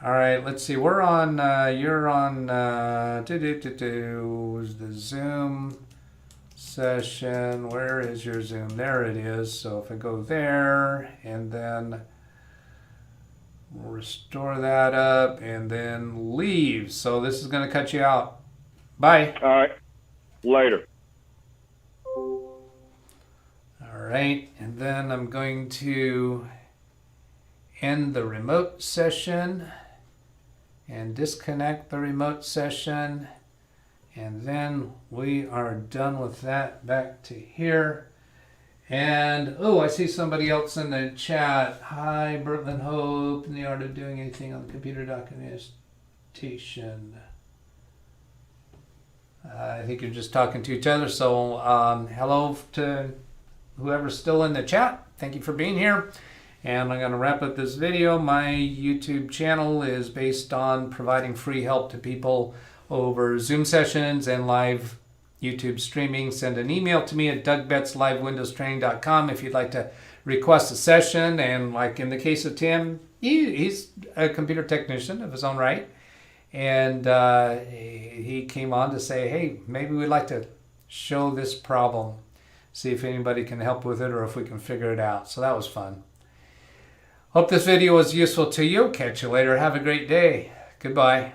All right, let's see. We're on, you're on, the Zoom session. Where is your Zoom? There it is. So if I go there and then restore that up and then leave. So this is going to cut you out. Bye. All right. Later. All right, and then I'm going to end the remote session and disconnect the remote session, and then we are done with that. Back to here. And oh, I see somebody else in the chat. Hi, Bertland Hope, in the art of doing anything on the computer documentation. I think you're just talking to each other, so hello to whoever's still in the chat. Thank you for being here. And I'm going to wrap up this video. My YouTube channel is based on providing free help to people over Zoom sessions and live YouTube streaming. Send an email to me at DougBetts@LiveWindowsTraining.com if you'd like to request a session. And like in the case of Tim, he's a computer technician of his own right. And he came on to say, hey, maybe we'd like to show this problem, see if anybody can help with it or if we can figure it out. So that was fun. Hope this video was useful to you. Catch you later. Have a great day. Goodbye.